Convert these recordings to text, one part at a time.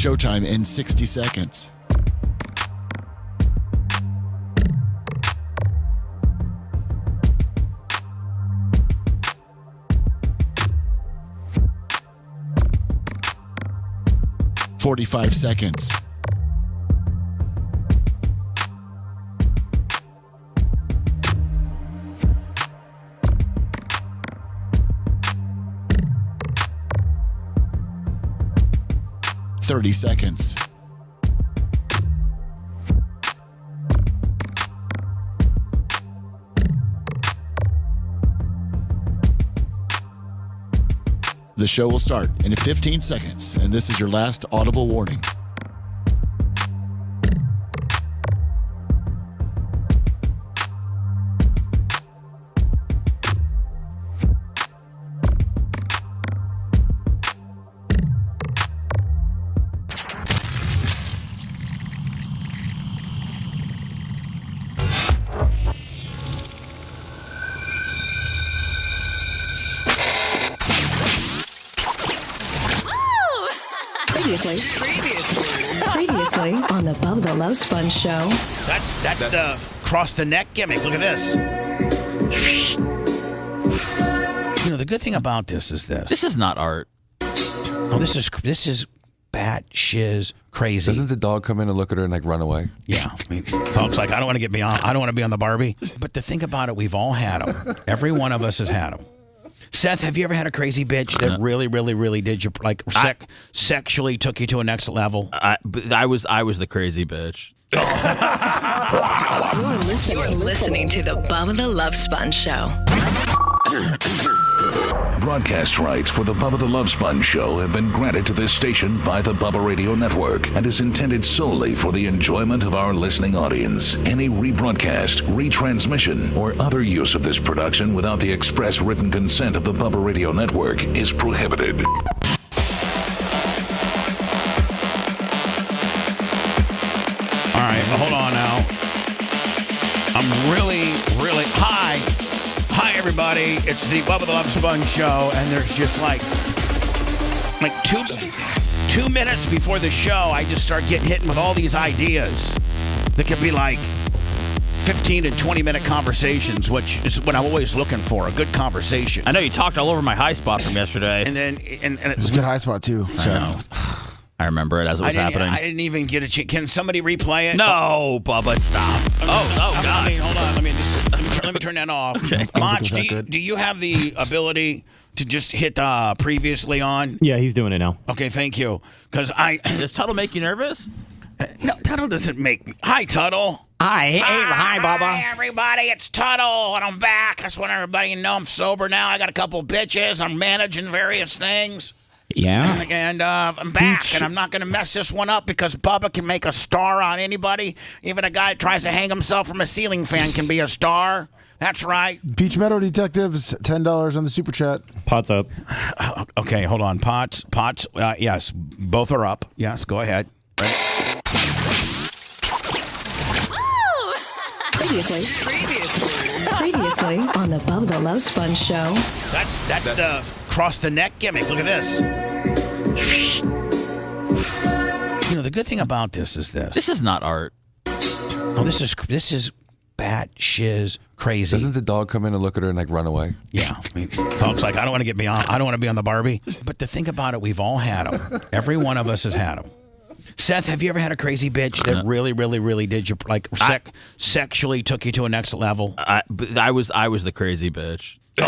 Showtime in 60 seconds. "45 seconds. "30 seconds. The show will start in 15 seconds, and this is your last audible warning. Previously on the Bubba the Love Sponge show. That's the cross the neck gimmick. Look at this. You know, the good thing about this is this. This is not art. Oh, this is bat shiz crazy. Doesn't the dog come in and look at her and like run away? Yeah, I mean, folks, like I don't want to be on the Barbie. But the thing about it, we've all had them. Every one of us has had them. Seth, have you ever had a crazy bitch that really, really, really did you like sexually took you to a next level? I was the crazy bitch. You're listening to the Bubba the Love Sponge show. Broadcast rights for the Bubba the Love Sponge show have been granted to this station by the Bubba Radio Network and is intended solely for the enjoyment of our listening audience. Any rebroadcast, retransmission, or other use of this production without the express written consent of the Bubba Radio Network is prohibited. All right, hold on now. I'm really Hi, everybody. It's the Bubba the Love Sponge show, and there's just like 2 minutes before the show, I just start getting hit with all these ideas that could be like 15 and 20-minute conversations, which is what I'm always looking for, a good conversation. I know you talked all over my high spot from yesterday. And then It was a good high spot, too. So. I know. I remember it as it was happening. I didn't even get a chance. Can somebody replay it? No, Bubba, stop. God. Hold on. Let me turn that off. Okay. Mach, do you have the ability to just hit previously on? Yeah, he's doing it now. Okay, thank you. Because Does Tuddle make you nervous? No, Tuddle doesn't make me. Hi, Tuddle. Hi, Bubba. Hi, everybody. It's Tuddle, and I'm back. I just want everybody to know I'm sober now. I got a couple bitches. I'm managing various things. Yeah. And I'm back, and I'm not going to mess this one up because Bubba can make a star on anybody. Even a guy that tries to hang himself from a ceiling fan can be a star. That's right. Beach Meadow Detectives, $10 on the super chat. Pot's up. Okay, hold on. Pots. Yes, both are up. Yes, go ahead. Ready? Previously on the Bubba the Love Sponge show. That's the cross the neck gimmick. Look at this. You know, the good thing about this is this. This is not art. Oh, this is bat shiz crazy. Doesn't the dog come in and look at her and like run away? Yeah, I mean, folks, like I don't want to be on the Barbie. But the thing about it, we've all had them. Every one of us has had them. Seth, have you ever had a crazy bitch that really, really, really did you like sexually took you to a next level? I was the crazy bitch. You're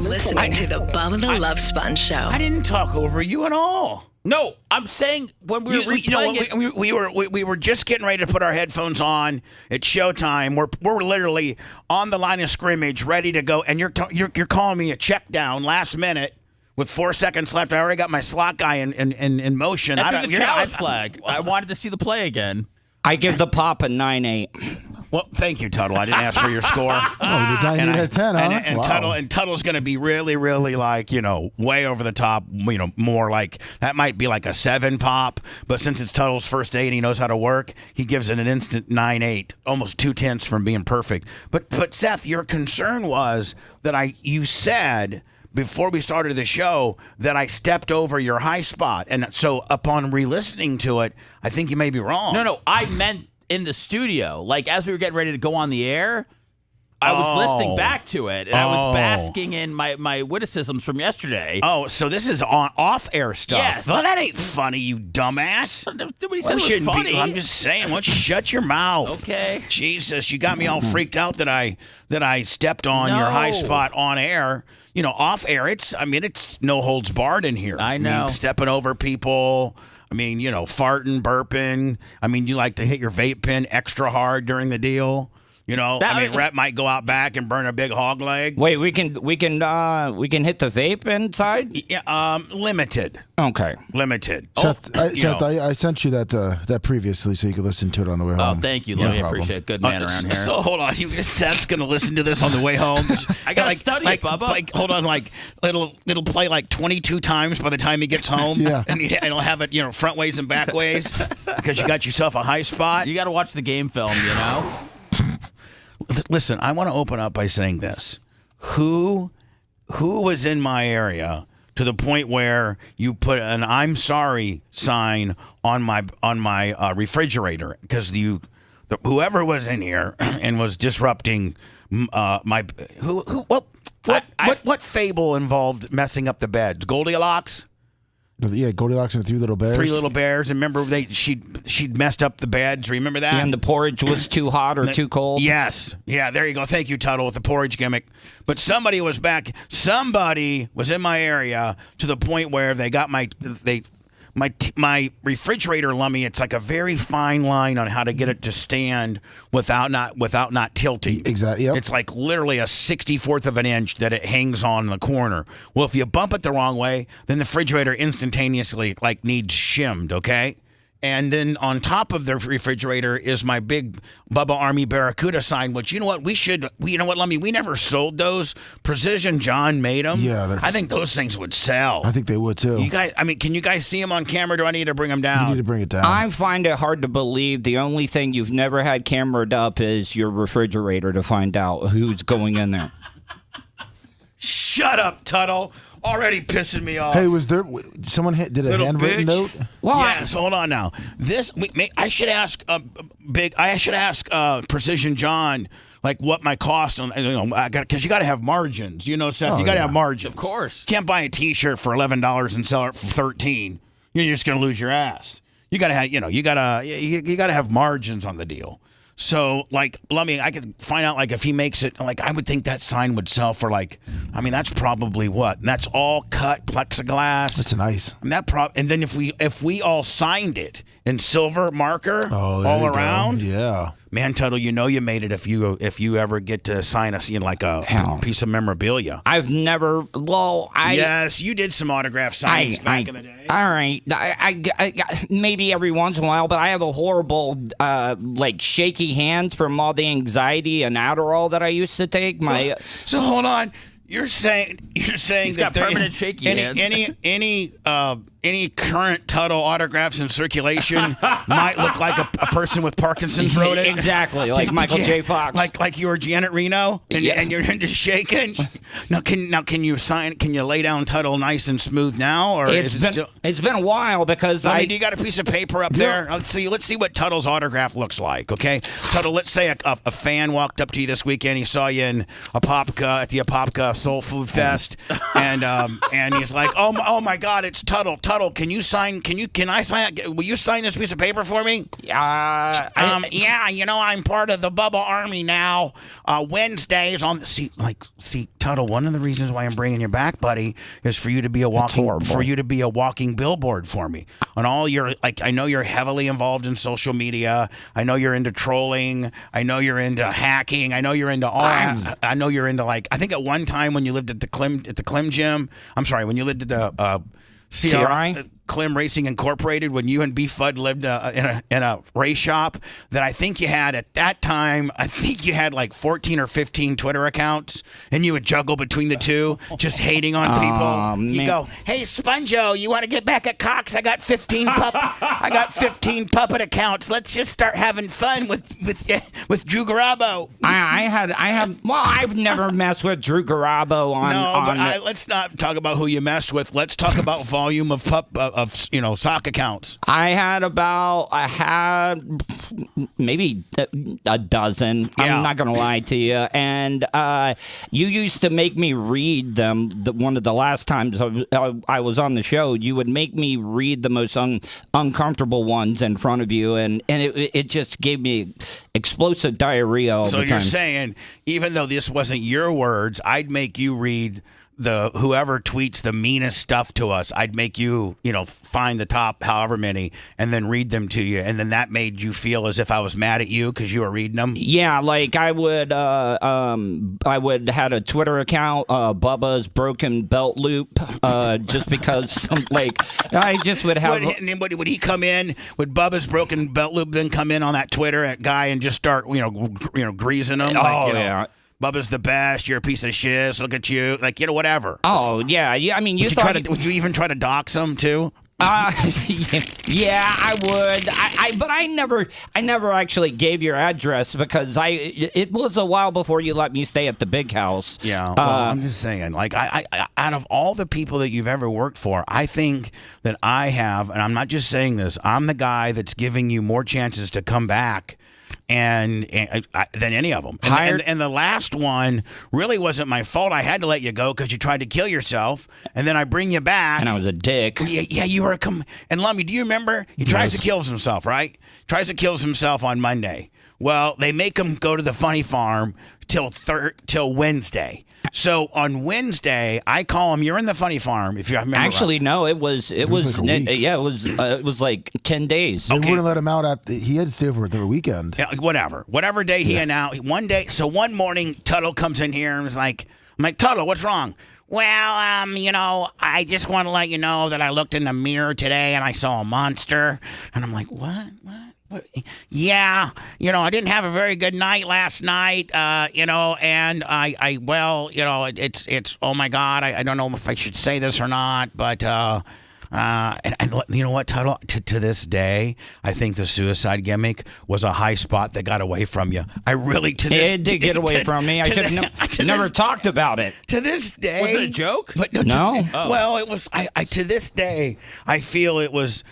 listening to the Bubba the Love Sponge show. I didn't talk over you at all. No, I'm saying when we were replaying it. We were just getting ready to put our headphones on. It's showtime. We're literally on the line of scrimmage, ready to go, and you're calling me a check down last minute. With 4 seconds left, I already got my slot guy in motion. I threw the challenge flag. I wanted to see the play again. I give the pop a 9-8. Well, thank you, Tuddle. I didn't ask for your score. Oh, the Diamond at 10, huh? And Tuddle's going to be really, really like, way over the top, more like, that might be like a 7 pop, but since it's Tuddle's first date and he knows how to work, he gives it an instant 9-8, almost 2/10 from being perfect. But Seth, your concern was that you said before we started the show that I stepped over your high spot, and so upon re-listening to it, I think you may be wrong. No, I meant in the studio. Like as we were getting ready to go on the air, I was listening back to it, and I was basking in my witticisms from yesterday. Oh, so this is off-air stuff. Yes. Well, that ain't funny, you dumbass. Nobody said it was funny. I'm just saying, why don't you shut your mouth? Okay. Jesus, you got me all freaked out that I stepped on your high spot on air. You know, off air, it's no holds barred in here. I know. Stepping over people. I mean, farting, burping. I mean, you like to hit your vape pen extra hard during the deal. Rhett might go out back and burn a big hog leg. Wait, we can hit the vape inside? Yeah, limited. Okay. Limited. Seth, I sent you that previously so you could listen to it on the way home. Oh, thank you, Louie. I appreciate it. Good man around here. So hold on, Seth's gonna listen to this on the way home. I gotta study it, Bubba. Hold on, it'll play like 22 times by the time he gets home. Yeah, and it'll have it, front ways and back ways because you got yourself a high spot. You got to watch the game film, Listen, I want to open up by saying this: who was in my area to the point where you put an "I'm sorry" sign on my refrigerator because whoever was in here and was disrupting what fable involved messing up the beds? Goldilocks. Yeah, Goldilocks and the Three Little Bears. Three Little Bears. And remember, she'd messed up the beds. Remember that? And the porridge was too hot or too cold. Yes. Yeah, there you go. Thank you, Tuddle, with the porridge gimmick. But somebody was in my area to the point where they got my refrigerator lummy. It's like a very fine line on how to get it to stand without not tilting. Exactly. Yep. It's like literally a 64th of an inch that it hangs on the corner. Well, if you bump it the wrong way, then the refrigerator instantaneously needs shimmed. Okay. And then on top of the refrigerator is my big Bubba Army Barracuda sign, which, you know what, Lummy, we never sold those. Precision John made them. Yeah. I think those things would sell. I think they would, too. You guys, can you guys see them on camera? Do I need to bring them down? You need to bring it down. I find it hard to believe the only thing you've never had cameraed up is your refrigerator to find out who's going in there. Shut up, Tuddle. Already pissing me off. Hey, was there someone did a handwritten note? Well, yes. Hold on now. I should ask Precision John what my cost on because you got to have margins. Seth, you got to have margins. Of course. Can't buy a T-shirt for $11 and sell it for $13. You're just gonna lose your ass. You gotta have you gotta have margins on the deal. So, Lummy, I could find out, if he makes it, I would think that sign would sell for, that's probably what? And that's all cut plexiglass. That's nice. And then if we all signed it in silver marker all around. Yeah. Man, Tuddle, you made it if you ever get to sign us in a piece of memorabilia. I've never. Well, Yes, you did some autograph signings back in the day. All right, I maybe every once in a while, but I have a horrible shaky hands from all the anxiety and Adderall that I used to take. So hold on. You're saying he's got permanent shaky hands. Any current Tuddle autographs in circulation might look like a person with Parkinson's wrote it. Exactly, like Michael J. Fox. Like you were Janet Reno, and you're just shaking. Now can you sign? Can you lay down Tuddle nice and smooth now, or it's been a while because do you got a piece of paper up there? Let's see what Tuddle's autograph looks like. Okay, Tuddle. Let's say a fan walked up to you this weekend. He saw you in Apopka at the Apopka Soul Food Fest, and he's like, oh my God, it's Tuddle. Tuddle, can I sign? Will you sign this piece of paper for me? I'm part of the Bubba Army now. Wednesdays on the Tuddle. One of the reasons why I'm bringing you back, buddy, is for you to be a walking billboard for me on all your I know you're heavily involved in social media. I know you're into trolling. I know you're into hacking. I know you're into all. I know you're into I think at one time when you lived at the Clem gym. I'm sorry, when you lived at the CRI. Clem Racing Incorporated when you and B Fudd lived in a race shop that I think you had at that time. I think you had like 14 or 15 Twitter accounts, and you would juggle between the two, just hating on people. You go, "Hey, Sponjo, you want to get back at Cox? I got 15 puppet accounts. Let's just start having fun with Drew Garabo." I've never messed with Drew Garabo on. Let's not talk about who you messed with. Let's talk about volume of sock accounts. I had maybe a dozen. Yeah. I'm not gonna lie to you. And you used to make me read them. One of the last times I was on the show, you would make me read the most uncomfortable ones in front of you, and it just gave me explosive diarrhea all the time. So you're saying, even though this wasn't your words, I'd make you read whoever tweets the meanest stuff to us, I'd make you, find the top however many and then read them to you, and then that made you feel as if I was mad at you because you were reading them? Yeah, like I would had a Twitter account, Bubba's Broken Belt Loop, just because, I just would have... Would he come in, would Bubba's Broken Belt Loop then come in on that Twitter guy and just start, greasing him? Yeah. Bubba's the best. You're a piece of shit. Look at you. Whatever. Oh, yeah. I mean, would you even try to dox him too? Yeah, I would. But I never actually gave your address because it was a while before you let me stay at the big house. Yeah. Well, I'm just saying, I out of all the people that you've ever worked for, I think that I have, and I'm not just saying this, I'm the guy that's giving you more chances to come back than any of them. And the last one really wasn't my fault. I had to let you go because you tried to kill yourself, and then I bring you back. And I was a dick. Yeah, you were and Lummy, do you remember? He tries to kill himself, right? Tries to kill himself on Monday. Well, they make him go to the funny farm till Wednesday. So on Wednesday, I call him. You're in the funny farm. If you remember, actually, no, it was like 10 days. They wouldn't let him out he had to stay over the weekend. Yeah, whatever day he announced. One day, so one morning, Tuddle comes in here and was like, "I'm like, Tuddle, what's wrong?" "Well, I just want to let you know that I looked in the mirror today and I saw a monster." And I'm like, "What? Yeah, I didn't have a very good night last night, and it's oh my God, I don't know if I should say this or not, but, and you know what, Tuddle, to this day, I think the suicide gimmick was a high spot that got away from you. I really, it did get away from me. I should have never talked about it. To this day. Was it a joke? But no. Well, it was, to this day, I feel it was...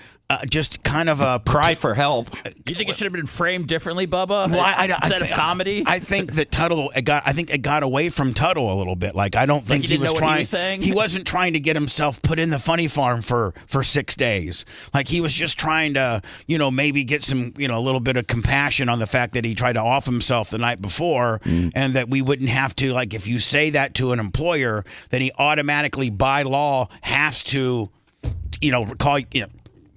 just kind of a cry for help. You think it should have been framed differently, Bubba? Well, instead of comedy? I think that Tuddle it got away from Tuddle a little bit. I don't think he was trying. He wasn't trying to get himself put in the funny farm for 6 days. He was just trying to, maybe get some, a little bit of compassion on the fact that he tried to off himself the night before, and that we wouldn't have to, if you say that to an employer, then he automatically by law has to,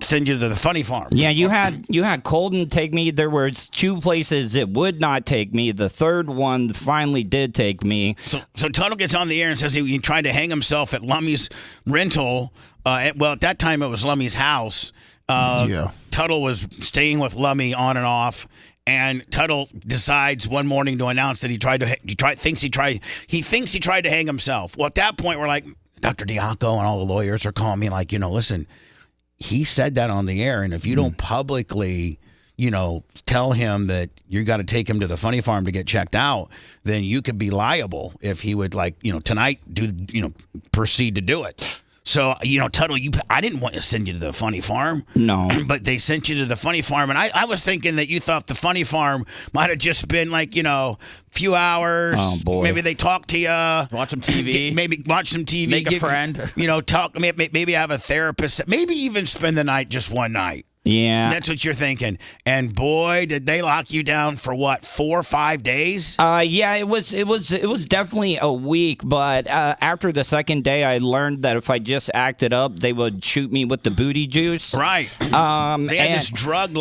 send you to the funny farm. Yeah, you had Colton take me. There were 2 places it would not take me. The third one finally did take me. So Tuddle gets on the air and says he tried to hang himself at Lummy's rental. At that time it was Lummy's house. Tuddle was staying with Lummy on and off. And Tuddle decides one morning to announce that he thinks he tried to hang himself. Well, at that point we're like, Dr. Diaco and all the lawyers are calling me listen, he said that on the air, and if you don't publicly, tell him that you got to take him to the funny farm to get checked out, then you could be liable if he would tonight proceed to do it. So, Tuddle, I didn't want to send you to the funny farm. No. But they sent you to the funny farm, and I was thinking that you thought the funny farm might have just been few hours. Oh, boy. Maybe they talk to you. Watch some TV. Maybe watch some TV. Make a friend. Talk. Maybe have a therapist. Maybe even spend the night just one night. Yeah. That's what you're thinking. And boy, did they lock you down for what, 4 or 5 days? Yeah, it was definitely a week, but after the second day, I learned that if I just acted up, they would shoot me with the booty juice. Right. They had this drug,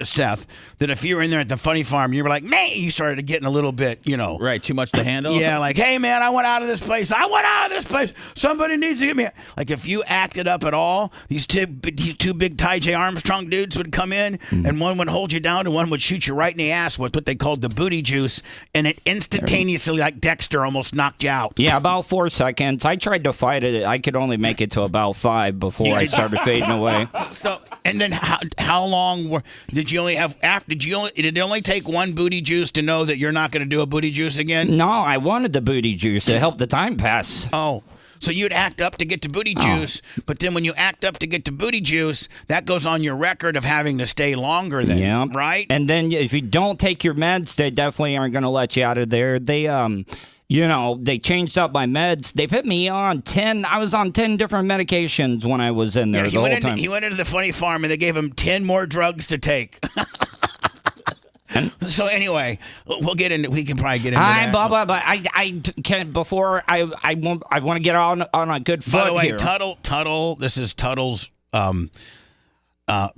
Seth, that if you were in there at the funny farm, you were like, man, you started getting a little bit, Right, too much to handle? Yeah, like, hey, man, I went out of this place. Somebody needs to get me. Like, if you acted up at all, these two big Ty J. Armstrong dudes would come in, and one would hold you down, and one would shoot you right in the ass with what they called the booty juice, and it instantaneously, like Dexter, almost knocked you out. Yeah, about 4 seconds. I tried to fight it. I could only make it to about 5 before I started fading away. So, and then how long did you only have? Did it only take one booty juice to know that you're not going to do a booty juice again? No, I wanted the booty juice to help the time pass. Oh. So you'd act up to get to booty juice, but then when you act up to get to booty juice, that goes on your record of having to stay longer then, right? And then if you don't take your meds, they definitely aren't going to let you out of there. They they changed up my meds. They put me on 10. I was on 10 different medications when I was in there the whole time. He went into the funny farm and they gave him 10 more drugs to take. So anyway, we can probably get into that. Bubba, but I can before I want to get on a good foot. By the way, here. Tuddle, this is Tuddle's Tuddle,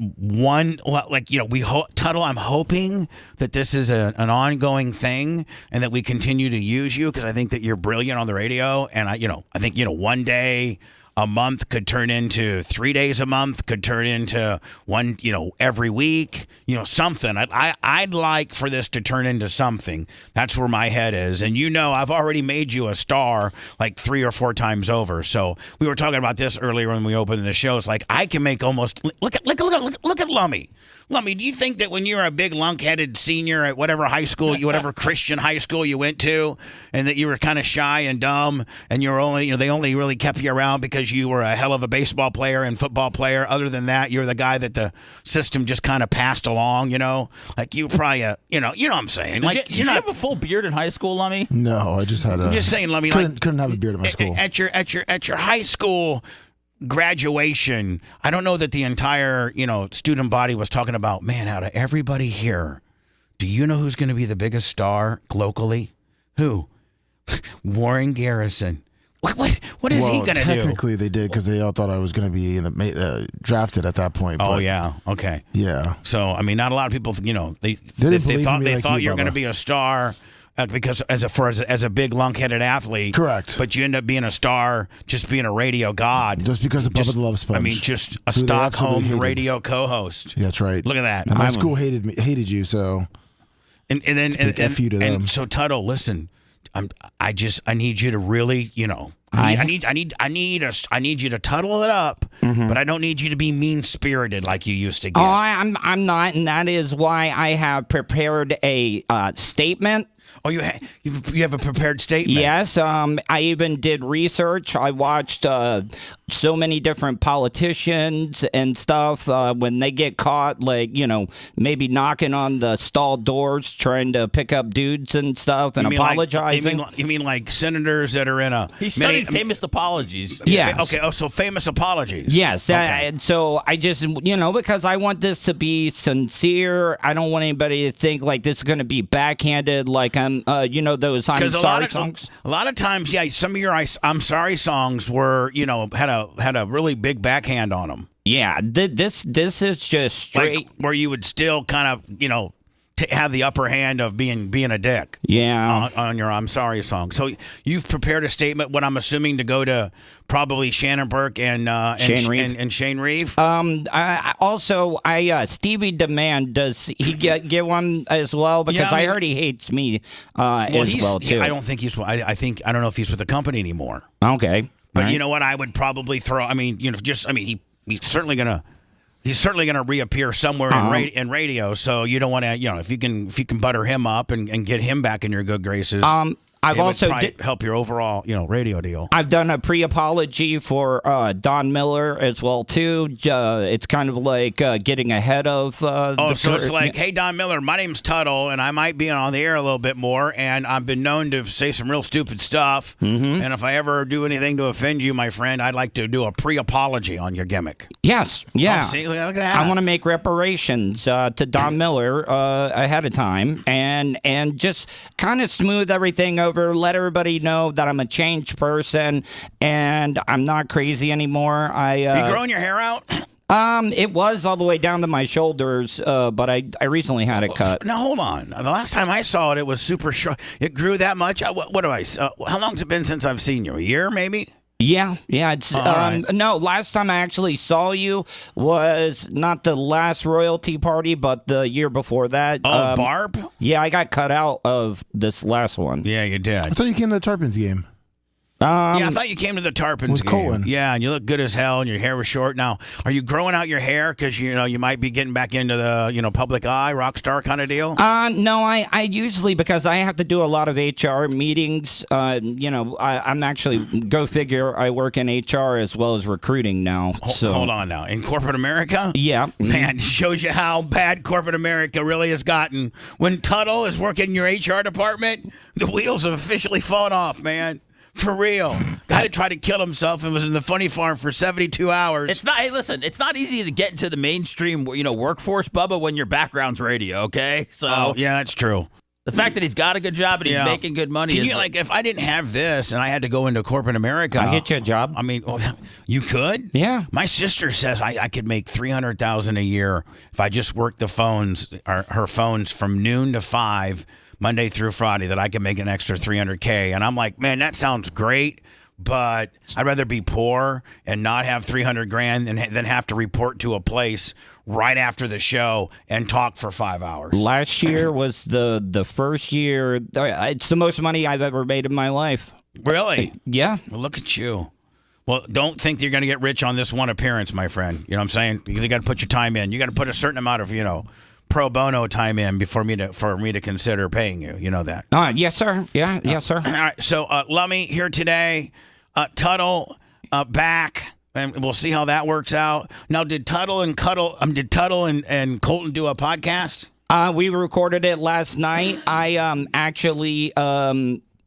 I'm hoping that this is an ongoing thing and that we continue to use you because I think that you're brilliant on the radio, and I think one day a month could turn into 3 days a month, could turn into one, every week, something. I'd like for this to turn into something. That's where my head is. And I've already made you a star like 3 or 4 times over. So we were talking about this earlier when we opened the show. It's like I can make almost look at Lummy. Lummy, do you think that when you're a big lunk-headed senior at whatever Christian high school you went to, and that you were kind of shy and dumb, and you're only, they only really kept you around because you were a hell of a baseball player and football player. Other than that, you're the guy that the system just kind of passed along, Like you probably, you know what I'm saying. Did you have a full beard in high school, Lummy? No, I just had a. I'm just saying, Lummy. Couldn't have a beard at my school. At your high school graduation, I don't know that the entire, student body was talking about, man, out of everybody here, do you know who's going to be the biggest star locally? Who? Warren Garrison. What is he going to do? Technically, they did because they all thought I was going to be drafted at that point. Oh, yeah. Okay. Yeah. So, I mean, not a lot of people, they thought you were going to be a star. Because as a big lunk-headed athlete, correct. But you end up being a star, just being a radio god, just because of Bubba the Love Sponge. I mean, just a Stockholm radio co-host. Yeah, that's right. Look at that. And my school hated you, so and then F you to them. And so Tuddle, listen, I need you to really, I need you to Tuddle it up, but I don't need you to be mean-spirited like you used to get. Oh, I'm not, and that is why I have prepared a statement. Oh, you have a prepared statement? Yes. I even did research. I watched so many different politicians and stuff when they get caught, like, maybe knocking on the stall doors, trying to pick up dudes and stuff and apologizing. You mean like senators that are in a... He studied famous apologies. Yes. Okay, so famous apologies. Yes. Okay. So I just, because I want this to be sincere. I don't want anybody to think like this is going to be backhanded, like I'm, those I'm sorry songs. A lot of times, yeah, some of your I'm sorry songs were, had a really big backhand on them. Yeah, this is just straight. Like, where you would still kind of, have the upper hand of being a dick. Yeah. On your I'm sorry song. So you've prepared a statement, what I'm assuming to go to probably Shannon Burke and Shane Reeve. And Shane Reeve. Stevie Demand, does he get one as well? Because I heard he hates me as well too. I don't think he's. I don't know if he's with the company anymore. Okay. But right. You know what? I would probably throw. He's certainly gonna. He's certainly going to reappear somewhere in radio, so you don't want to, if you can butter him up and get him back in your good graces. I've it would also probably help your overall, radio deal. I've done a pre-apology for Don Miller as well too. It's kind of like getting ahead of. So it's like, hey, Don Miller, my name's Tuddle, and I might be on the air a little bit more, and I've been known to say some real stupid stuff. Mm-hmm. And if I ever do anything to offend you, my friend, I'd like to do a pre-apology on your gimmick. Yes, yeah. Oh, see, look at that. I want to make reparations to Don Miller ahead of time, and just kind of smooth everything over. Let everybody know that I'm a changed person, and I'm not crazy anymore. You growing your hair out? It was all the way down to my shoulders, but I recently had it cut. Now hold on. The last time I saw it, it was super short. It grew that much. What do I? How long's it been since I've seen you? A year, maybe? Yeah. It's right. No. Last time I actually saw you was not the last royalty party, but the year before that. Oh, Barb. Yeah, I got cut out of this last one. Yeah, you did. I thought you came to the Tarpons game. Yeah, I thought you came to the Tarpons game. Colin. Yeah, and you look good as hell, and your hair was short. Now, are you growing out your hair because you might be getting back into the public eye, rock star kind of deal? No, I usually, because I have to do a lot of HR meetings. I'm actually, go figure, I work in HR as well as recruiting now. Hold on now, in corporate America? Yeah, man, it shows you how bad corporate America really has gotten. When Tuddle is working in your HR department, the wheels have officially fallen off, man. For real. Guy that tried to kill himself and was in the funny farm for 72 hours. It's not. Hey, listen. It's not easy to get into the mainstream, workforce, Bubba, when your background's radio. Okay, so yeah, that's true. The fact that he's got a good job and he's making good money Can is you, if I didn't have this and I had to go into corporate America, I'll get you a job. I mean, you could. Yeah. My sister says I could make $300,000 a year if I just worked the phones, her phones from noon to 5. Monday through Friday, that I can make an extra $300K. And I'm like, man, that sounds great, but I'd rather be poor and not have $300,000 than have to report to a place right after the show and talk for 5 hours. Last year was the first year. It's the most money I've ever made in my life. Really? Yeah. Well, look at you. Well, don't think you're going to get rich on this one appearance, my friend. You know what I'm saying? Because you got to put your time in. You got to put a certain amount of, pro bono time in for me to consider paying you. You know that. Yes, sir. Yeah, yes, sir. All right. So, Lummy here today. Tuddle back, and we'll see how that works out. Now, did Tuddle and Colton do a podcast? We recorded it last night. I actually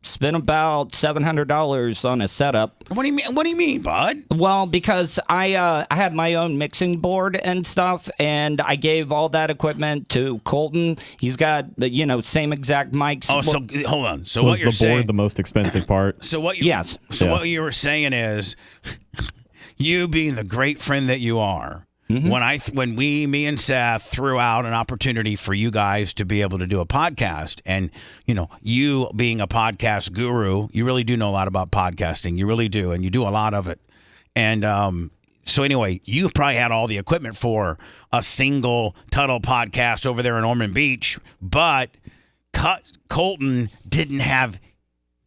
spent about $700 on a setup. What do you mean? What do you mean, bud? Well, because I had my own mixing board and stuff, and I gave all that equipment to Colton. He's got same exact mics. Oh, so hold on. So was what you're the saying? board the most expensive part? So what? Yes. So Yeah. what you were saying is, you being the great friend that you are. Mm-hmm. When me and Seth threw out an opportunity for you guys to be able to do a podcast, and you being a podcast guru, you really do know a lot about podcasting. You really do, and you do a lot of it. And so anyway, you probably had all the equipment for a single Tuddle podcast over there in Ormond Beach, but Colton didn't have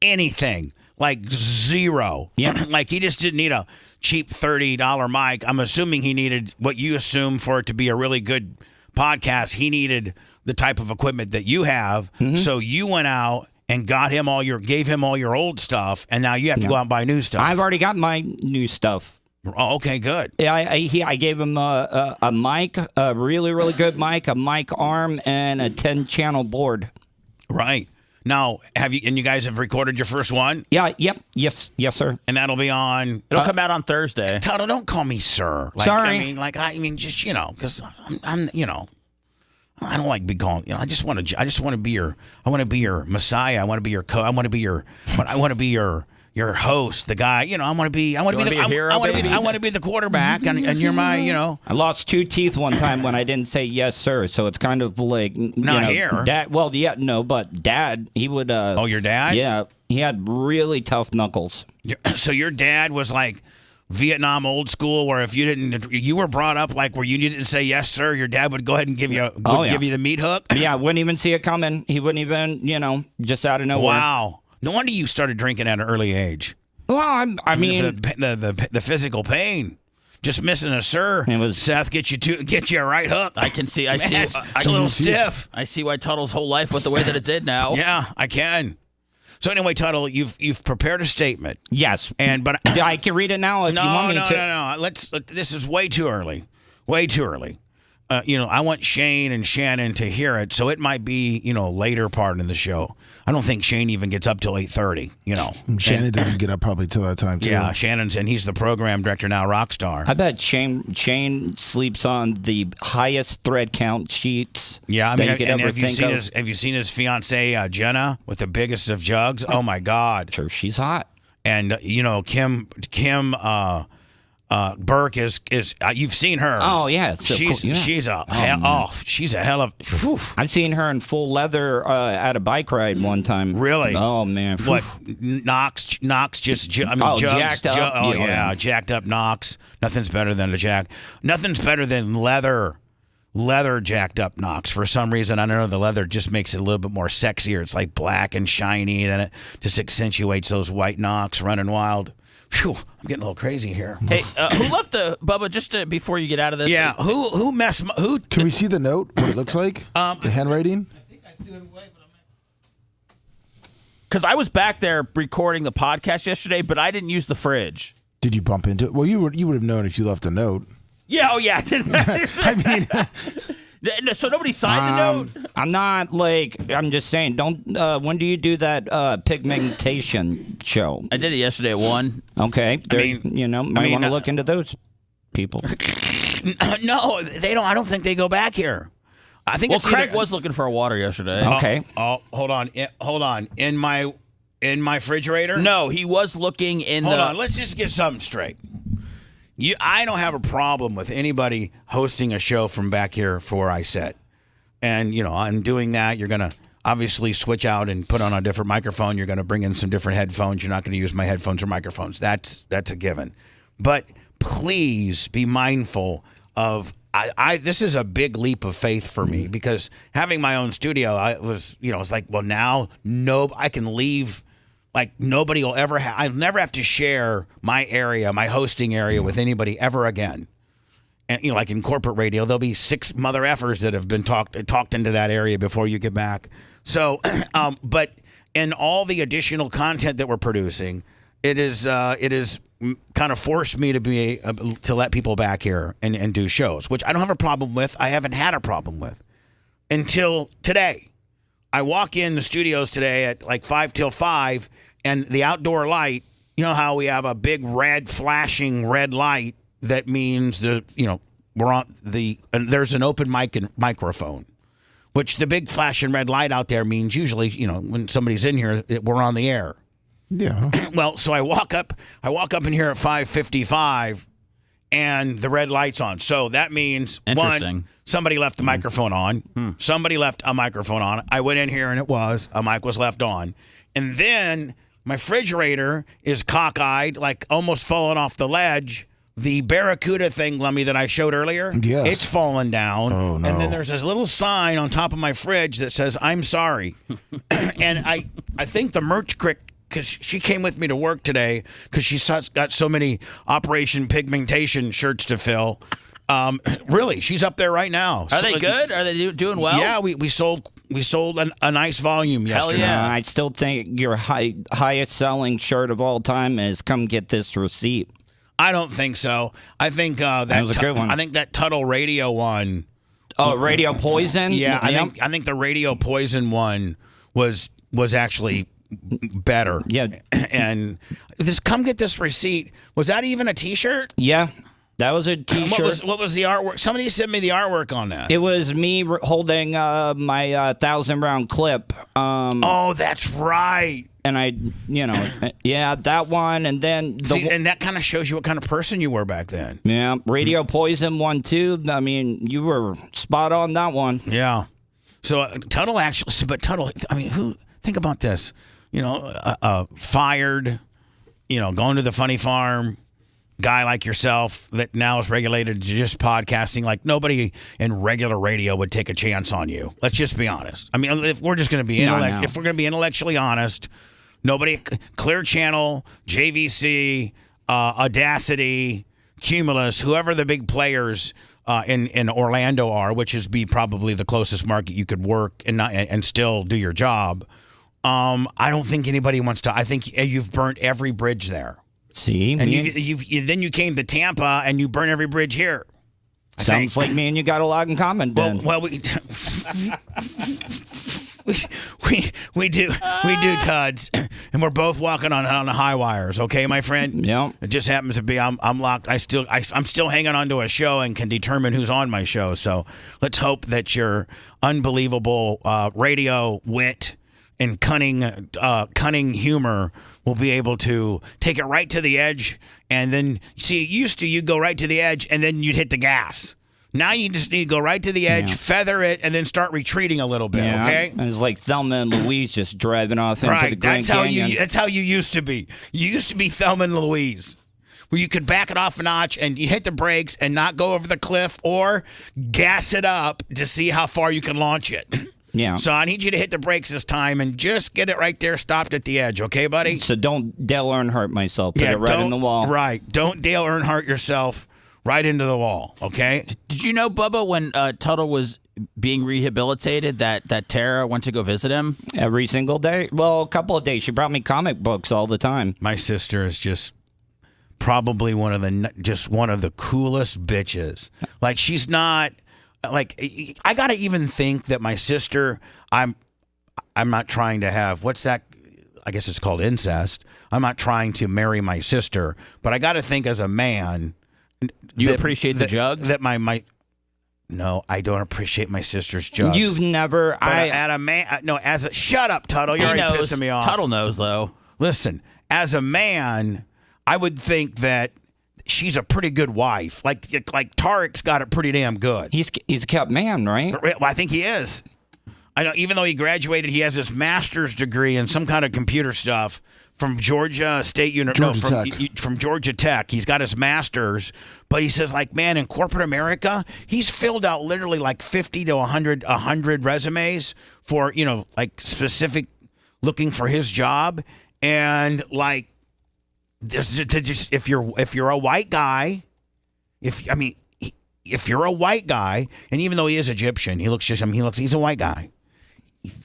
anything, like zero. Yeah. Like he just didn't need a cheap $30 mic. I'm assuming he needed what you assume for it to be a really good podcast. He needed the type of equipment that you have. Mm-hmm. So you went out and gave him all your old stuff, and now you have to go out and buy new stuff. I've already got my new stuff. Oh, okay, good. Yeah, I gave him a mic, a really, really good mic, a mic arm, and a 10-channel board. Right. Now, you guys have recorded your first one? Yeah, yep, yes, sir. And that'll be on... It'll come out on Thursday. Tuddle, don't call me sir. Sorry. I mean, just, because I'm I don't like being called, I just want to be your messiah. I want to be your I want to be your host, the guy, I want to be the quarterback, and you're my, I lost 2 teeth one time when I didn't say yes, sir. So it's kind of like not here. Dad. Well, yeah, no, but Dad, he would. Oh, your dad? Yeah, he had really tough knuckles. So your dad was like Vietnam old school, where if you were brought up like where you didn't say yes, sir, your dad would go ahead and give you give you the meat hook. Yeah, wouldn't even see it coming. He wouldn't even, just out of nowhere. Wow. No wonder you started drinking at an early age. Well, I mean, the physical pain, just missing a sir. It was Seth get you a right hook. I can see. It's a little stiff. I see why Tuddle's whole life went the way that it did now. Yeah, I can. So anyway, Tuddle, you've prepared a statement. Yes. But I can read it now if you want me to. No. This is way too early. Way too early. I want Shane and Shannon to hear it, so it might be, later part in the show. I don't think Shane even gets up till 8:30. Shannon doesn't get up probably till that time too. Yeah, he's the program director now, Rockstar. I bet Shane sleeps on the highest thread count sheets. Yeah, I mean, that you could ever think of. Have you seen his fiancee Jenna with the biggest of jugs? Oh my God, Sure, she's hot. and Kim Burke is you've seen her. Oh yeah, she's a hell of. Whew. I've seen her in full leather at a bike ride one time. Really? Oh man. What Knox just jugs, jacked up. Oh yeah, jacked up Knox. Nothing's better than Nothing's better than leather jacked up Knox. For some reason, I don't know, the leather just makes it a little bit more sexier. It's like black and shiny, then it just accentuates those white Knox running wild. Phew, I'm getting a little crazy here. Hey, who left the Bubba? Just before you get out of this. Yeah, who messed? Who? Can we see the note? What it looks like? The handwriting. I think I threw it away, but Because I was back there recording the podcast yesterday, but I didn't use the fridge. Did you bump into it? Well, you would have known if you left a note. Yeah. Oh yeah. I mean. So nobody signed the note? I'm not I'm just saying, don't, when do you do that pigmentation show? I did it yesterday at 1. Okay. Might want to look into those people. No, they don't. I don't think they go back here. I think. Well, Craig was looking for a water yesterday. Okay. Hold on. In my refrigerator? No, he was looking in Hold on. Let's just get something straight. I don't have a problem with anybody hosting a show from back here for where I sit. And, I'm doing that. You're going to obviously switch out and put on a different microphone. You're going to bring in some different headphones. You're not going to use my headphones or microphones. That's a given. But please be mindful of this is a big leap of faith for me, because having my own studio, it's like, well, now I can leave. Like, nobody will ever I'll never have to share my area, my hosting area, with anybody ever again. And, like in corporate radio, there'll be 6 mother effers that have been talked into that area before you get back. So, but in all the additional content that we're producing, it is kind of forced me to let people back here and do shows, which I don't have a problem with. I haven't had a problem with until today. I walk in the studios today at like 5 till 5, and the outdoor light, you know how we have a big flashing red light that means we're on and there's an open mic and microphone, which the big flashing red light out there means usually, when somebody's in here, we're on the air. Yeah. Well, so I walk up in here at 5:55, and the red light's on. So that means, one, somebody left the microphone on. Somebody left a microphone on. I went in here, and a mic was left on. And then my refrigerator is cockeyed, like almost falling off the ledge. The Barracuda thing, Lummy, that I showed earlier, yes, it's fallen down. Oh, no. And then there's this little sign on top of my fridge that says, "I'm sorry." And I think the merch crick, because she came with me to work today because she's got so many Operation Pigmentation shirts to fill. Really, she's up there right now. Are they good? Are they doing well? Yeah, we sold a nice volume yesterday. Hell yeah. I still think your highest selling shirt of all time is "Come Get This Receipt." I don't think so. I think that was a good one. I think that Tuddle Radio one. Oh, Radio Poison? Yeah, I think the Radio Poison one was actually better. Yeah. And this "Come Get This Receipt," was that even a T-shirt? Yeah. That was a T-shirt. What was the artwork? Somebody sent me the artwork on that. It was me holding my 1,000-round clip. Oh, that's right. And that one, and then and that kind of shows you what kind of person you were back then. Yeah, Radio Poison one too. I mean, you were spot on that one. Yeah. So Tuddle who? Think about this. Fired. Going to the funny farm. Guy like yourself that now is regulated to just podcasting. Like, nobody in regular radio would take a chance on you. Let's just be honest. I mean, if we're just going to be if we're going to be intellectually honest, nobody. Clear Channel, JVC, Audacity, Cumulus, whoever the big players in Orlando are, which is probably the closest market you could work and still do your job. I don't think anybody wants to. I think you've burnt every bridge there. See, And then you came to Tampa and you burnt every bridge here. sounds like me and you got a lot in common, Ben. Well, we do Tuds, and we're both walking on the high wires. Okay, my friend. Yeah. It just happens to be I'm locked. I'm still hanging on to a show and can determine who's on my show. So let's hope that your unbelievable radio wit and cunning humor will be able to take it right to the edge. And then, see, you'd go right to the edge and then you'd hit the gas. Now you just need to go right to the edge, feather it, and then start retreating a little bit, okay? It was like Thelma and Louise just driving off into the Grand Canyon. That's how you used to be. You used to be Thelma and Louise, where you could back it off a notch and you hit the brakes and not go over the cliff or gas it up to see how far you can launch it. Yeah. So I need you to hit the brakes this time and just get it right there, stopped at the edge, okay, buddy? So don't Dale Earnhardt myself. Put it right in the wall. Right. Don't Dale Earnhardt yourself right into the wall, okay? Did you know, Bubba, when Tuddle was being rehabilitated, that Tara went to go visit him? Every single day? Well, a couple of days. She brought me comic books all the time. My sister is just probably one of the coolest bitches. Like, she's not... Like, I gotta even think that my sister, I'm not trying to have, what's that? I guess it's called incest. I'm not trying to marry my sister, but I gotta think as a man. You appreciate the jugs? That no, I don't appreciate my sister's jugs. You've never, shut up, Tuddle. You're already pissing me off. Tuddle knows, though. Listen, as a man, I would think that she's a pretty good wife. Like Tarek's got it pretty damn good. He's a kept man, right? Well, I think he is. I know. Even though he graduated, he has his master's degree in some kind of computer stuff from Georgia State University. From Georgia Tech. He's got his master's, but he says, like, man, in corporate America, he's filled out literally like 50 to 100 resumes for, like specific looking for his job, and like. If you're a white guy, if you're a white guy, and even though he is Egyptian, he's a white guy.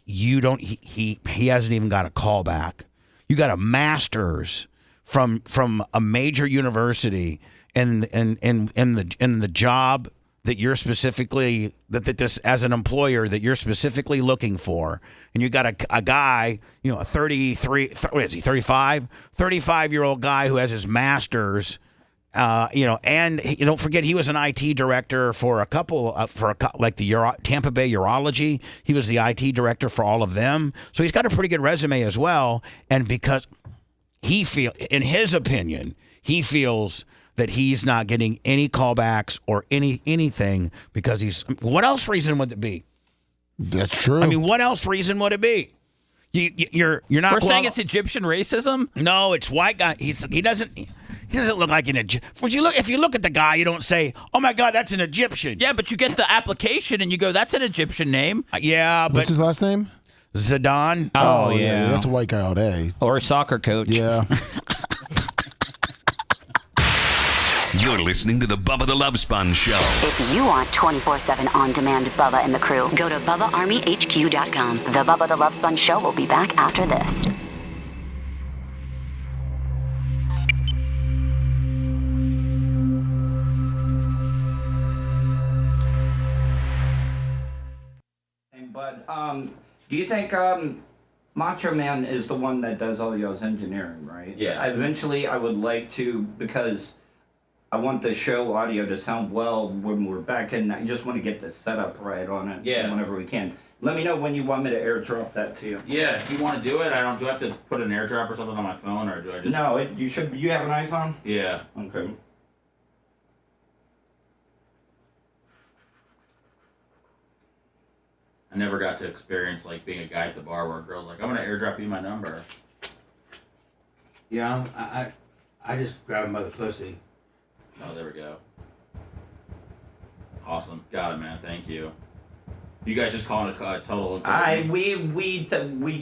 He hasn't even got a call back. You got a master's from a major university in the job that you're specifically this as an employer that you're specifically looking for, and you got a guy, a 35-year-old guy who has his master's, and don't forget he was an IT director for like the Tampa Bay Urology. He was the IT director for all of them, so he's got a pretty good resume as well. And because in his opinion, he feels that he's not getting any callbacks or anything because what else reason would it be? That's true. I mean, what else reason would it be? You're not. We're saying it's Egyptian racism? No, it's white guy. He doesn't look like an Egyptian. If you look at the guy, you don't say, "Oh my God, that's an Egyptian." Yeah, but you get the application and you go, "That's an Egyptian name." Yeah, but what's his last name? Zidane. Oh yeah, that's a white guy all day. Or a soccer coach. Yeah. You're listening to the Bubba the Love Sponge Show. If you want 24/7 on-demand Bubba and the crew, go to BubbaArmyHQ.com. The Bubba the Love Sponge Show will be back after this. But do you think Macho Man is the one that does all y'all's engineering, right? Yeah. Eventually, I would like to, because I want the show audio to sound well when we're back in. I just want to get the setup right on it whenever we can. Let me know when you want me to airdrop that to you. Yeah, if you want to do it, do I have to put an airdrop or something on my phone, or do I just... No, you should. You have an iPhone? Yeah. Okay. I never got to experience like being a guy at the bar where a girl's like, "I'm gonna airdrop you my number." Yeah, I just grab him by the pussy. Oh, there we go. Awesome, got it, man. Thank you. You guys just calling it a total? We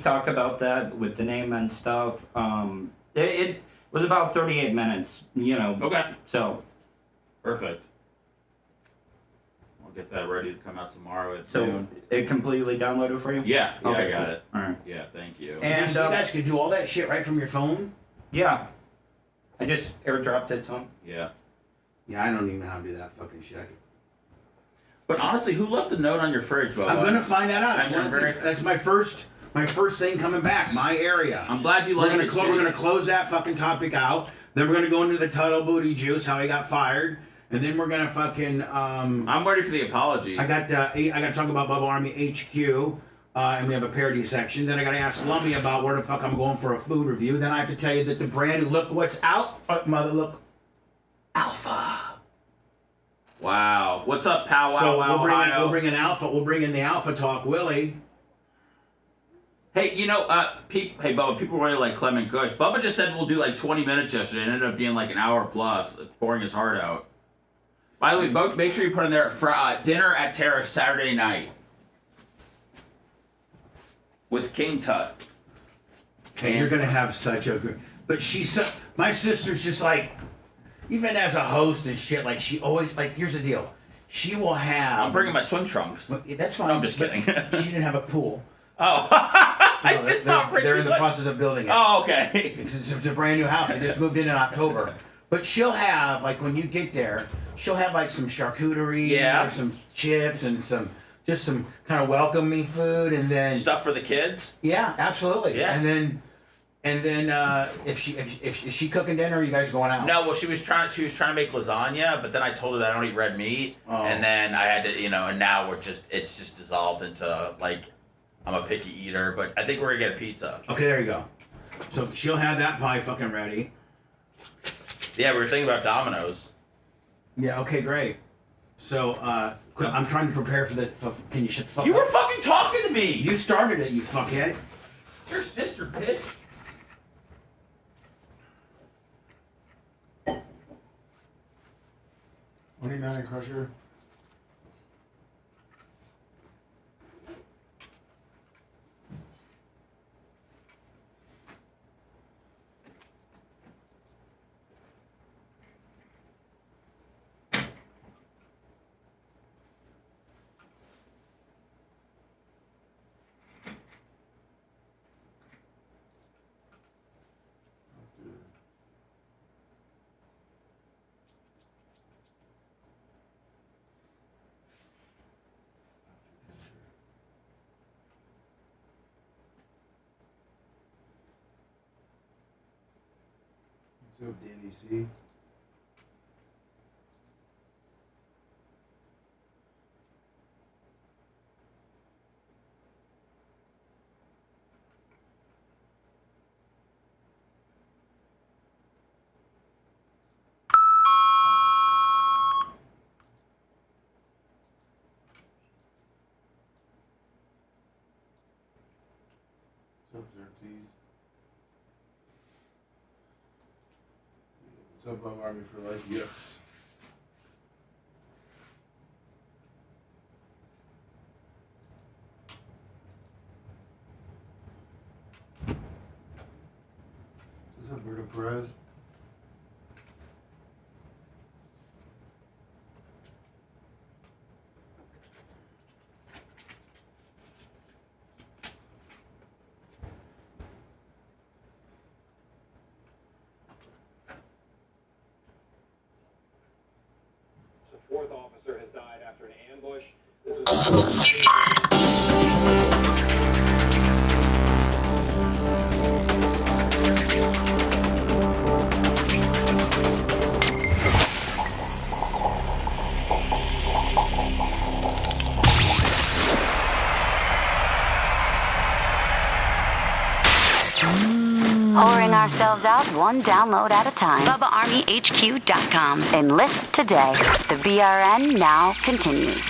talked about that with the name and stuff. It was about 38 minutes. Okay. So. Perfect. I'll get that ready to come out tomorrow at So noon. it completely downloaded for you? Yeah, I Okay, got cool. it. All right. Yeah, thank you. And you guys can do all that shit right from your phone? yeah, I just airdropped it to him. Yeah. Yeah, I don't even know how to do that fucking shit. But honestly, who left a note on your fridge, Bubba? I'm gonna find that out. I'm gonna That's my first thing coming back. My area. I'm glad you We're like gonna it. we're gonna close that fucking topic out. Then we're gonna go into the Tuddle booty juice, how he got fired, and then we're gonna fucking. I'm ready for the apology. I got to talk about Bubba Army HQ. And we have a parody section. Then I got to ask Lummy about where the fuck I'm going for a food review. Then I have to tell you that the brand, look what's out, mother, look, Alpha. Wow. What's up, Pow Wow So Wow, Ohio? we'll bring in Alpha. We'll bring in the Alpha Talk, Willie. Hey, hey, Bubba, people really like Clement Kush. Bubba just said we'll do like 20 minutes yesterday and ended up being like an hour plus, pouring his heart out. By the way, Bubba, make sure you put in there dinner at Terrace Saturday night with King Tut. Hey, you're gonna have such a good. But my sister's just like, even as a host and shit, like she always like. Here's the deal, she will have. I'm bringing my swim trunks. That's fine. I'm just kidding. She didn't have a pool. Oh, No, they're in the process of building it. Oh, okay. It's a brand new house. They just moved in October. But she'll have, like, when you get there, she'll have, like, some charcuterie or some chips and some kind of welcome me food, and then Stuff for the kids? Yeah, absolutely. Yeah. And then if she cooking dinner, or are you guys going out? No, well, she was trying to make lasagna, but then I told her that I don't eat red meat, and then I had to, and now it's just dissolved into, like, I'm a picky eater, but I think we're gonna get a pizza. Okay, there you go. So she'll have that pie fucking ready. Yeah, we were thinking about Domino's. Yeah. Okay, great. So I'm trying to prepare for the. Can you shut the fuck up? You were fucking talking to me. You started it, you fuckhead. Your sister, bitch. Honey Nut and Crusher. What's up, Danny C? What's up, Xerxes? What's up, Bum Army for Life? Yes. What's up, Berto Perez? Fourth officer has died after an ambush. This was Pouring ourselves out one download at a time. BubbaArmyHQ.com. Enlist today. The BRN now continues.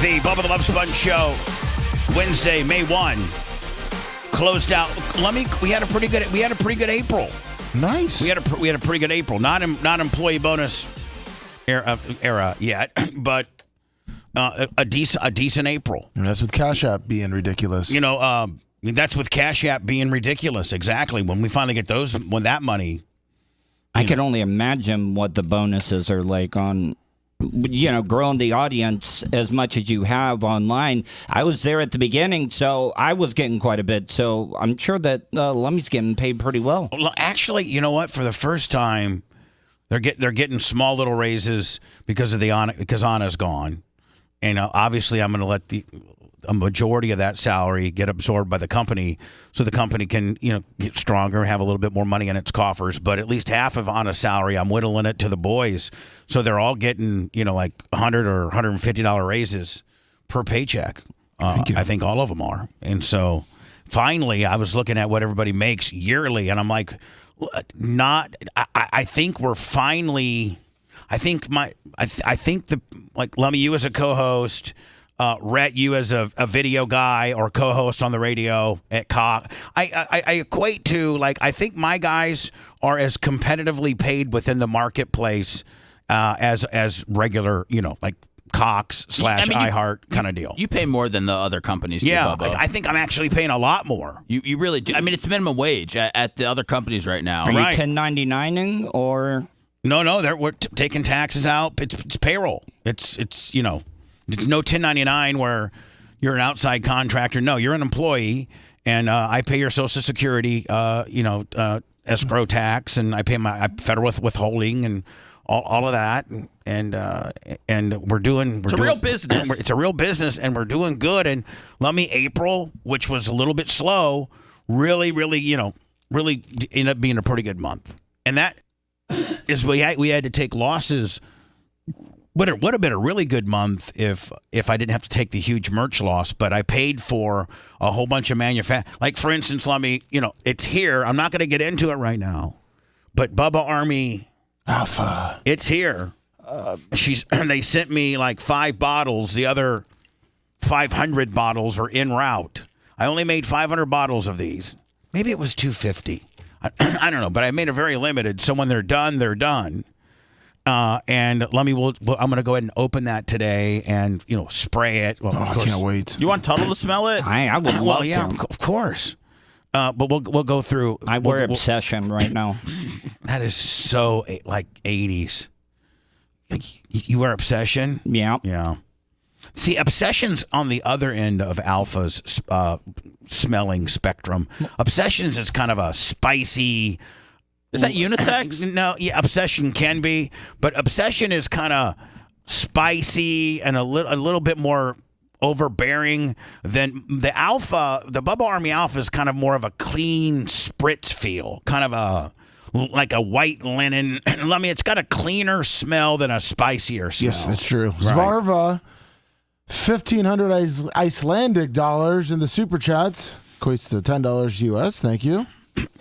The Bubba the Love Sponge show Wednesday, May 1. Closed out. We had a pretty good April. Nice. We had a pretty good April. Not employee bonus era yet, but a decent April. And that's with Cash App being ridiculous. That's with Cash App being ridiculous. Exactly. When we finally get that money. I can only imagine what the bonuses are like on, growing the audience as much as you have online. I was there at the beginning, so I was getting quite a bit. So I'm sure that Lummy's getting paid pretty well. Well, actually, you know what? For the first time, they're getting small little raises because Anna's gone, and obviously I'm going to let a majority of that salary get absorbed by the company, so the company can get stronger and have a little bit more money in its coffers. But at least half of Anna's salary, I'm whittling it to the boys, so they're all getting like $100 or $150 raises per paycheck. I think all of them are. And so finally, I was looking at what everybody makes yearly, and I'm like, I think we're finally. I think Lummy, you as a co-host. Rhett, you as a video guy or co-host on the radio at Cox. I equate to, I think my guys are as competitively paid within the marketplace as regular, Cox / iHeart kind of deal. You pay more than the other companies do, yeah, Bubba. I think I'm actually paying a lot more. You really do. I mean, it's minimum wage at the other companies right now. Are you 1099ing or? No, we're taking taxes out. It's payroll. It's no 1099 where you're an outside contractor. No, you're an employee, and I pay your Social Security, escrow tax, and I pay my federal withholding and all of that, and we're doing. It's a real business. It's a real business, and we're doing good. And April, which was a little bit slow, really ended up being a pretty good month, and that is we had to take losses. Would have been a really good month if I didn't have to take the huge merch loss, but I paid for a whole bunch of Like, for instance, it's here. I'm not going to get into it right now, but Bubba Army Alpha, it's here. They sent me 5 bottles. The other 500 bottles are en route. I only made 500 bottles of these. Maybe it was 250. I don't know, but I made it very limited. So when they're done, they're done. And I'm going to go ahead and open that today and, spray it. Well, I can't wait. You want Tuddle to smell it? I would love to. Of course. But we'll go through. I wear Obsession right now. That is so 80s. You wear Obsession? Yeah. Yeah. See, Obsession's on the other end of Alpha's smelling spectrum. Obsession's is kind of a spicy. Is that unisex? No, yeah, Obsession can be, but Obsession is kind of spicy and a little bit more overbearing than the Alpha. The Bubba Army Alpha is kind of more of a clean spritz feel, kind of like a white linen. I mean, it's got a cleaner smell than a spicier smell. Yes, that's true. Right. Svarva, 1,500 Icelandic dollars in the super chats equates to $10 US. Thank you.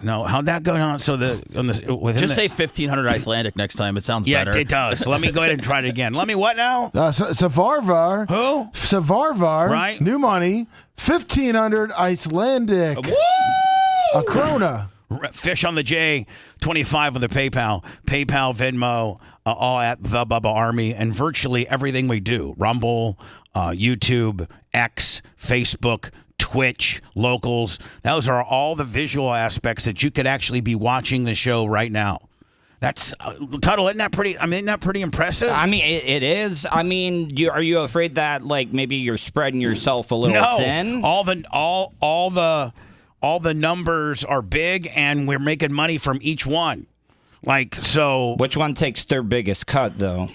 No, how'd that go down? So say 1,500 Icelandic next time. It sounds better. Yeah, it does. Let me go ahead and try it again. Let me what now? Savarvar. Who? Savarvar. Right. New money. 1,500 Icelandic. Woo! A krona. Fish on the J, 25 on the PayPal, Venmo, all at the Bubba Army, and virtually everything we do: Rumble, YouTube, X, Facebook, Twitch, locals. Those are all the visual aspects that you could actually be watching the show right now. That's Tuddle. Isn't that pretty? I mean, isn't that pretty impressive? I mean, it is. I mean, are you afraid that maybe you're spreading yourself a little thin? All the numbers are big, and we're making money from each one. So. Which one takes their biggest cut, though?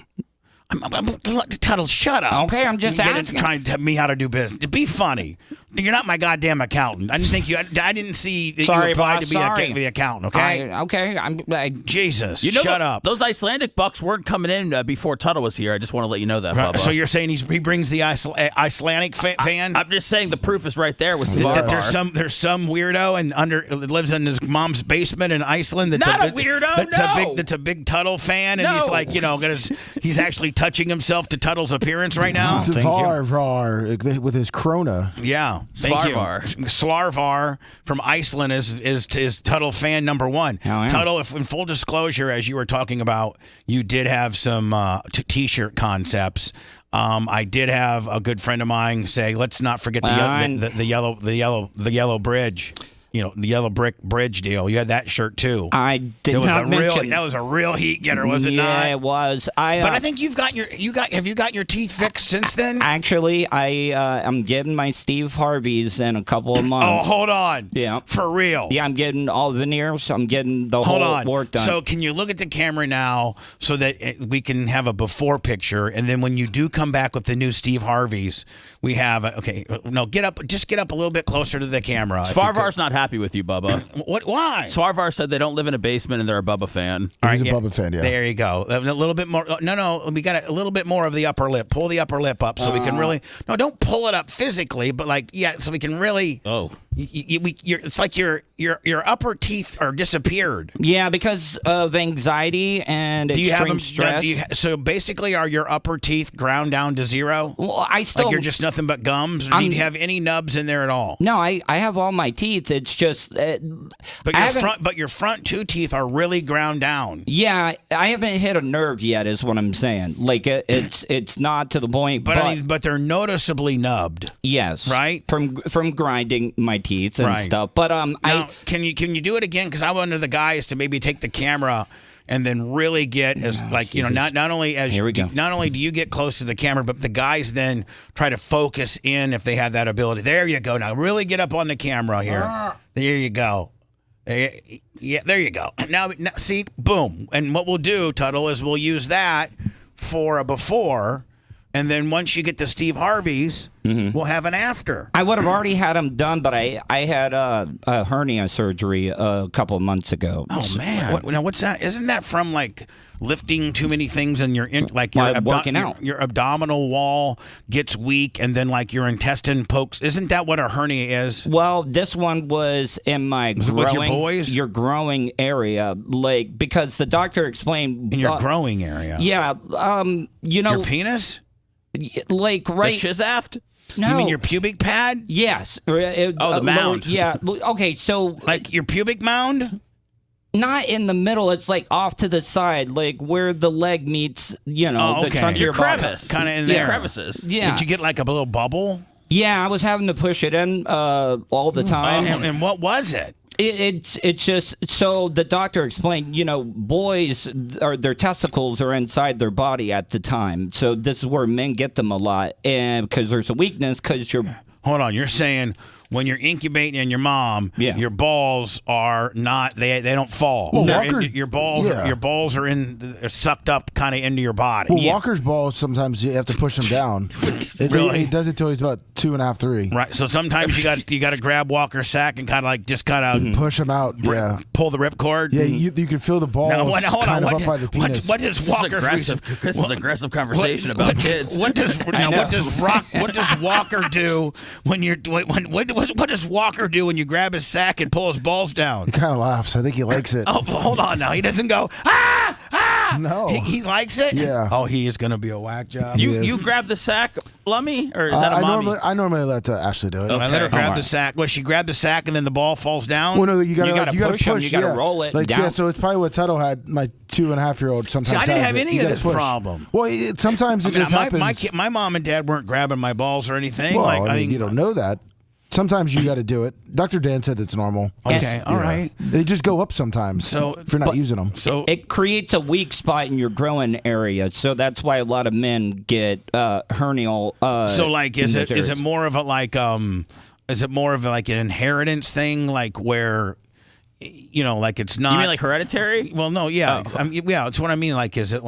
Tuddle, shut up. Okay, I'm just asking. Trying to tell me how to do business. To be funny. You're not my goddamn accountant. I didn't think you. I didn't see that you applied to be the accountant. Okay. Jesus. Shut up. Those Icelandic bucks weren't coming in before Tuddle was here. I just want to let you know that, Bubba. So you're saying he brings the Icelandic fan? I'm just saying the proof is right there with Svarvar. There's some weirdo and lives in his mom's basement in Iceland. That's not a weirdo. That's a big Tuddle fan, and he's he's actually touching himself to Tuddle's appearance right now. Svarvar with his krona. Yeah. Yeah, thank Svarvar. you. Svarvar from Iceland is Tuddle fan number one. Oh, yeah. Tuddle, if in full disclosure, as you were talking about, you did have some T-shirt concepts. I did have a good friend of mine say, let's not forget the yellow bridge. You know, the yellow brick bridge deal. You had that shirt too. I did not mention that was a real heat getter, was it not? Yeah, it was. But I think have you got your teeth fixed since then? Actually, I'm getting my Steve Harveys in a couple of months. Oh, hold on. Yeah. For real. Yeah, I'm getting all veneers. I'm getting the whole work done. So can you look at the camera now so that we can have a before picture, and then when you do come back with the new Steve Harveys, we have get up a little bit closer to the camera. Svarvar's not happy with you, Bubba. What? Why? Svarvar said they don't live in a basement and they're a Bubba fan. He's a Bubba fan, yeah. There you go. A little bit more. No. We got a little bit more of the upper lip. Pull the upper lip up so we can really. No, don't pull it up physically, but so we can really. Oh. It's like your upper teeth are disappeared. Yeah, because of anxiety and extreme stress. So basically, are your upper teeth ground down to zero? Well, I still like you're just nothing but gums. Or do you have any nubs in there at all? No, I have all my teeth. It's just. But your front two teeth are really ground down. Yeah, I haven't hit a nerve yet, is what I'm saying. Like it's not to the point. But they're noticeably nubbed. Yes, right. From grinding my teeth and stuff. But now, can you do it again? Because I wanted the guys to maybe take the camera and then really get not only do you get close to the camera, but the guys then try to focus in if they have that ability. There you go. Now really get up on the camera here. There you go. Yeah, there you go. Now see, boom. And what we'll do, Tuddle, is we'll use that for a before. And then once you get the Steve Harveys, we'll have an after. I would have already had them done, but I had a hernia surgery a couple of months ago. Oh, man. What's that? Isn't that from, lifting too many things and working out? Your abdominal wall gets weak and then, your intestine pokes. Isn't that what a hernia is? Well, this one was in my your growing area, because the doctor explained. In your growing area? Yeah. Your penis? Right. The shizaft? No. You mean your pubic pad? Yes. The mound. Yeah. Okay, so. Your pubic mound? Not in the middle. It's off to the side, where the leg meets, the trunk of your crevice. Kind of in there. Crevices. Yeah. Did you get a little bubble? Yeah, I was having to push it in all the time. And what was it? It's just so the doctor explained, boys their testicles are inside their body at the time. So this is where men get them a lot, and because there's a weakness Hold on, you're saying when you're incubating in your mom, your balls are not they don't fall. Well, your balls are sucked up kind of into your body. Well, Walker's balls sometimes you have to push them down. Really? He does it till he's about 2.5, 3. Right. So sometimes you got to grab Walker's sack and kind of push him out. Yeah. Pull the ripcord. Yeah, you can feel the balls kind of up by the penis. What does Walker? This is aggressive conversation about kids. What does Walker do when you're what does Walker do when you grab his sack and pull his balls down? He kind of laughs. I think he likes it. Oh, hold on now. He doesn't go, ah, ah. No. He likes it? Yeah. Oh, he is going to be a whack job. You grab the sack, Lummy? Or is that a mommy? I normally let Ashley do it. Okay. I let her grab the sack. Well, she grabbed the sack and then the ball falls down? Well, no, you got to push him. You got to roll it down. Yeah, so it's probably what Tuddle had. My 2.5-year-old sometimes I didn't have any of this problem. Well, sometimes it just happens. My mom and dad weren't grabbing my balls or anything. Well, you don't know that. Sometimes you got to do it. Dr. Dan said it's normal. Okay, all right. They just go up sometimes if you're not using them. So it creates a weak spot in your growing area, so that's why a lot of men get hernial. Is it more of an inheritance thing, where? It's not. You mean hereditary? Well, no, yeah, it's what I mean. Is it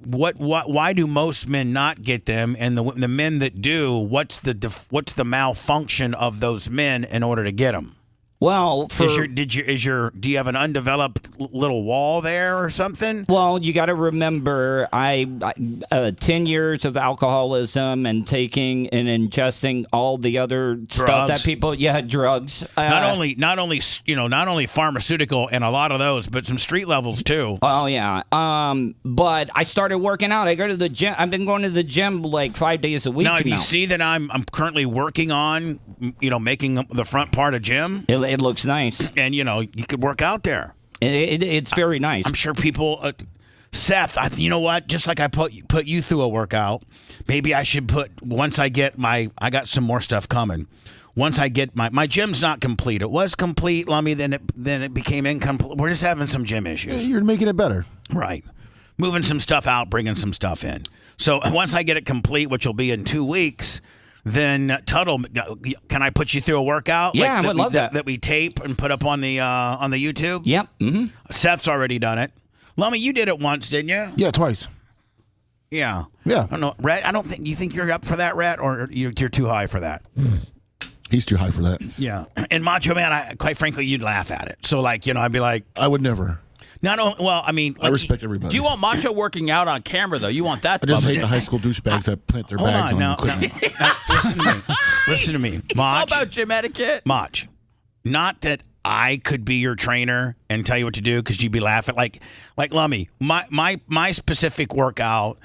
why do most men not get them, and the men that do, what's the malfunction of those men in order to get them? Well, do you have an undeveloped little wall there or something? Well, you got to remember, I 10 years of alcoholism and taking and ingesting all the other stuff that people, drugs. Not only pharmaceutical and a lot of those, but some street levels too. Oh yeah. But I started working out. I go to the gym. I've been going to the gym like 5 days a week now. You see that I'm currently working on, making the front part of gym. It looks nice. And, you could work out there. It's very nice. I'm sure people... Seth, you know what? Just like I put you through a workout, maybe I should once I get I got some more stuff coming. Once I get my gym's not complete. It was complete, Lummy, then it became incomplete. We're just having some gym issues. You're making it better. Right. Moving some stuff out, bringing some stuff in. So once I get it complete, which will be in 2 weeks... Then Tuddle, can I put you through a workout? Yeah, I would love that. That we tape and put up on the YouTube. Yep. Mm-hmm. Seth's already done it. Lummy, you did it once, didn't you? Yeah, twice. Yeah. Yeah. I don't know, Rhett. I don't think you think you're up for that, Rhett, or you're too high for that. He's too high for that. Yeah. And Macho Man, quite frankly, you'd laugh at it. So I'd be like, I would never. I respect everybody. Do you want Macho working out on camera, though? You want that? I just hate the high school douchebags that plant their bags on equipment. Listen to me. It's all about gym etiquette. Mach, not that I could be your trainer and tell you what to do because you'd be laughing. Like Lummy, my specific workout,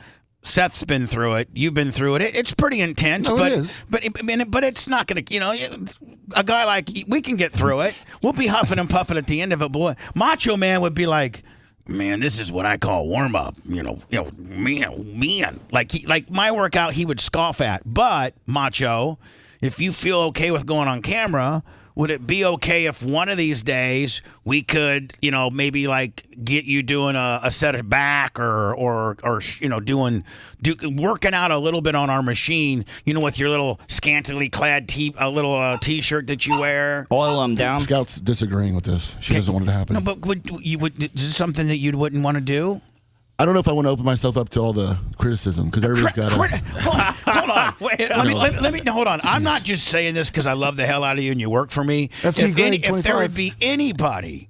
Seth's been through it. You've been through it. It's pretty intense, but it is. But it's not going to. A guy like we can get through it. We'll be huffing and puffing at the end of it. Boy, Macho Man would be like, man, this is what I call warm up. Man. Like my workout, he would scoff at. But Macho, if you feel okay with going on camera, would it be okay if one of these days we could, maybe get you doing a set of back or working out a little bit on our machine, with your little scantily clad t-shirt that you wear? Oil them down. Scout's disagreeing with this. She doesn't want it to happen. No, but is this something that you wouldn't want to do? I don't know if I want to open myself up to all the criticism because everybody's got to. Hold on. Let me hold on. I'm not just saying this because I love the hell out of you and you work for me. If there would be anybody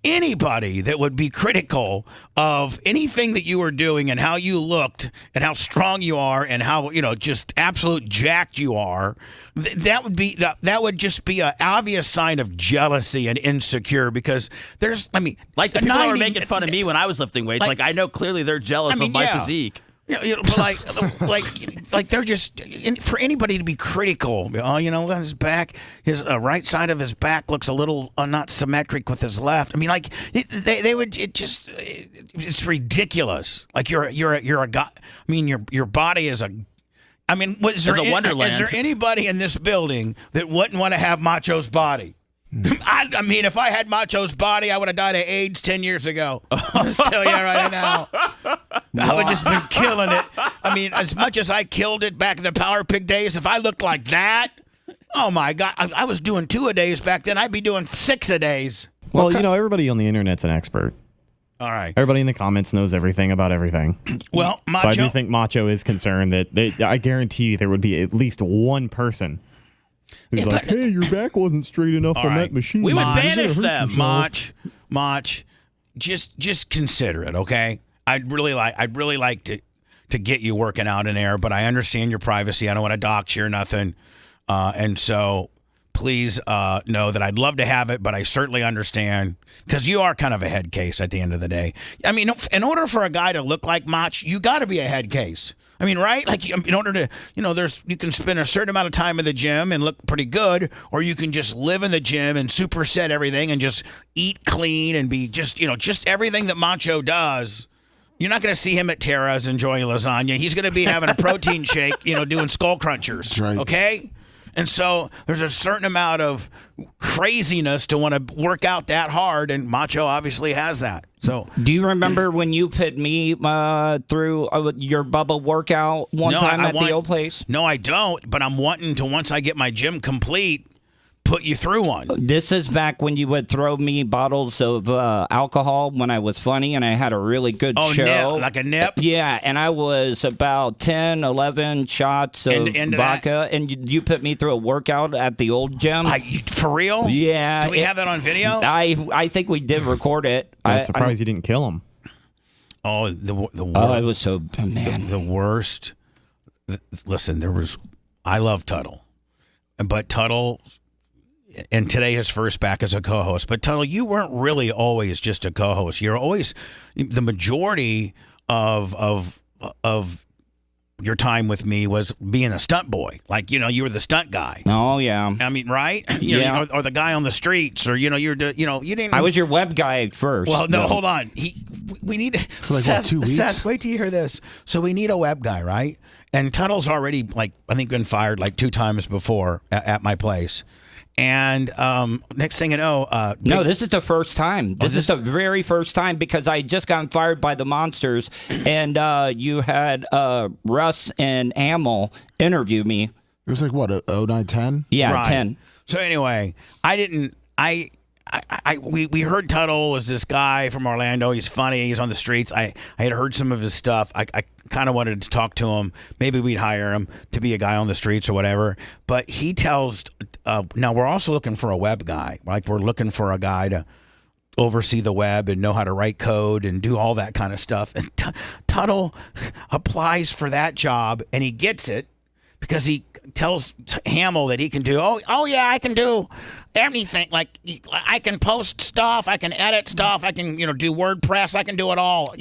that would be critical of anything that you were doing and how you looked and how strong you are and how just absolute jacked you are, that would just be an obvious sign of jealousy and insecure because there's the people that were making fun of me when I was lifting weights. I know clearly they're jealous of my physique. But they're just for anybody to be critical. His back, his right side of his back looks a little not symmetric with his left. I mean, they would. It's ridiculous. Like you're a guy. I mean, your body is a. I mean, is there anybody in this building that wouldn't want to have Macho's body? I mean, if I had Macho's body, I would have died of AIDS 10 years ago. I'll just tell you right now. I would have just been killing it. I mean, as much as I killed it back in the Power Pig days, if I looked like that, oh my God, I was doing 2 a days back then. I'd be doing 6 a days. Well, everybody on the internet's an expert. All right. Everybody in the comments knows everything about everything. Well, Macho. So I do think Macho is concerned that I guarantee you there would be at least one person who's hey, your back wasn't straight enough on that machine. We would banish them. Mach, just consider it, okay? I'd really like to get you working out in air, but I understand your privacy. I don't want to dox you or nothing. And so please know that I'd love to have it, but I certainly understand because you are kind of a head case at the end of the day. I mean, in order for a guy to look like Mach, you got to be a head case. I mean, right? Like, in order to, you can spend a certain amount of time in the gym and look pretty good, or you can just live in the gym and superset everything and just eat clean and be just everything that Macho does. You're not going to see him at Tara's enjoying lasagna. He's going to be having a protein shake, doing skull crunchers. That's right. Okay? And so there's a certain amount of craziness to want to work out that hard, and Macho obviously has that. So, do you remember when you put me through your Bubba workout one time at the old place? No, I don't. But I'm wanting to, once I get my gym complete, put you through one. This is back when you would throw me bottles of alcohol when I was funny and I had a really good show. Nip, like a nip? Yeah, and I was about 10, 11 shots of vodka, and you put me through a workout at the old gym. For real? Yeah. Do we have that on video? I think we did record it. I'm surprised you didn't kill him. Oh, the worst. Oh, it was so, man. The worst. Listen, I love Tuddle. But Tuddle, and today his first back as a co-host, but Tuddle, you weren't really always just a co-host. You're always, the majority of your time with me was being a stunt boy. Like, you were the stunt guy. Oh, yeah. I mean, right? Yeah. Or the guy on the streets, or, you didn't. I was your web guy first. Well, no, hold on. We need for like Seth, 2 weeks. Seth, wait till you hear this. So we need a web guy, right? And Tuddle's already I think been fired 2 times before at my place. And next thing you know, no, this is the first time. This is the very first time because I had just gotten fired by the Monsters, and you had Russ and Hamill interview me. It was like what, 09-10? Yeah, right. 10. So anyway, we heard Tuddle was this guy from Orlando. He's funny. He's on the streets. I had heard some of his stuff. I kind of wanted to talk to him. Maybe we'd hire him to be a guy on the streets or whatever. But he tells, now we're also looking for a web guy. Like we're looking for a guy to oversee the web and know how to write code and do all that kind of stuff. And Tuddle applies for that job and he gets it because he tells Hamill that he can do, oh yeah, I can do anything. Like I can post stuff, I can edit stuff, I can, do WordPress, I can do it all.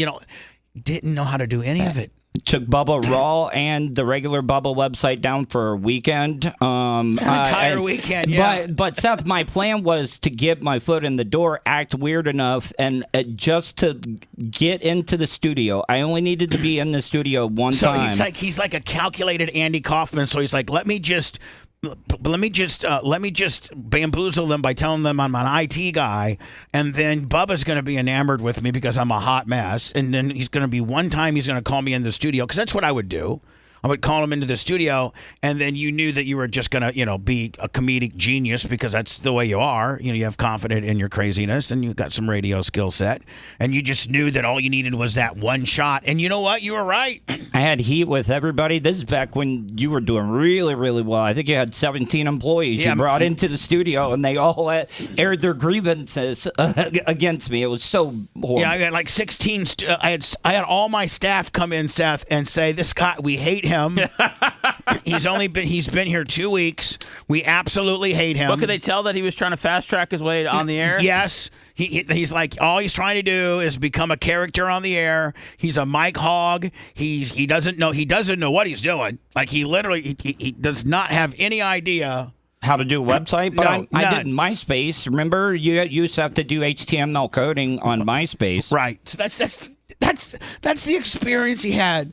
Didn't know how to do any of it. Took Bubba Raw and the regular Bubba website down for a weekend. Entire weekend, yeah. But Seth, my plan was to get my foot in the door, act weird enough, and just to get into the studio. I only needed to be in the studio one time. So he's like a calculated Andy Kaufman. So he's like, let me just bamboozle them by telling them I'm an IT guy, and then Bubba's going to be enamored with me because I'm a hot mess, and then he's going to be one time he's going to call me in the studio because that's what I would do. I would call him into the studio, and then you knew that you were just going to, be a comedic genius because that's the way you are. You have confidence in your craziness, and you've got some radio skill set, and you just knew that all you needed was that one shot. And you know what? You were right. I had heat with everybody. This is back when you were doing really, really well. I think you had 17 employees you brought into the studio, and they all aired their grievances against me. It was so horrible. Yeah, I had like 16. I had all my staff come in, Seth, and say, "This guy, we hate him. He's been here 2 weeks. We absolutely hate him." What could they tell that he was trying to fast track his way on the air? Yes. He's like, all he's trying to do is become a character on the air. He's a mic hog. He doesn't know what he's doing. Like he does not have any idea how to do a website, but No, I did MySpace. Remember, you used to have to do HTML coding on MySpace. Right. So that's the experience he had,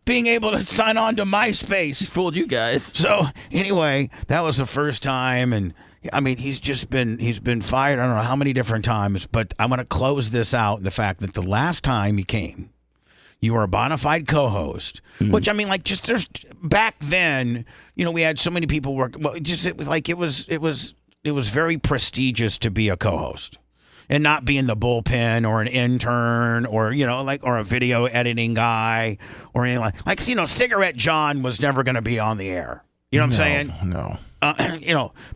being able to sign on to MySpace. He fooled you guys. So anyway, that was the first time, and I mean he's been fired I don't know how many different times, but I'm going to close this out in the fact that the last time he came, you were a bona fide co-host, which I mean, like, just there's back then, we had so many people work. Well, it was very prestigious to be a co-host and not be in the bullpen or an intern or or a video editing guy or anything like Cigarette John was never going to be on the air. You know what I'm saying? No.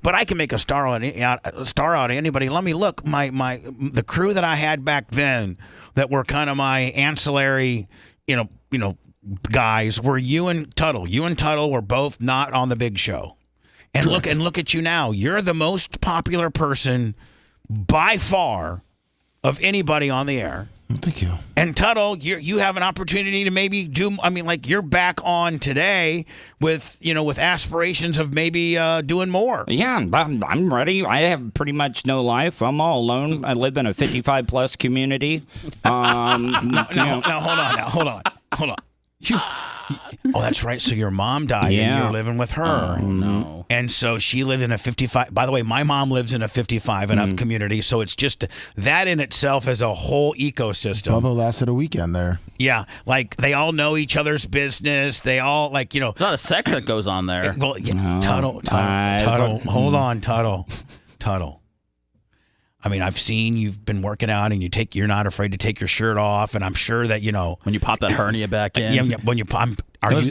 But I can make a star out of anybody. Let me look. The crew that I had back then that were kind of my ancillary, guys were you and Tuddle. You and Tuddle were both not on the big show. And look at you now. You're the most popular person by far of anybody on the air. Thank you. And Tuddle, you have an opportunity to maybe do. I mean, like you're back on today with aspirations of maybe doing more. Yeah, I'm ready. I have pretty much no life. I'm all alone. I live in a 55+ community. Now, hold on. Oh, that's right. So your mom died and you're living with her. Oh, no. And so she lived in a 55. By the way, my mom lives in a 55 and up community. So it's just that in itself is a whole ecosystem. Bubba lasted a weekend there. Yeah. Like they all know each other's business. They all like, There's a lot of sex that goes on there. Well, Tuddle. Hold on, Tuddle. I mean, I've seen you've been working out and you're not afraid to take your shirt off. And I'm sure that, when you pop that hernia back in. Yeah, when you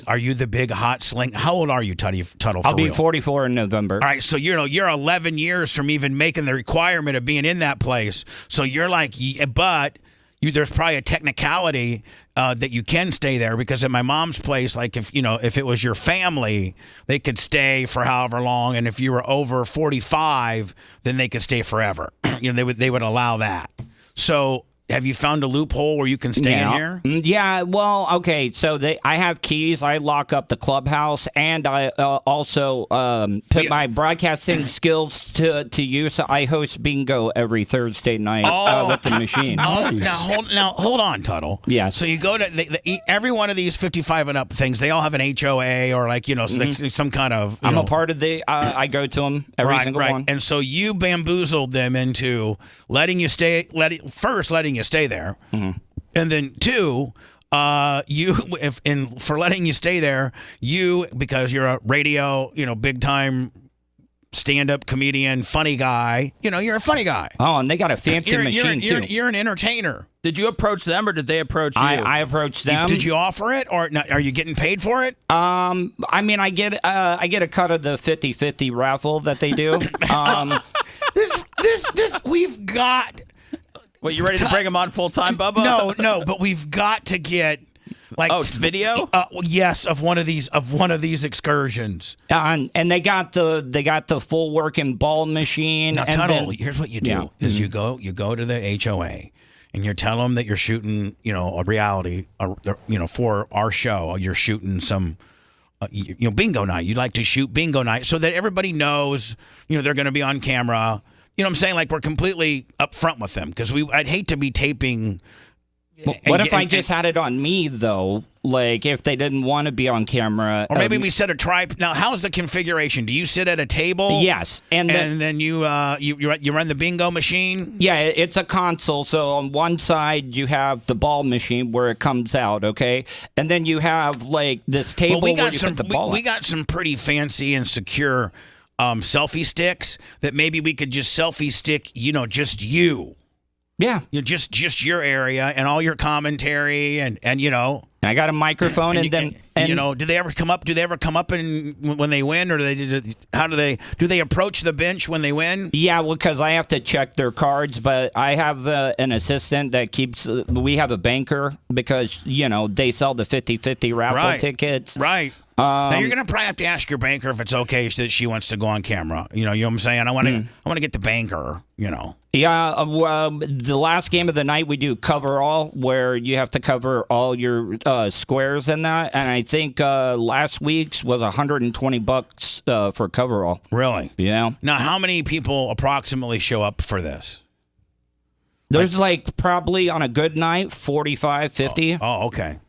are you the big hot sling? How old are you, Tuddle? I'll be real? 44 in November. All right, so you're 11 years from even making the requirement of being in that place. So you're like, but there's probably a technicality that you can stay there because at my mom's place, like if it was your family, they could stay for however long, and if you were over 45, then they could stay forever. They would allow that. So. Have you found a loophole where you can stay in here? Yeah, well, okay. So I have keys. I lock up the clubhouse, and I also put my broadcasting skills to use. I host bingo every Thursday night with the machine. Now hold on, Tuddle. Yeah. So you go to every one of these 55 and up things. They all have an HOA or some kind of. I'm a part of the. I go to them every single one. And so you bamboozled them into letting you stay there, and then two, for letting you stay there, because you're a radio, big time stand-up comedian, funny guy. You're a funny guy. Oh, and they got a fancy machine too. You're an entertainer. Did you approach them or did they approach you? I approached them. Did you offer it or are you getting paid for it? I mean, I get a cut of the 50-50 raffle that they do. We've got. Well, you ready to bring them on full time, Bubba? No, but we've got to get it's video. Yes, of one of these excursions. And they got the full working ball machine. Now, Tuddle, here's what you do: is you go to the HOA, and you tell them that you're shooting, a reality, for our show. You're shooting some. Bingo night. You'd like to shoot bingo night so that everybody knows, they're going to be on camera. You know what I'm saying? Like we're completely upfront with them because I'd hate to be taping. What if I just had it on me though? Like if they didn't want to be on camera, or maybe we set a tripod. Now, how's the configuration? Do you sit at a table? Yes, and then you run the bingo machine. Yeah, it's a console. So on one side you have the ball machine where it comes out, okay, and then you have like this table where you put the ball. We got some pretty fancy and secure. Selfie sticks that maybe we could just selfie stick, just you. Yeah. Just your area and all your commentary and I got a microphone and do they ever come up? Do they ever come up when they win, or do they approach the bench when they win? Yeah, well, because I have to check their cards, but I have an assistant that keeps. We have a banker because they sell the 50-50 raffle tickets. Right. Now you're gonna probably have to ask your banker if it's okay that she wants to go on camera. You know what I'm saying? I want to get the banker. Yeah. The last game of the night we do cover all, where you have to cover all your squares in that, and I think last week's was $120 for cover all. Really? Yeah. Now, how many people approximately show up for this? There's probably on a good night 45, 50. Oh, okay.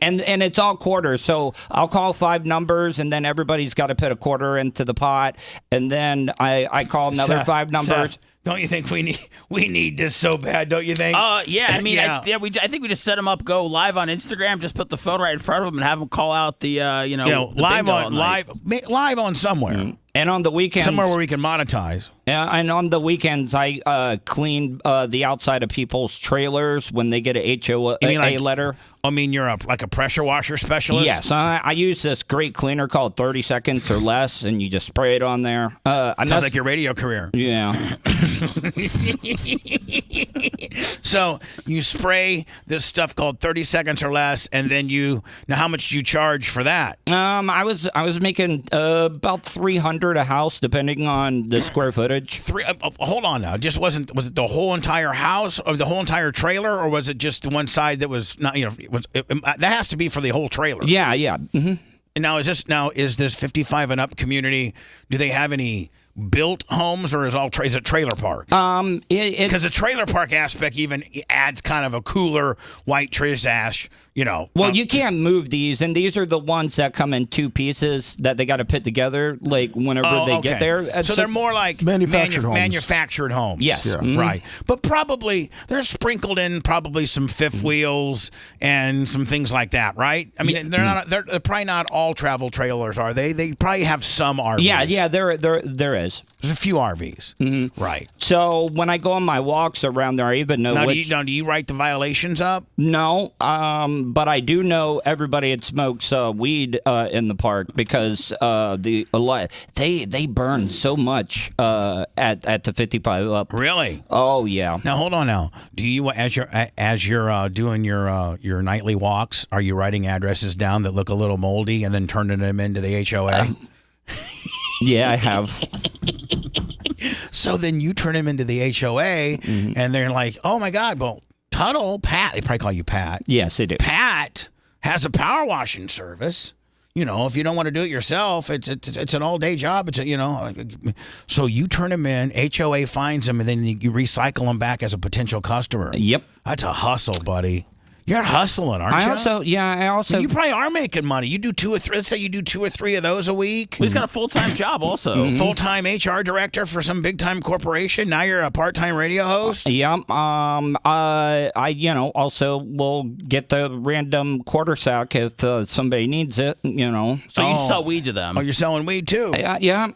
And it's all quarters, so I'll call 5 numbers, and then everybody's got to put a quarter into the pot, and then I call another 5 numbers. Seth, don't you think we need this so bad? Don't you think? Yeah. I mean, I think we just set them up, go live on Instagram, just put the phone right in front of them, and have them call out the live on somewhere. Mm-hmm. And on the weekends, somewhere where we can monetize. And on the weekends, I clean the outside of people's trailers when they get a HOA letter. I mean, you're a pressure washer specialist? Yes. I use this great cleaner called 30 Seconds or Less, and you just spray it on there. Sounds like your radio career. Yeah. So you spray this stuff called 30 Seconds or Less, and then now how much do you charge for that? I was making about $300 a house, depending on the square footage. Hold on now. Was it the whole entire house or the whole entire trailer, or was it just the one side that was not? That has to be for the whole trailer. Yeah. Mm-hmm. And now is this 55 and up community? Do they have any built homes, or is it trailer park? Because the trailer park aspect even adds kind of a cooler white Trish ash, Well, you can't move these, and these are the ones that come in two pieces that they got to put together, like whenever they get there. So they're more like manufactured homes. Yes, right. But probably they're sprinkled in probably some fifth wheels and some things like that, right? I mean, they're probably not all travel trailers, are they? They probably have some RVs. Yeah, there is. There's a few RVs. Right. So when I go on my walks around there, I even know which. Do you write the violations up? No, but I do know everybody that smokes weed in the park because they burn so much at the 55 up. Really? Oh yeah. Now hold on. Now, do you as you're doing your nightly walks, are you writing addresses down that look a little moldy and then turning them into the HOA? Yeah, I have. So then you turn him into the HOA, and they're like, "Oh my God!" Well, Tuddle, Pat, they probably call you Pat. Yes, they do. Pat has a power washing service. If you don't want to do it yourself, it's an all day job. So you turn him in, HOA finds him, and then you recycle him back as a potential customer. Yep, that's a hustle, buddy. You're hustling, aren't you? I also. You probably are making money. You do 2 or 3. Let's say you do 2 or 3 of those a week. He's got a full-time job also. Full-time HR director for some big-time corporation. Now you're a part-time radio host. Yeah. I also will get the random quarter sack if somebody needs it. So you sell weed to them. Oh, you're selling weed too. Yeah.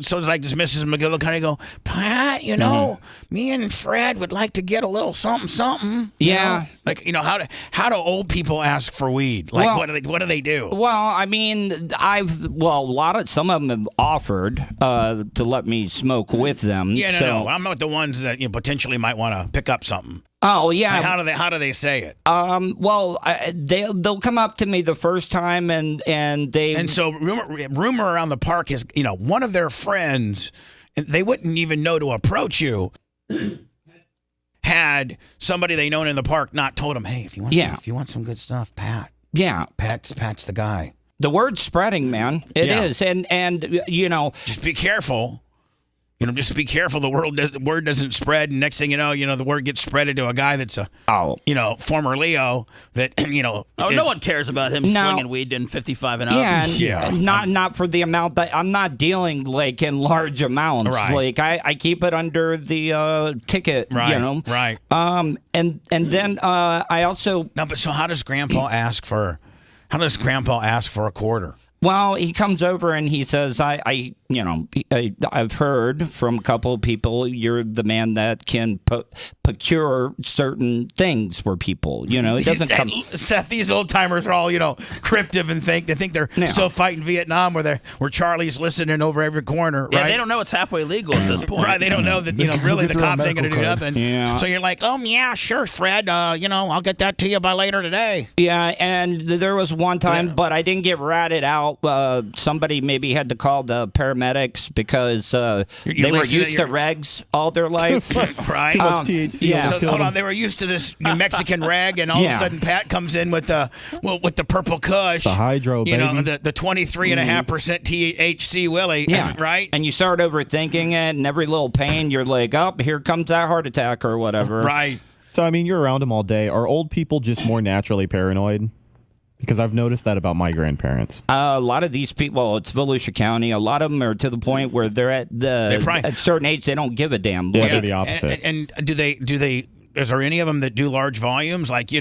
So it's like this Mrs. McGill will kind of go, Pat. Me and Fred would like to get a little something. Yeah. How do old people ask for weed? What do they do? Well, I mean, some of them have offered to let me smoke with them. Yeah, no. I'm not the ones that potentially might want to pick up something. Oh yeah. How do they say it? They'll come up to me the first time and so rumor around the park is one of their friends, they wouldn't even know to approach you. Had somebody they known in the park not told them, hey, if you want some good stuff, Pat. Yeah, Pat's the guy. The word's spreading, man. It is, and just be careful. Just be careful. The word doesn't spread, and next thing you know, the word gets spread into a guy that's former Leo that no one cares about him slinging weed in 55 and up. Yeah, not for the amount that I'm not dealing like in large amounts. Right. Like I keep it under the ticket. Right. Right. And then I also but so how does Grandpa ask for a quarter? Well, he comes over and he says, I've heard from a couple of people you're the man that can procure certain things for people. It doesn't come. Seth, these old timers are all cryptic and think they're still fighting Vietnam, where Charlie's listening over every corner. Right? Yeah, they don't know it's halfway legal at this point. Right? They don't know that really the cops ain't gonna do nothing. Yeah. So you're like, oh yeah, sure, Fred. I'll get that to you by later today. Yeah, and there was one time, but I didn't get ratted out. Somebody maybe had to call the paramedics because they were used to regs all their life. Right. Too much THC. Yeah. So hold on, they were used to this New Mexican reg, and all of a sudden Pat comes in with the purple Kush, the hydro, baby. The 23.5% THC Willie. Yeah. Right. And you start overthinking it, and every little pain, you're like, oh, here comes that heart attack or whatever. Right. So I mean, you're around them all day. Are old people just more naturally paranoid? Because I've noticed that about my grandparents. A lot of these people, well, it's Volusia County. A lot of them are to the point where they're at a certain age, they don't give a damn. Yeah, they're the opposite. And do they? Is there any of them that do large volumes, like a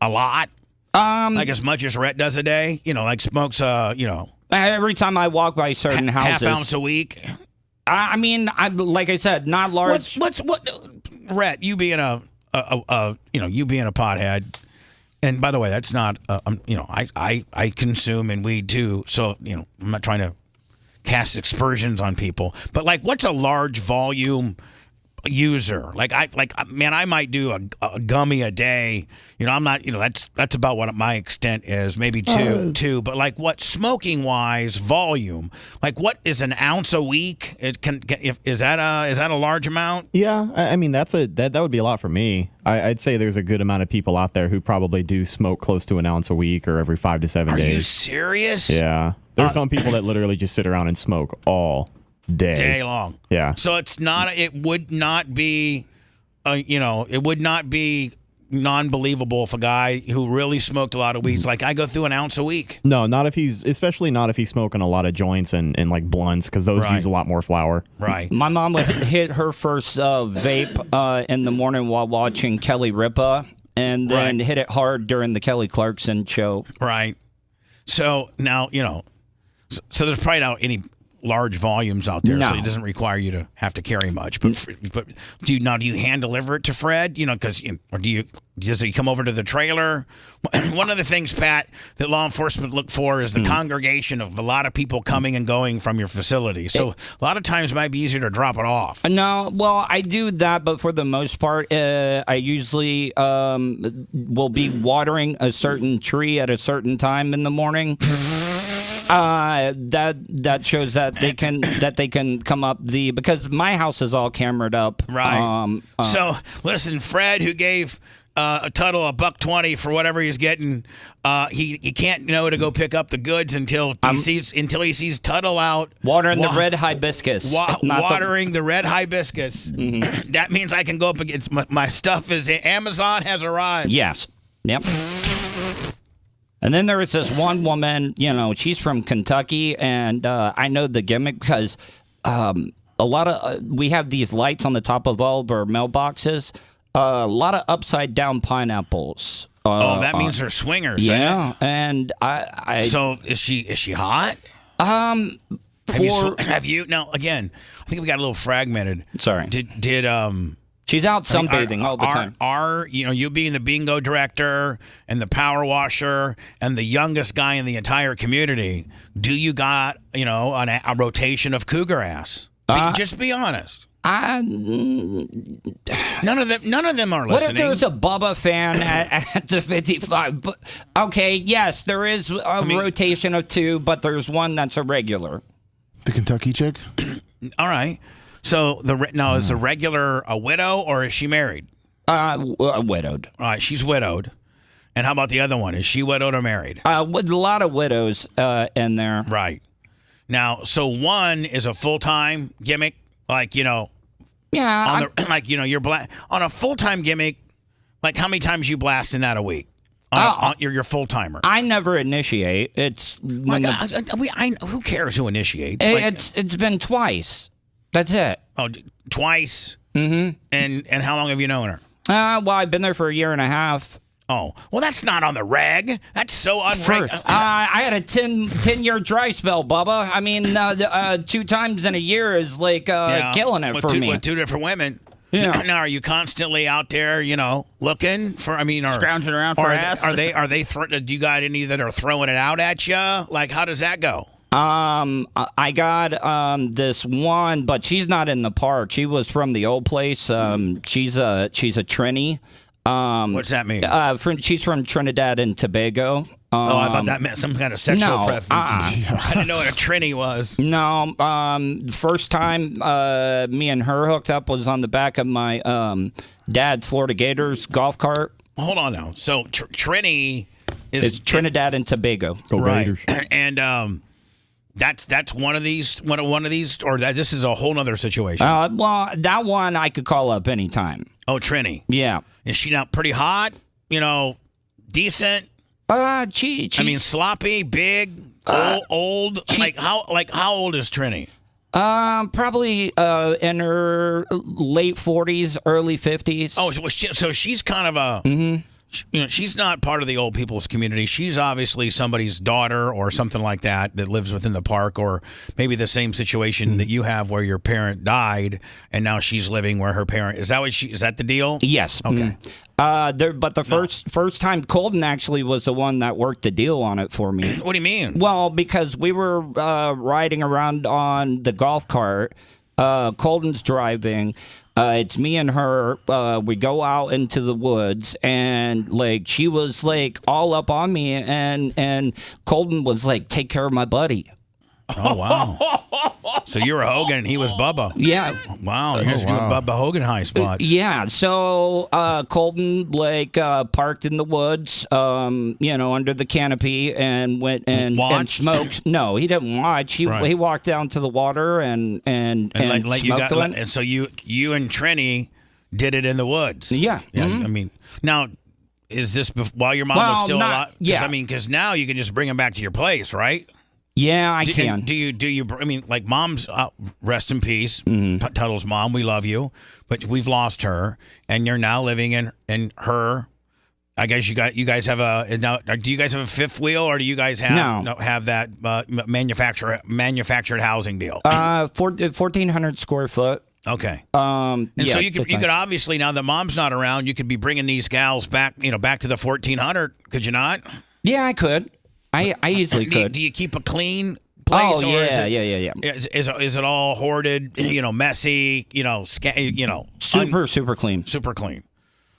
lot, like as much as Rhett does a day? Like smokes, Every time I walk by certain houses, half ounce a week. I mean, like I said, not large. What, Rhett? You being a pothead. And by the way, that's not, I consume and weed too. So, I'm not trying to cast aspersions on people. But what's a large volume user? I might do a gummy a day. I'm not, that's about what my extent is. Maybe two. But what smoking wise volume? What is an ounce a week? Is that a large amount? Yeah, I mean that would be a lot for me. I'd say there's a good amount of people out there who probably do smoke close to an ounce a week or every 5 to 7 days. Are you serious? Yeah. There's some people that literally just sit around and smoke all day long. Yeah. So it's not. It would not be. It would not be non-believable if a guy who really smoked a lot of weeds, like I go through an ounce a week. No, especially not if he's smoking a lot of joints and like blunts, because those use a lot more flour. Right. My mom would hit her first vape in the morning while watching Kelly Ripa, and then hit it hard during the Kelly Clarkson show. Right. So now, so there's probably not any large volumes out there, No. so it doesn't require you to have to carry much. But do you hand deliver it to Fred? Because or does he come over to the trailer? One of the things, Pat, that law enforcement look for is the congregation of a lot of people coming and going from your facility. So a lot of times it might be easier to drop it off. No, well, I do that, but for the most part, I usually will be watering a certain tree at a certain time in the morning. That shows that they can come up because my house is all cameraed up. Right. So listen, Fred, who gave a Tuddle $1.20 for whatever he's getting, he can't know to go pick up the goods until he sees Tuddle out watering the red hibiscus. Watering the red hibiscus. Mm-hmm. That means I can go up against my stuff. Amazon has arrived. Yes. Yep. And then there was this one woman, she's from Kentucky, and I know the gimmick because we have these lights on the top of all of our mailboxes. A lot of upside down pineapples. That means they're swingers. Yeah, and I. So is she hot? Have you now? Again, I think we got a little fragmented. Sorry. She's out sunbathing all the time. You being the bingo director and the power washer and the youngest guy in the entire community, do you got, a rotation of cougar ass? Just be honest. None of them are listening. What if there's a Bubba fan at the 55? Okay, yes, there is a rotation of two, but there's one that's a regular. The Kentucky chick? All right. So is the regular a widow or is she married? Widowed. All right, she's widowed. And how about the other one? Is she widowed or married? With a lot of widows in there. Right. Now, so one is a full-time gimmick, Yeah. You're on a full-time gimmick. Like how many times you blast in that a week? You're your full-timer. I never initiate. It's who cares who initiates? It's been twice. That's it. Oh, twice? Mm-hmm. And how long have you known her? Well, I've been there for 1.5 years. Oh, well, that's not on the reg. That's so unreg. I had a 10-year dry spell, Bubba. I mean, 2 times in a year is like killing it for me. With 2 different women. Yeah. Now, are you constantly out there, looking for? Scrounging around for ass? Do you got any that are throwing it out at you? Like, how does that go? I got this one, but she's not in the park. She was from the old place. She's a Trini. What's that mean? She's from Trinidad and Tobago. I thought that meant some kind of sexual preference. I didn't know what a Trini was. No. First time me and her hooked up was on the back of my dad's Florida Gators golf cart. Hold on now. So Trini is it's Trinidad and Tobago. Go Gators. And that's one of these, or this is a whole nother situation. Well, that one I could call up anytime. Oh, Trini. Yeah. Is she not pretty hot? Decent. She's sloppy, big, old. How old is Trini? Probably in her late 40s, early 50s. Oh, so she's kind of a. Mm-hmm. She's not part of the old people's community. She's obviously somebody's daughter or something like that lives within the park, or maybe the same situation that you have where your parent died and now she's living where her parent is. Is that the deal? Yes. Okay. But the first time Colton actually was the one that worked the deal on it for me. What do you mean? Well, because we were riding around on the golf cart. Colton's driving. It's me and her. We go out into the woods, and she was all up on me, and Colton was like, "Take care of my buddy." Oh wow! So you were Hogan and he was Bubba. Yeah. Wow, you guys doing Bubba Hogan high spots. Yeah, so Colton parked in the woods, under the canopy and went and smoked. No, he didn't watch. He walked down to the water and like smoked one. And so you and Trini did it in the woods. Yeah. I mean, now is this while your mom was still alive? Yeah. I mean, because now you can just bring him back to your place, right? Yeah, I can. Do you? I mean, like mom's, rest in peace, Tuddle's mom. We love you, but we've lost her, and you're now living in her. I guess you guys have now. Do you guys have a fifth wheel, or do you guys have that manufactured housing deal? 1,400 square foot. Okay. So you could obviously, now that mom's not around, you could be bringing these gals back, back to the 1,400. Could you not? Yeah, I could. I easily could. Do you keep a clean place? Oh, yeah. Is it all hoarded? Messy. Super clean. Super clean.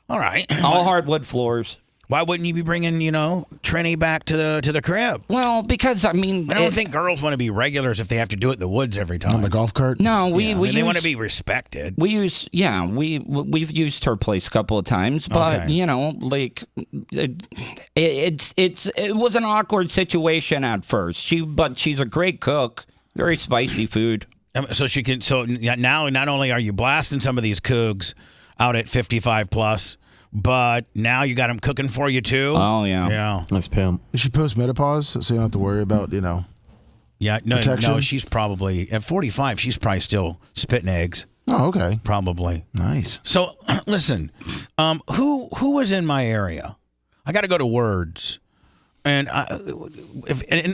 All right. All hardwood floors. Why wouldn't you be bringing, Trini back to the crib? Well, because I don't think girls want to be regulars if they have to do it in the woods every time. On the golf cart? No, they want to be respected. We've used her place a couple of times, but it was an awkward situation at first. But she's a great cook, very spicy food. So she can. So now, not only are you blasting some of these cougs out at 55 plus. But now you got them cooking for you too. Oh yeah, yeah. That's pimp. Is she post-menopause, so you don't have to worry about Yeah, protection? No. She's probably at 45. She's probably still spitting eggs. Oh, okay. Probably. Nice. So listen, who was in my area? I got to go to words, and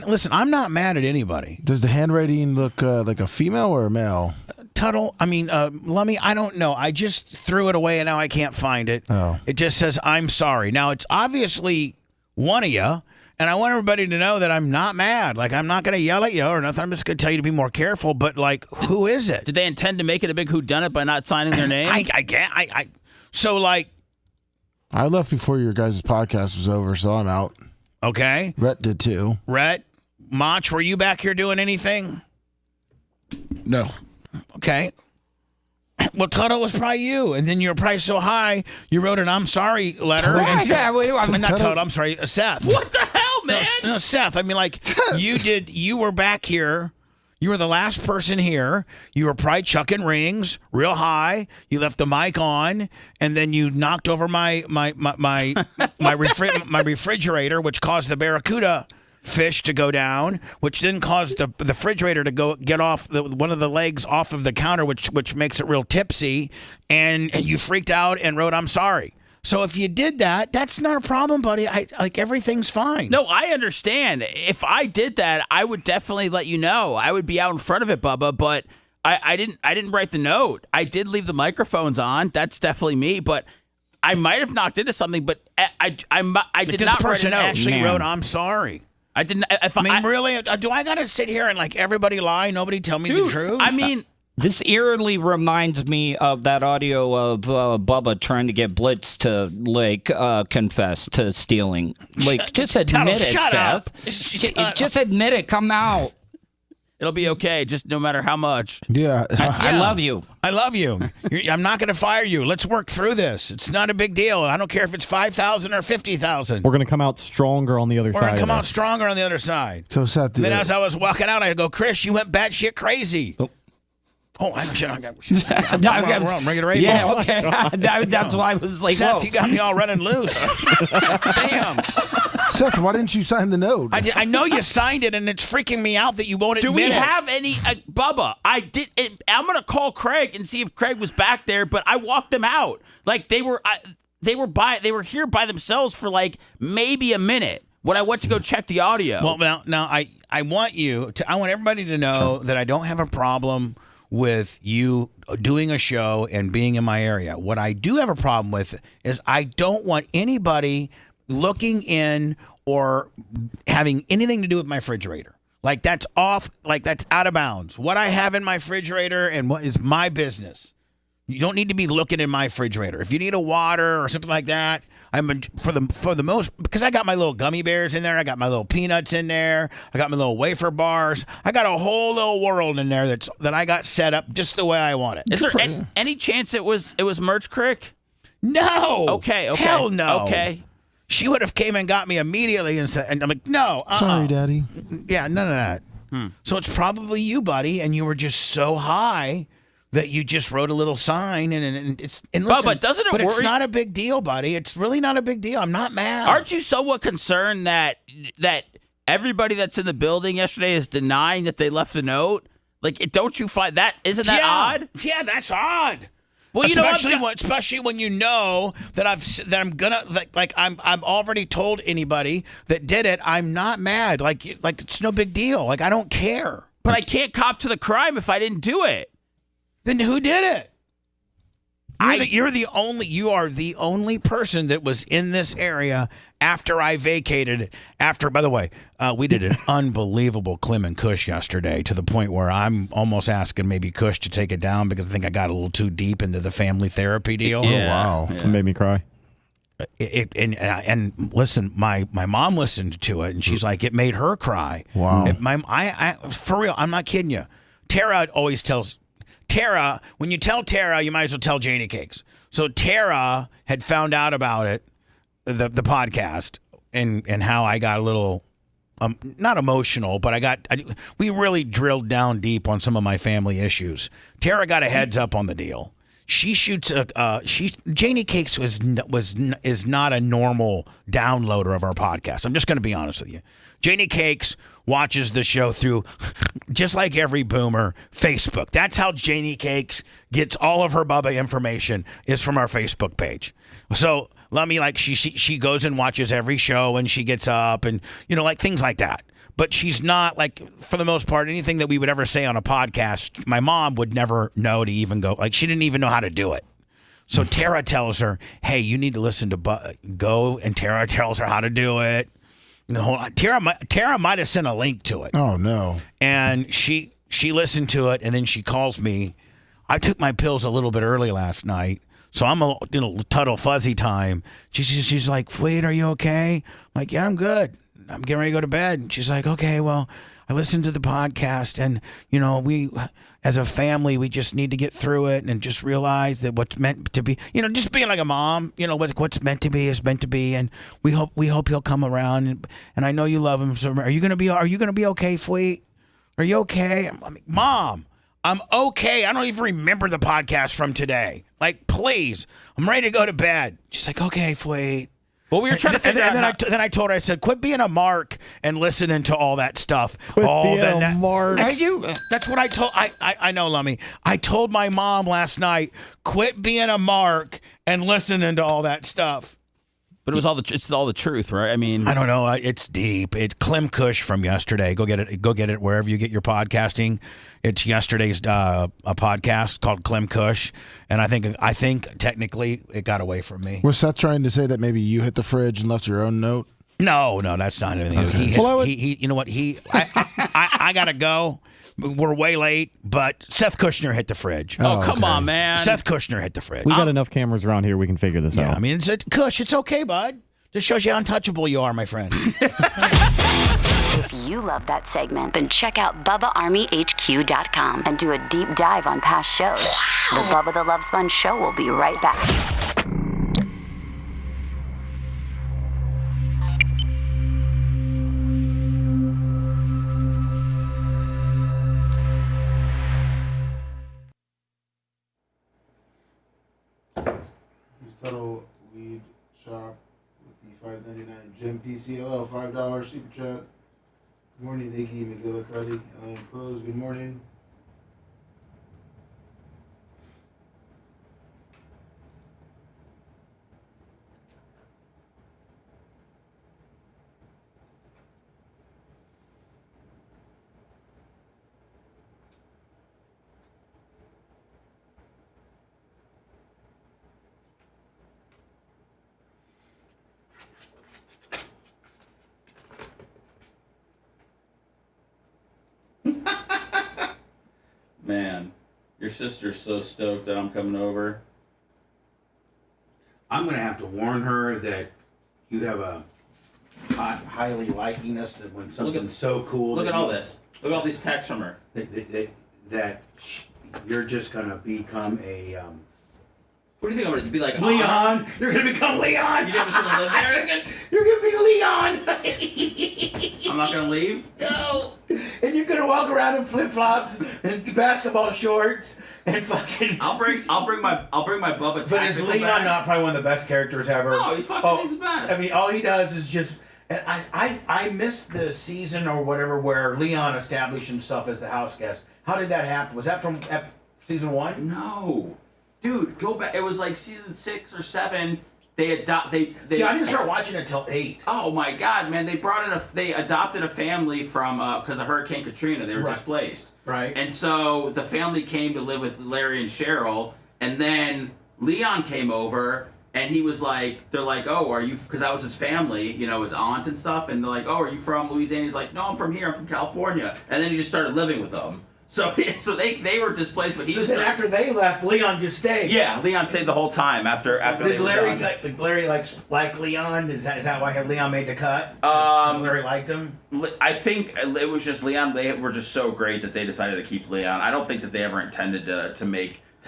listen, I'm not mad at anybody. Does the handwriting look like a female or a male? Tuddle, Lummy, I don't know. I just threw it away and now I can't find it. Oh. It just says, I'm sorry. Now, it's obviously one of you, and I want everybody to know that I'm not mad. Like, I'm not going to yell at you or nothing. I'm just going to tell you to be more careful, but, like, who is it? Did they intend to make it a big whodunit by not signing their name? I can't. So, like... I left before your guys' podcast was over, so I'm out. Okay. Rhett did too. Rhett, Mach, were you back here doing anything? No. Okay. Well, Tuddle was probably you, and then you were probably so high, you wrote an I'm sorry letter. Not Tuddle, I'm sorry, Seth. What the hell, man? No, Seth. I mean, like, you were back here. You were the last person here. You were probably chucking rings real high. You left the mic on, and then you knocked over my refrigerator, which caused the Barracuda fish to go down, which then caused the refrigerator to get off one of the legs off of the counter, which makes it real tipsy, and you freaked out and wrote I'm sorry. So if you did that, that's not a problem, buddy. Everything's fine. No, I understand. If I did that, I would definitely let you know. I would be out in front of it, Bubba, but I didn't write the note. I did leave the microphones on. That's definitely me, but I might have knocked into something, but I did not write a note. This person actually wrote I'm sorry. I didn't. Really? Do I got to sit here and everybody lie? Nobody tell me the truth? I mean, this eerily reminds me of that audio of Bubba trying to get Blitz to confess to stealing. Just admit it, Seth. Just admit it. Come out. It'll be okay, just no matter how much. Yeah. I love you. I love you. I'm not going to fire you. Let's work through this. It's not a big deal. I don't care if it's 5,000 or 50,000. We're going to come out stronger on the other side. We're going to come out stronger on the other side. So, Seth, then as I was walking out, I go, Chris, you went batshit crazy. I'm ready to race. Yeah, okay. That's why I was like, Seth, whoa. you got me all running loose. Damn. Seth, why didn't you sign the note? I know you signed it, and it's freaking me out that you won't admit it. Do we have any, Bubba? I'm gonna call Craig and see if Craig was back there, but I walked them out. Like they were here by themselves for maybe a minute when I went to go check the audio. Well, now I want everybody to know that I don't have a problem with you doing a show and being in my area. What I do have a problem with is I don't want anybody looking in or having anything to do with my refrigerator. That's off, that's out of bounds. What I have in my refrigerator and what is my business. You don't need to be looking in my refrigerator. If you need a water or something like that, for the most, because I got my little gummy bears in there, I got my little peanuts in there, I got my little wafer bars, I got a whole little world in there that I got set up just the way I want it. Is there any chance it was Merch Crick? No. Okay. Hell no. Okay. She would have came and got me immediately and said, and I'm like, no. Sorry, Daddy. Yeah, none of that. So it's probably you, buddy, and you were just so high that you just wrote a little sign, and listen, but doesn't it but worry? It's not a big deal, buddy. It's really not a big deal. I'm not mad. Aren't you somewhat concerned that everybody that's in the building yesterday is denying that they left a note? Like, don't you find that isn't that odd? Yeah, that's odd. Well, especially when you know that I'm gonna I'm already told anybody that did it. I'm not mad. Like it's no big deal. Like I don't care. But I can't cop to the crime if I didn't do it. Then who did it? You are the only person that was in this area after I vacated it. By the way, we did an unbelievable Clem and Kush yesterday to the point where I'm almost asking maybe Kush to take it down because I think I got a little too deep into the family therapy deal. Yeah. Oh, wow. It made me cry. And listen, my mom listened to it and she's like, it made her cry. Wow. For real, I'm not kidding you. Tara always tells. Tara, when you tell Tara, you might as well tell Janie Cakes. So Tara had found out about it, the podcast, and how I got a little, not emotional, but we really drilled down deep on some of my family issues. Tara got a heads up on the deal. She shoots Janie Cakes is not a normal downloader of our podcast. I'm just going to be honest with you. Janie Cakes watches the show through, just like every boomer, Facebook. That's how Janie Cakes gets all of her Bubba information is from our Facebook page. So she goes and watches every show and she gets up and like things like that. But she's not like, for the most part, anything that we would ever say on a podcast, my mom would never know to even go. Like she didn't even know how to do it. So Tara tells her, hey, you need to listen to Go, and Tara tells her how to do it. Tara might have sent a link to it. Oh, no. And she listened to it, and then she calls me. I took my pills a little bit early last night, so I'm a Tuddle fuzzy time. She's like, Fleet, are you okay? I'm like, yeah, I'm good. I'm getting ready to go to bed. And she's like, okay, well, I listened to the podcast, and, we, as a family, we just need to get through it and just realize that what's meant to be, just being like a mom, what's meant to be is meant to be, and we hope he'll come around, and I know you love him. So are you gonna be okay, Fleet? Are you okay? I'm like, Mom, I'm okay. I don't even remember the podcast from today. Like, please, I'm ready to go to bed. She's like, okay, Fleet. Well, we were trying to figure out. Then I told her, I said, quit being a mark and listening to all that stuff. Quit being a mark. That's what I told. I know, Lummy. I told my mom last night, quit being a mark and listening to all that stuff. But it's all the truth, right? I mean, I don't know. It's deep. It's Clem Kush from yesterday. Go get it. Go get it wherever you get your podcasting. It's yesterday's a podcast called Clem Kush, and I think technically it got away from me. Was Seth trying to say that maybe you hit the fridge and left your own note? No, that's not anything. Okay. He you know what? I gotta go. We're way late, but Seth Kushner hit the fridge. Oh, come on, man. Seth Kushner hit the fridge. We got enough cameras around here. We can figure this out. I mean, Kush, it's okay, bud. Just shows you how untouchable you are, my friend. If you love that segment, then check out BubbaArmyHQ.com and do a deep dive on past shows. The Bubba the Love Sponge Show will be right back. Tuddle Weed Shop with the $5.99 Jim PCLL $5 super chat. Good morning, Nikki McGillicuddy. LA Closed. Good morning. Man. Your sister's so stoked that I'm coming over. I'm gonna have to warn her that you have a highly liking us that when something's so cool. Look at all this. Look at all these texts from her. That you're just gonna become a. What do you think I'm gonna be like? Leon, you're gonna become Leon. You think I'm just gonna live there? You're gonna be Leon. I'm not gonna leave. No. And you're gonna walk around in flip flops and basketball shorts and fucking. I'll bring my Bubba. But is Leon back. not probably one of the best characters ever? No, he's fucking. He's the best. I mean, all he does is just. And I missed the season or whatever where Leon established himself as the house guest. How did that happen? Was that from season 1? No, dude, go back. It was like season 6 or 7. They See, I didn't start watching it till 8. Oh my god, man! They adopted a family from because of Hurricane Katrina. They were displaced. Right. And so the family came to live with Larry and Cheryl, and then Leon came over. And he was like, they're like, oh, are you, because that was his family, you know, his aunt and stuff. And they're like, oh, are you from Louisiana? He's like, no, I'm from here. I'm from California. And then he just started living with them. So they were displaced, but he So then after they left, Leon just stayed. Yeah, Leon stayed the whole time after they were Larry, gone. did Larry like Leon? Is that why Leon made the cut? Larry liked him? I think it was just Leon. They were just so great that they decided to keep Leon. I don't think that they ever intended to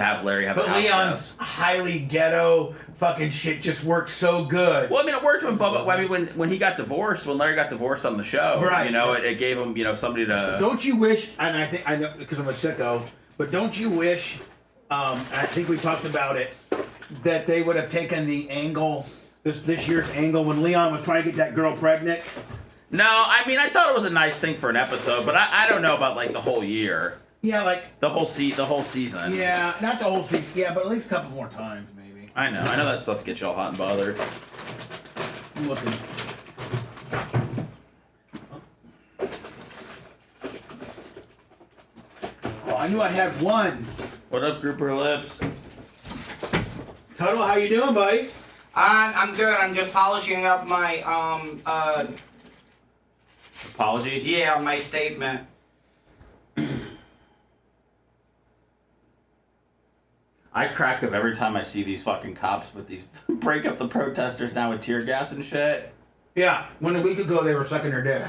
have Larry have But a house Leon's guest. highly ghetto fucking shit just works so good. Well, I mean, it worked when Bubba. I mean, when he got divorced, when Larry got divorced on the show, Right. You know, it gave him, you know, somebody to. Don't you wish? And I know because I'm a sicko, but don't you wish? I think we talked about it that they would have taken the angle this year's angle when Leon was trying to get that girl pregnant. No, I mean, I thought it was a nice thing for an episode, but I don't know about like the whole year. Yeah, like the whole season. Yeah, not the whole season. Yeah, but at least a couple more times, maybe. I know that stuff gets you all hot and bothered. I'm looking. Oh, I knew I had one. What up, Grouper Lips? Tuddle, how you doing, buddy? I'm good. I'm just polishing up my Apology? Yeah, my statement. I crack up every time I see these fucking cops with these break up the protesters now with tear gas and shit. Yeah, when a week ago they were sucking their dick.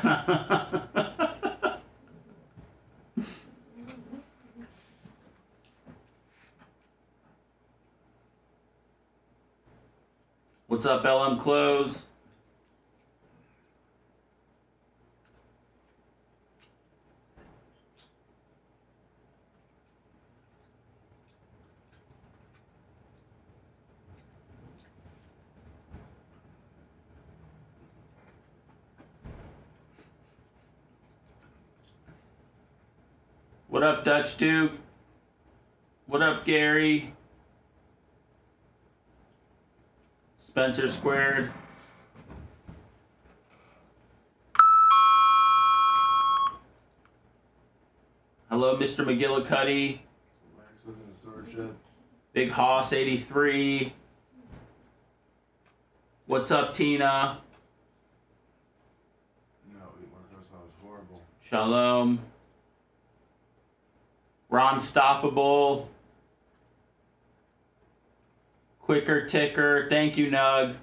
What's up, LM Close? What up, Dutch Duke? What up, Gary? Spencer Squared. Hello, Mr. McGillicuddy. Big Hoss 83. What's up, Tina? No, Marcos was horrible. Shalom. Ron Stoppable. Quicker Ticker. Thank you, Nug.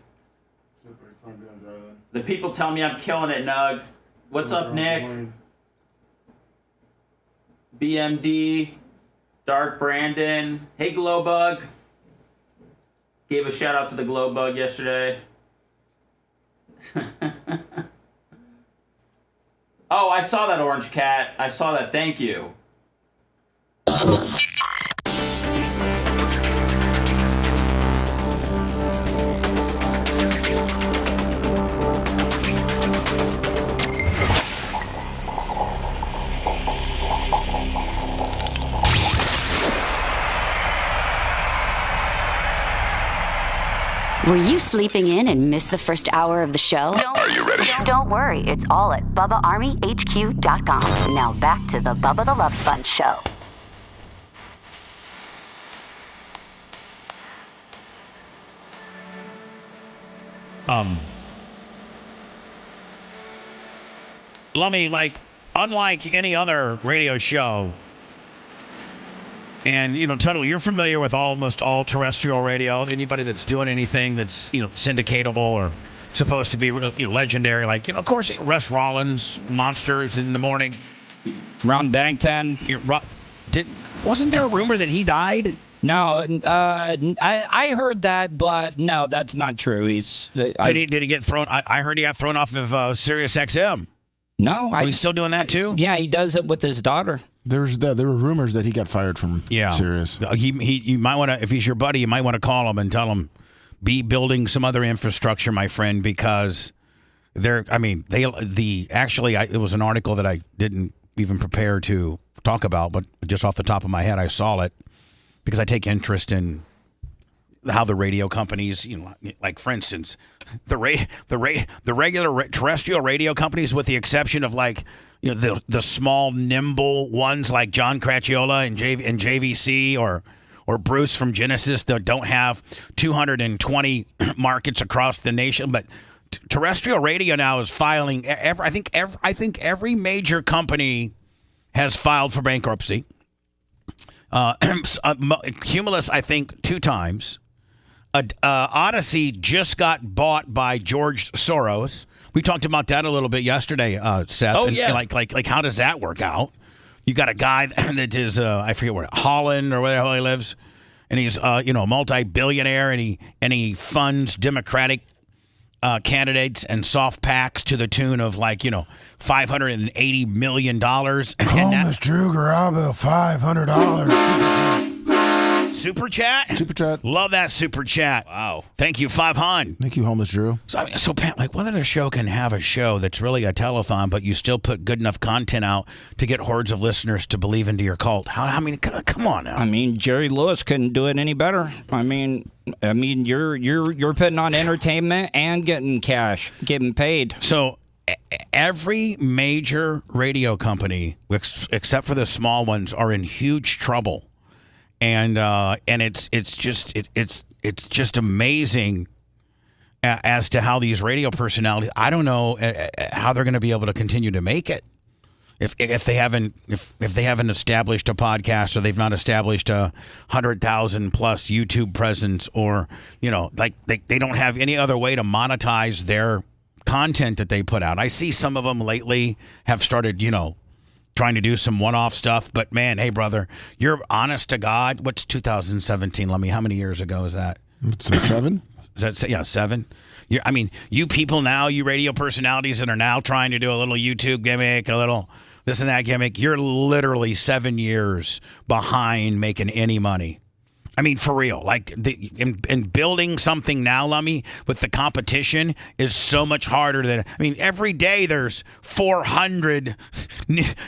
The people tell me I'm killing it, Nug. What's up, Nick? BMD. Dark Brandon. Hey, Glowbug. Gave a shout out to the Glowbug yesterday. Oh, I saw that, Orange Cat. I saw that. Thank you. Were you sleeping in and missed the first hour of the show? Are you ready? Don't worry, it's all at BubbaArmyHQ.com. Now back to the Bubba the Love Sponge show. Lummy, like, unlike any other radio show, And, Tuddle, you're familiar with almost all terrestrial radio. Anybody that's doing anything that's, syndicatable or supposed to be legendary, like, of course, Russ Rollins, Monsters in the Morning. Ron Bangtan. Wasn't there a rumor that he died? No, I heard that, but no, that's not true. Did he get thrown? I heard he got thrown off of Sirius XM. No, he's still doing that too. Yeah, he does it with his daughter. There were rumors that he got fired from Sirius. You might want to, if he's your buddy, you might want to call him and tell him, be building some other infrastructure, my friend, because it was an article that I didn't even prepare to talk about, but just off the top of my head, I saw it because I take interest in how the radio companies, like for instance, the regular terrestrial radio companies, with the exception of the small nimble ones like John Cracchiola and JVC or Bruce from Genesis that don't have 220 markets across the nation, but terrestrial radio now is filing. I think every major company has filed for bankruptcy. Cumulus, I think, 2 times. Odyssey just got bought by George Soros. We talked about that a little bit yesterday, Seth. Oh, and, yeah. Like how does that work out? You got a guy that is, I forget where, Holland or where the hell he lives, and he's, a multi-billionaire, and he funds Democratic candidates and soft PACs to the tune of $580 million. Homeless Drew Garabo, $500. Super chat? Super chat. Love that super chat. Wow. Thank you, 500. Thank you, Homeless Drew. So Pat, what other show can have a show that's really a telethon, but you still put good enough content out to get hordes of listeners to believe into your cult? Come on now. Jerry Lewis couldn't do it any better. You're putting on entertainment and getting cash, getting paid. So every major radio company, except for the small ones, are in huge trouble. And it's just amazing as to how these radio personalities. I don't know how they're going to be able to continue to make it if they haven't established a podcast, or they've not established a 100,000 plus YouTube presence, or they don't have any other way to monetize their content that they put out. I see some of them lately have started trying to do some one-off stuff, but man, hey brother, you're honest to God. What's 2017? How many years ago is that? It's 7. Is that 7? You people now, you radio personalities that are now trying to do a little YouTube gimmick, a little this and that gimmick, you're literally 7 years behind making any money. For real. In building something now, Lummy, with the competition is so much harder than. Every day there's 400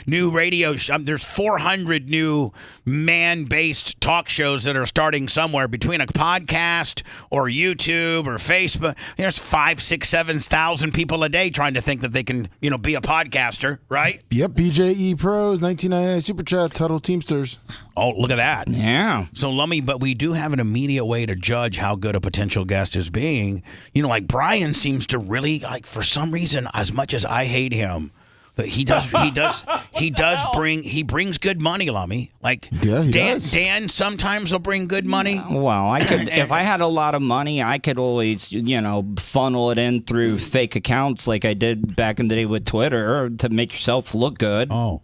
new radio. There's 400 new man-based talk shows that are starting somewhere between a podcast or YouTube or Facebook. There's 5, 6, 7,000 people a day trying to think that they can, be a podcaster, right? Yep. BJE Pros, 1999 Super Chat, Tuddle Teamsters. Oh, look at that. Yeah. So, Lummy, but we do have an immediate way to judge how good a potential guest is being. Brian seems to really, for some reason, as much as I hate him, he brings good money, Lummy. He does. Dan sometimes will bring good money. Well, I could, if I had a lot of money, I could always, funnel it in through fake accounts like I did back in the day with Twitter to make yourself look good. Oh.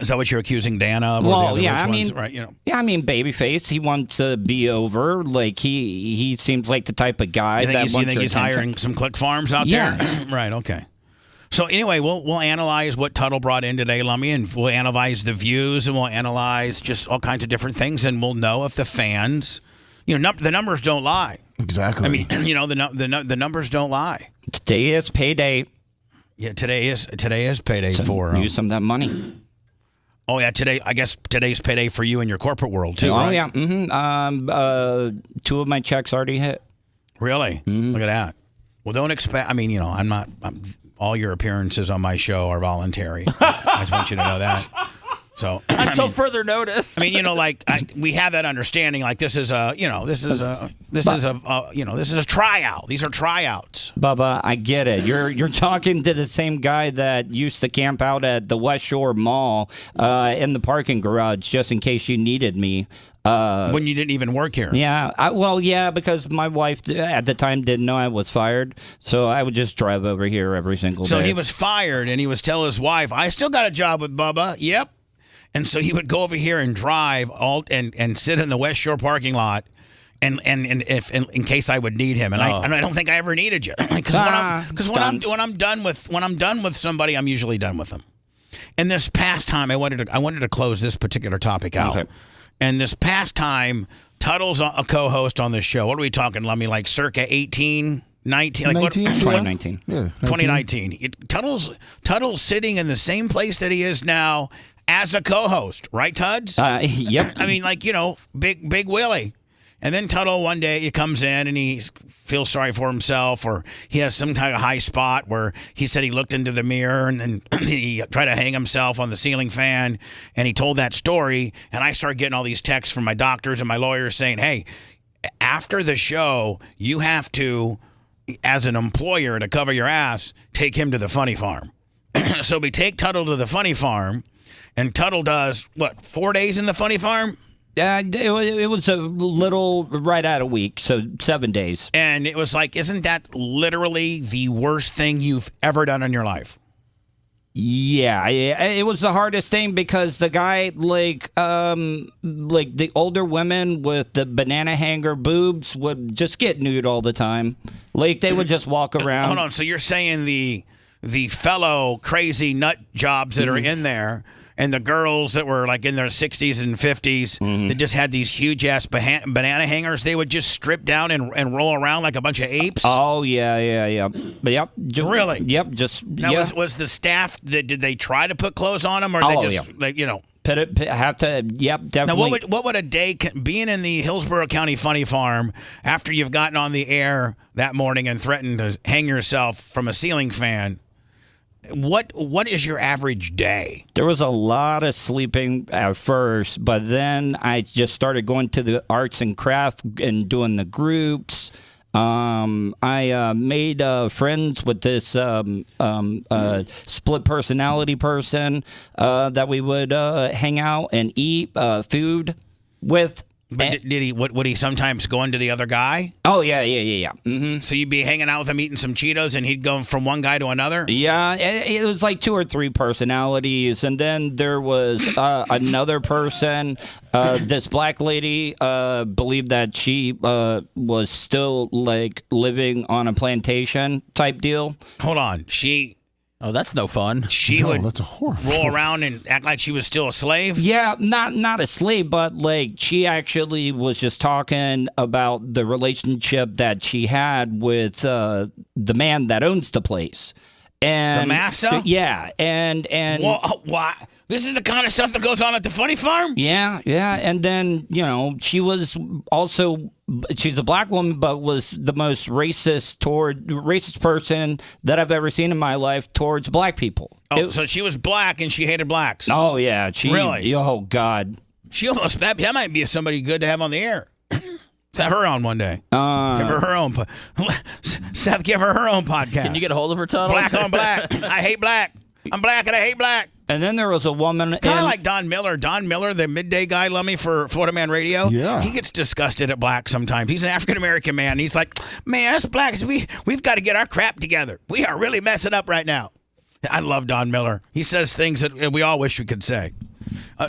Is that what you're accusing Dan of? Well, Yeah, Babyface, he wants to be over. He seems like the type of guy you that think he's hiring some click farms out there? Right, okay. So anyway, we'll analyze what Tuddle brought in today, Lummy, and we'll analyze the views, and we'll analyze just all kinds of different things, and we'll know if the fans, the numbers don't lie. Exactly. The numbers don't lie. Today is payday. Yeah, today is payday for use some of that money. Oh yeah, I guess today's payday for you in your corporate world too. Oh right? yeah. Mm-hmm. 2 of my checks already hit. Really? Mm-hmm. Look at that. Well, don't expect. all your appearances on my show are voluntary. I just want you to know that. So Until further notice. I mean, we have that understanding. Like this is a tryout. These are tryouts. Bubba, I get it. You're talking to the same guy that used to camp out at the West Shore Mall in the parking garage just in case you needed me. When you didn't even work here. Yeah, because my wife at the time didn't know I was fired, so I would just drive over here every single day. So he was fired, and he was telling his wife, "I still got a job with Bubba." Yep. And so he would go over here and drive and sit in the West Shore parking lot, and if in case I would need him, and I don't think I ever needed you because when I'm done with somebody, I'm usually done with them. And this past time, I wanted to close this particular topic out. Okay. And this past time, Tuddle's a co-host on this show. What are we talking, Lummy? Like circa 18, 19? Like 2019. Yeah. 2019. Tuddle's sitting in the same place that he is now as a co-host, right, Tuds? Yep. I mean, Big Willie. And then Tuddle one day he comes in and he feels sorry for himself, or he has some kind of high spot where he said he looked into the mirror and then he tried to hang himself on the ceiling fan, and he told that story. And I started getting all these texts from my doctors and my lawyers saying, hey, after the show, you have to, as an employer to cover your ass, take him to the funny farm. So we take Tuddle to the funny farm. And Tuddle does, 4 days in the funny farm? It was a little right at a week, so 7 days. And it was like, isn't that literally the worst thing you've ever done in your life? Yeah, it was the hardest thing because the guy, like the older women with the banana hanger boobs would just get nude all the time. Like, they would just walk around. Hold on, so you're saying the fellow crazy nut jobs that are in there, and the girls that were like in their 60s and 50s that just had these huge ass banana hangers, they would just strip down and roll around like a bunch of apes? Oh, yeah. But yep. Really? Yep, just, now, yeah. Was the staff, did they try to put clothes on them, or they just, have to, yep, definitely. Now, what would a day, being in the Hillsborough County Funny Farm, after you've gotten on the air that morning and threatened to hang yourself from a ceiling fan, what is your average day? There was a lot of sleeping at first, but then I just started going to the arts and craft and doing the groups. I made friends with this split personality person that we would hang out and eat food with. But did he? Would he sometimes go into the other guy? Oh yeah. Mm-hmm. So you'd be hanging out with him, eating some Cheetos, and he'd go from one guy to another. Yeah, it was like 2 or 3 personalities, and then there was another person. This black lady believed that she was still like living on a plantation type deal. Hold on, she. Oh, that's no fun. That's a horror. Roll around and act like she was still a slave? Yeah, not a slave, but like she actually was just talking about the relationship that she had with the man that owns the place. And the massa? Yeah, and why? This is the kind of stuff that goes on at the funny farm? Yeah, and then, she was also, she's a black woman, but was the most racist person that I've ever seen in my life towards black people. Oh, so she was black and she hated blacks? Oh, yeah. Really? Oh, God. She almost, that might be somebody good to have on the air. Let's have her on one day. Give her her own. Seth, give her own podcast. Can you get a hold of her, Tuddle? Black on black. I hate black. I'm black and I hate black. And then there was a woman. Kind of like Don Miller. Don Miller, the midday guy, Lummy, for Florida Man Radio. Yeah. He gets disgusted at black sometimes. He's an African-American man. He's like, man, us blacks, we've got to get our crap together. We are really messing up right now. I love Don Miller. He says things that we all wish we could say.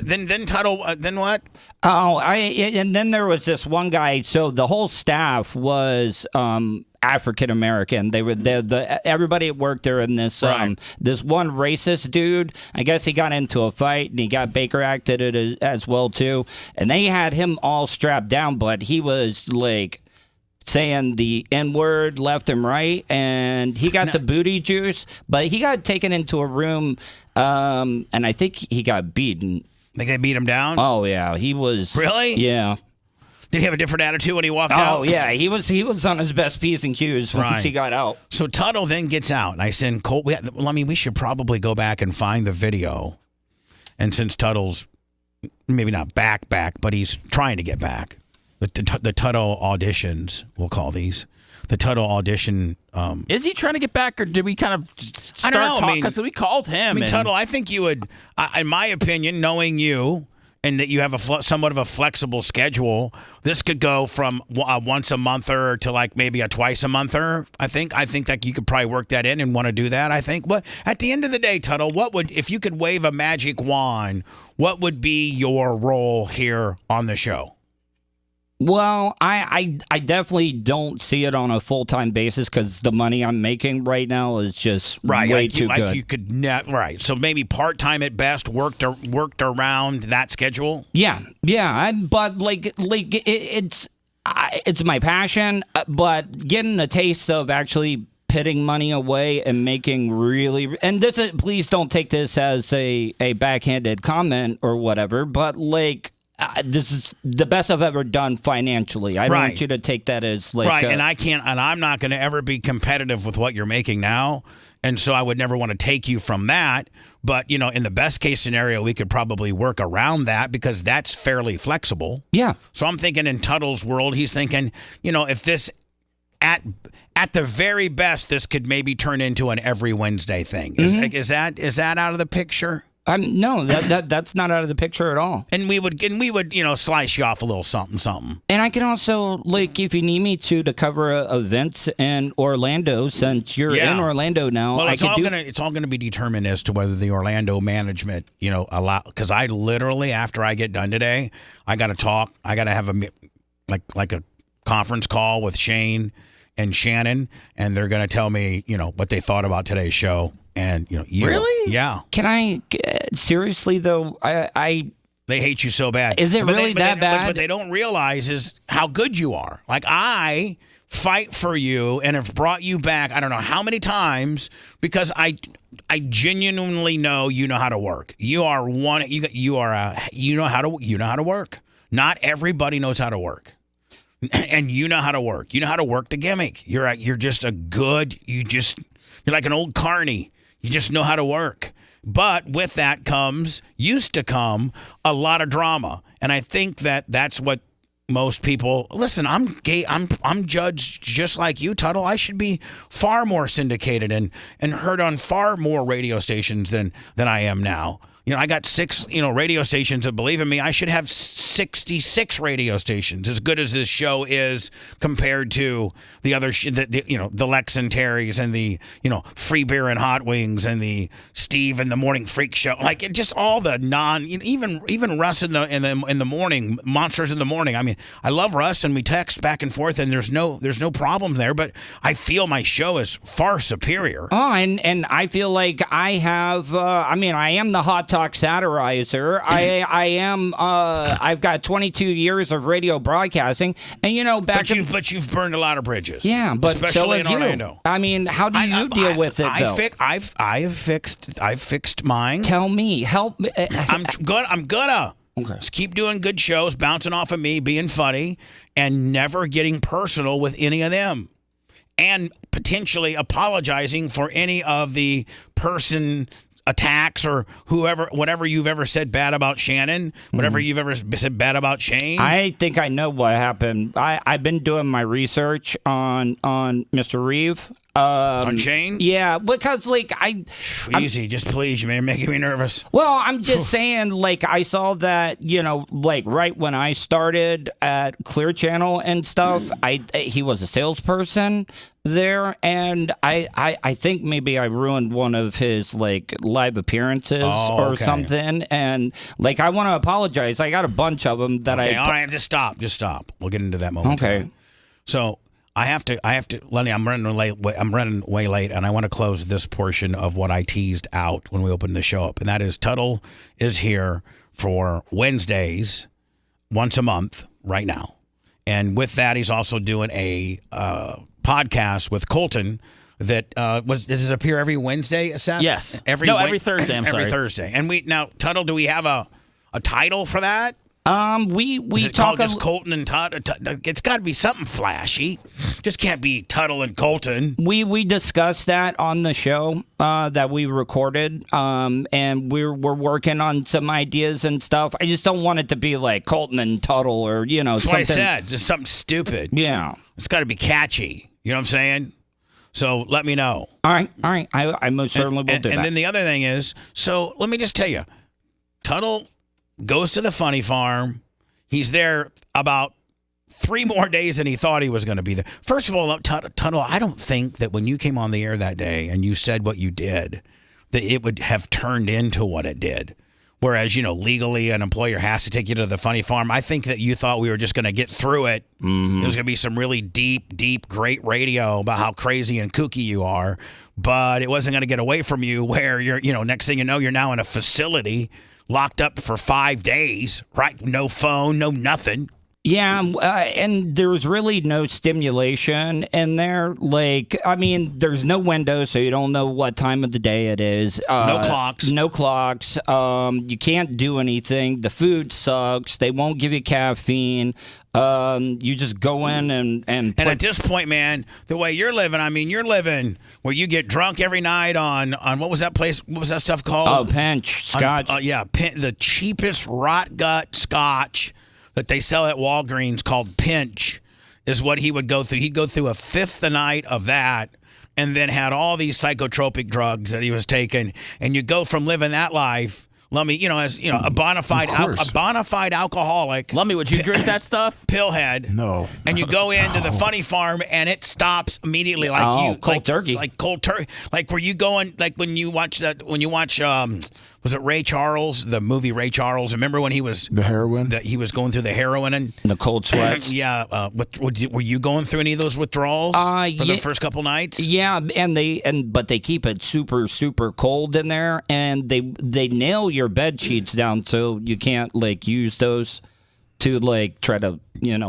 Then Tuddle, then what? Oh, and then there was this one guy. So the whole staff was African American. They were everybody at work. They're in this this one racist dude. I guess he got into a fight and he got Baker acted it as well too. And they had him all strapped down, but he was like saying the N-word left and right, and he got the booty juice, but he got taken into a room, and I think he got beaten. Think they beat him down? Oh, yeah. He was... Really? Yeah. Did he have a different attitude when he walked out? Oh, yeah. He was on his best P's and Q's once he got out. So Tuddle then gets out, and I send Colt, we should probably go back and find the video And since Tuddle's maybe not back, but he's trying to get back. The Tuddle auditions, we'll call these. The Tuddle audition. Is he trying to get back, or did we kind of start talking? Because we called him. Tuddle, I think you would, in my opinion, knowing you, and that you have somewhat of a flexible schedule, this could go from a once a monther to like maybe a twice a monther. I think that you could probably work that in and want to do that. I think. But at the end of the day, Tuddle, if you could wave a magic wand, what would be your role here on the show? Well, I definitely don't see it on a full-time basis because the money I'm making right now is just way too good. You could right. So maybe part-time at best, worked around that schedule. Yeah. But it's my passion. But getting a taste of actually putting money away and making and this is, please don't take this as a backhanded comment or whatever. But this is the best I've ever done financially. I don't want you to take that as and I'm not going to ever be competitive with what you're making now, and so I would never want to take you from that. But in the best case scenario, we could probably work around that because that's fairly flexible. Yeah. So I'm thinking in Tuddle's world, he's thinking, if this at the very best, this could maybe turn into an every Wednesday thing. Is that out of the picture? No, that's not out of the picture at all. And we would slice you off a little something. And I can also, if you need me to cover events in Orlando, since you're in Orlando now. Well, it's all gonna be determined as to whether the Orlando management, allow. Because I literally, after I get done today, I got to talk. I got to have a conference call with Shane and Shannon, and they're gonna tell me, what they thought about today's show. And really? Yeah. Can I seriously though? I they hate you so bad. Is it really that bad? What they don't realize is how good you are. Like I fight for you and have brought you back. I don't know how many times because I genuinely know you know how to work. You are one. You know how to work. Not everybody knows how to work. And you know how to work. You know how to work the gimmick. You're just you're like an old carny. You just know how to work. But with that used to come a lot of drama. And I think that's what most people, listen, I'm gay. I'm judged just like you, Tuddle. I should be far more syndicated and heard on far more radio stations than I am now. I got 6, radio stations, and believe in me, I should have 66 radio stations, as good as this show is compared to the other, the Lex and Terry's and the, Free Beer and Hot Wings and the Steve and the Morning Freak Show, just all the even Russ in the morning, Monsters in the Morning. I mean, I love Russ, and we text back and forth, and there's no problem there, but I feel my show is far superior. Oh, and I feel like I have, I am the hot talk satirizer. I am. I've got 22 years of radio broadcasting, and but you've burned a lot of bridges. Yeah, but especially so in have Orlando. You. I mean, how do you deal with it though? I've fixed mine. Tell me, help me. I'm gonna. Okay. Just keep doing good shows, bouncing off of me, being funny, and never getting personal with any of them. And potentially apologizing for any of the person attacks or whatever you've ever said bad about Shannon, whatever you've ever said bad about Shane. I think I know what happened. I've been doing my research on Mr. Reeve. On Shane? Yeah, because easy, just please, you're making me nervous. Well, I'm just saying, I saw that, right when I started at Clear Channel and stuff, he was a salesperson there, and I think maybe I ruined one of his live apperances or something, and I want to apologize. I got a bunch of them that all right, just stop. We'll get into that moment. Okay. So I have to, Lenny, I'm running way late, and I want to close this portion of what I teased out when we opened the show up, and that is Tuddle is here for Wednesdays once a month right now. And with that, he's also doing a podcast with Colton that does it appear every Wednesday, Seth? Yes. Every Thursday, I'm sorry. Every Thursday. And Tuddle, do we have a title for that? We Is it talk called just Colton and Tuddle. It's got to be something flashy. Just can't be Tuddle and Colton. We discussed that on the show that we recorded, and we're working on some ideas and stuff. I just don't want it to be like Colton and Tuddle or That's something. what I said. Just something stupid. Yeah, it's got to be catchy. You know what I'm saying? So let me know. All right. I most certainly will do that. And then the other thing is, so let me just tell you, Tuddle goes to the funny farm. He's there about 3 more days than he thought he was going to be there. First of all, Tuddle, I don't think that when you came on the air that day and you said what you did, that it would have turned into what it did. Whereas, legally an employer has to take you to the funny farm. I think that you thought we were just going to get through it. Mm-hmm. There was going to be some really deep, great radio about how crazy and kooky you are. But it wasn't going to get away from you where you're, next thing you know, you're now in a facility locked up for 5 days, right? No phone, no nothing. Yeah, and there's really no stimulation in there. There's no window, so you don't know what time of the day it is. No clocks. No clocks. You can't do anything. The food sucks. They won't give you caffeine. You just go in and at this point, man, the way you're living, you're living where you get drunk every night on what was that place? What was that stuff called? Oh, Pinch Scotch. The cheapest rot gut scotch that they sell at Walgreens called Pinch is what he would go through. He'd go through a fifth a night of that and then had all these psychotropic drugs that he was taking. And you go from living that life, Lummy, a bona fide alcoholic. Lummy, would you drink that stuff? Pillhead. No. And you go into the funny farm and it stops immediately cold turkey. Like cold turkey. Like were you going when you watch was it Ray Charles, the movie Ray Charles? Remember when he was the heroin? That he was going through the heroin and the cold sweats. Yeah. Were you going through any of those withdrawals for the first couple nights? Yeah, but they keep it super, super cold in there, and they nail your bed sheets down so you can't use those to try to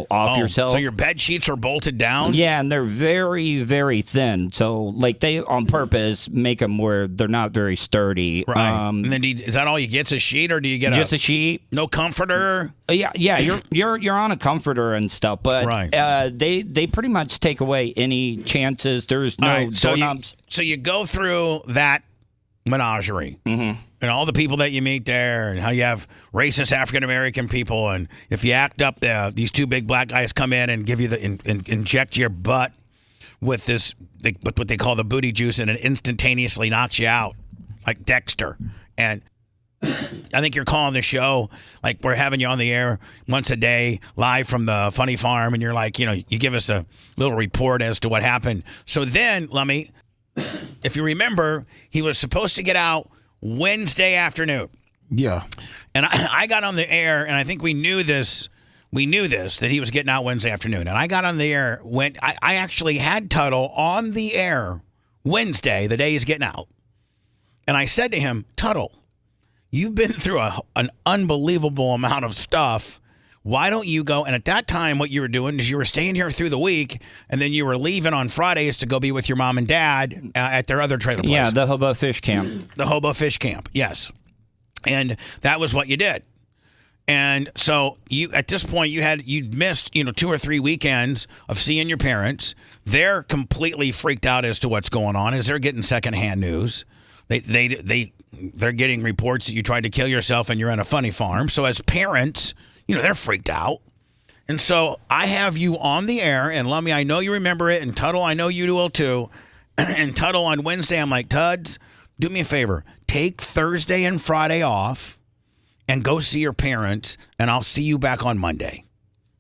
off yourself. So your bed sheets are bolted down? Yeah, and they're very, very thin. So they on purpose make them where they're not very sturdy. Right. And then is that all you get? A sheet, or do you get just a sheet? No comforter? Yeah. You're on a comforter and stuff, but they pretty much take away any chances. There's no doorknobs. So you go through that menagerie. Mm-hmm. And all the people that you meet there, and how you have racist African-American people, and if you act up, these 2 big black guys come in and give you inject your butt with what they call the booty juice, and it instantaneously knocks you out, like Dexter. And I think you're calling the show, like we're having you on the air once a day, live from the funny farm, and you're like, you give us a little report as to what happened. So then, Lummy, if you remember, he was supposed to get out Wednesday afternoon. Yeah. And I got on the air, and I think we knew this, that he was getting out Wednesday afternoon. And I got on the air I actually had Tuddle on the air Wednesday, the day he's getting out. And I said to him, Tuddle, you've been through an unbelievable amount of stuff. Why don't you go? And at that time, what you were doing is you were staying here through the week, and then you were leaving on Fridays to go be with your mom and dad at their other trailer place. Yeah, the Hobo Fish Camp. The Hobo Fish Camp, yes. And that was what you did. And so you, at this point, you'd missed 2 or 3 weekends of seeing your parents. They're completely freaked out as to what's going on, as they're getting secondhand news. They're getting reports that you tried to kill yourself and you're on a funny farm. So as parents, they're freaked out. And so I have you on the air, and Lummy, I know you remember it, and Tuddle, I know you will too. And Tuddle, on Wednesday, I'm like, Tuds, do me a favor. Take Thursday and Friday off and go see your parents, and I'll see you back on Monday.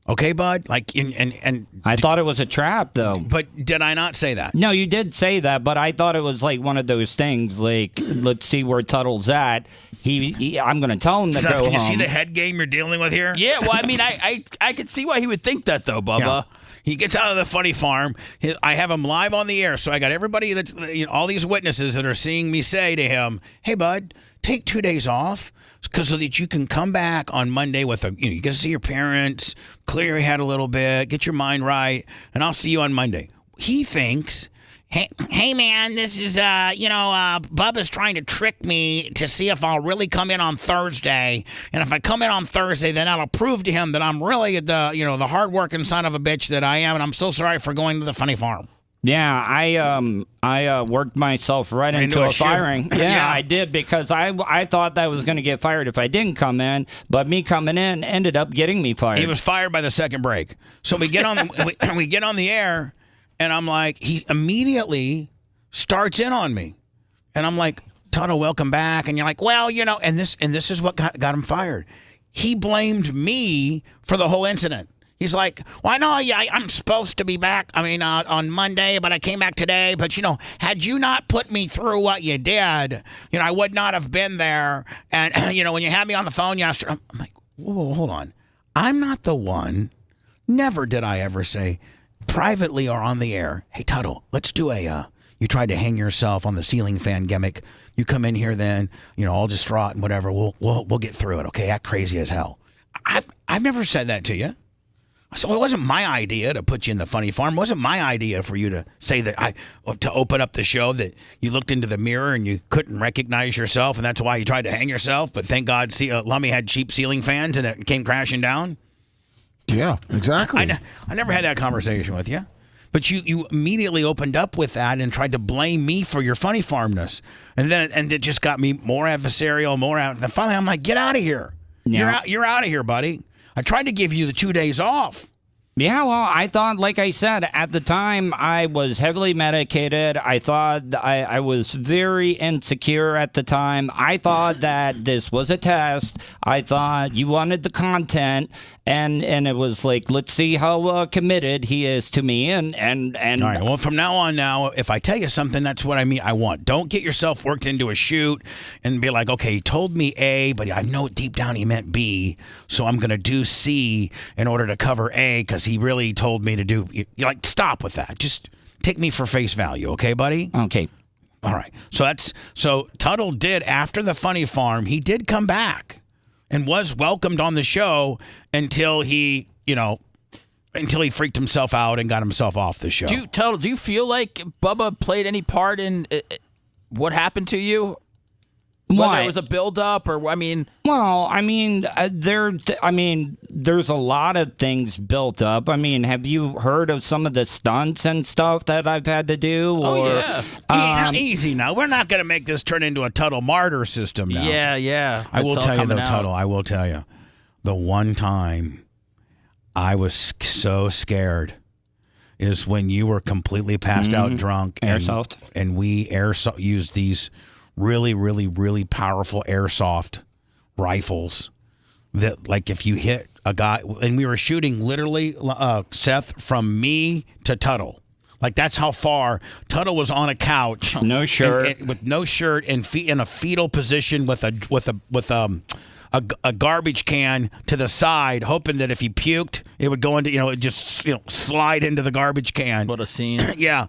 Okay, bud? And I thought it was a trap, though. But did I not say that? No, you did say that, but I thought it was one of those things, let's see where Tuddle's at. I'm going to tell him to go home. You see the head game you're dealing with here? Yeah, well, I could see why he would think that, though, Bubba. Yeah. He gets out of the funny farm. I have him live on the air, so I got everybody that's all these witnesses that are seeing me say to him, "Hey, bud, take 2 days off, so that you can come back on Monday with you get to see your parents, clear your head a little bit, get your mind right, and I'll see you on Monday." He thinks Hey, man, this is, Bubba's trying to trick me to see if I'll really come in on Thursday. And if I come in on Thursday, then that'll prove to him that I'm really the hardworking son of a bitch that I am. And I'm so sorry for going to the funny farm. Yeah, I worked myself right into a firing. Yeah, I did, because I thought that I was going to get fired if I didn't come in, but me coming in ended up getting me fired. He was fired by the second break. So we get on we get on the air, and I'm like, he immediately starts in on me, and I'm like, Tuddle, welcome back, and you're like, well, and this is what got him fired. He blamed me for the whole incident. He's like, well, I know I'm supposed to be back, on Monday, but I came back today. But, had you not put me through what you did, I would not have been there. And, when you had me on the phone yesterday, I'm like, whoa, hold on. I'm not the one. Never did I ever say privately or on the air, hey, Tuddle, let's do you tried to hang yourself on the ceiling fan gimmick. You come in here then, all distraught and whatever. We'll get through it, okay? Act crazy as hell. I've never said that to you. So it wasn't my idea to put you in the funny farm. It wasn't my idea for you to say that to open up the show that you looked into the mirror and you couldn't recognize yourself, and that's why you tried to hang yourself. But thank God, Lummy had cheap ceiling fans and it came crashing down. Yeah, exactly. I never had that conversation with you, but you immediately opened up with that and tried to blame me for your funny farmness, and it just got me more adversarial, more out. And finally, I'm like, get out of here. Yeah. You're out of here, buddy. I tried to give you the 2 days off. Yeah, well, I thought, like I said, at the time, I was heavily medicated. I thought I was very insecure at the time. I thought that this was a test. I thought you wanted the content, and it was like, let's see how committed he is to me. And all right, well, from now on, if I tell you something, that's what I mean. I want. Don't get yourself worked into a shoot and be like, okay, he told me A, but I know deep down he meant B, so I'm going to do C in order to cover A because he really told me to do. You're like, stop with that. Just take me for face value, okay, buddy? Okay. All right. So Tuddle did, after the funny farm, he did come back and was welcomed on the show until he freaked himself out and got himself off the show. Tuddle, do you feel like Bubba played any part in what happened to you? Whether it was a build-up or, Well, there's a lot of things built up. Have you heard of some of the stunts and stuff that I've had to do? Now, easy now. We're not going to make this turn into a Tuddle martyr system now. Yeah. I will tell you, though, Tuddle, I will tell you. The one time I was so scared is when you were completely passed out drunk. Airsoft. And we used these really, really, really powerful airsoft rifles that, like, if you hit a guy, and we were shooting literally, Seth, from me to Tuddle. Like, that's how far. Tuddle was on a couch, no shirt, with no shirt, and in a fetal position with a garbage can to the side, hoping that if he puked, it would go into, it just slide into the garbage can. What a scene. Yeah.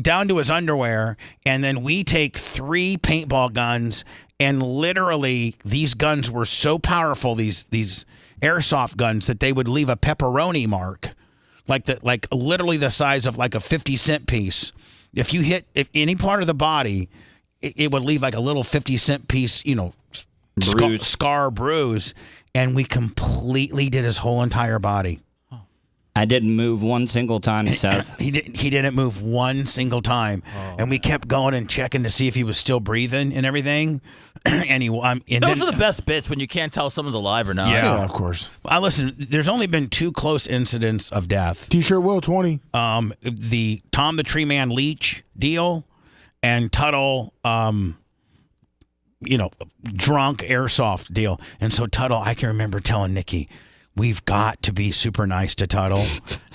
Down to his underwear. And then we take 3 paintball guns, and literally these guns were so powerful, these airsoft guns, that they would leave a pepperoni mark, like literally the size of like a 50-cent piece. If you hit any part of the body, it would leave like a little 50-cent piece, scar bruise, and we completely did his whole entire body. I didn't move one single time, Seth. He didn't move one single time, and we kept going and checking to see if he was still breathing and everything. And those are the best bits, when you can't tell if someone's alive or not. Yeah, of course. Listen, there's only been 2 close incidents of death. T-shirt Will 20. The Tom the Tree Man leech deal, and Tuddle, drunk airsoft deal. And so Tuddle, I can remember telling Nikki, we've got to be super nice to Tuddle,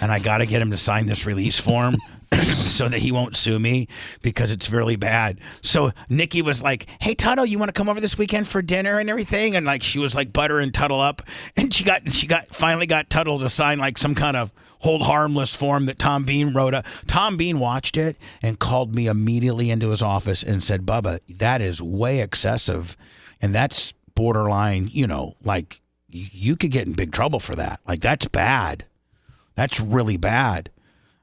and I got to get him to sign this release form so that he won't sue me, because it's really bad. So Nikki was like, hey, Tuddle, you want to come over this weekend for dinner and everything? And like, she was like buttering Tuddle up, and she finally got Tuddle to sign like some kind of hold harmless form that Tom Bean wrote. Tom Bean watched it and called me immediately into his office and said, Bubba, that is way excessive, and that's borderline, like, you could get in big trouble for that. Like, that's bad. That's really bad.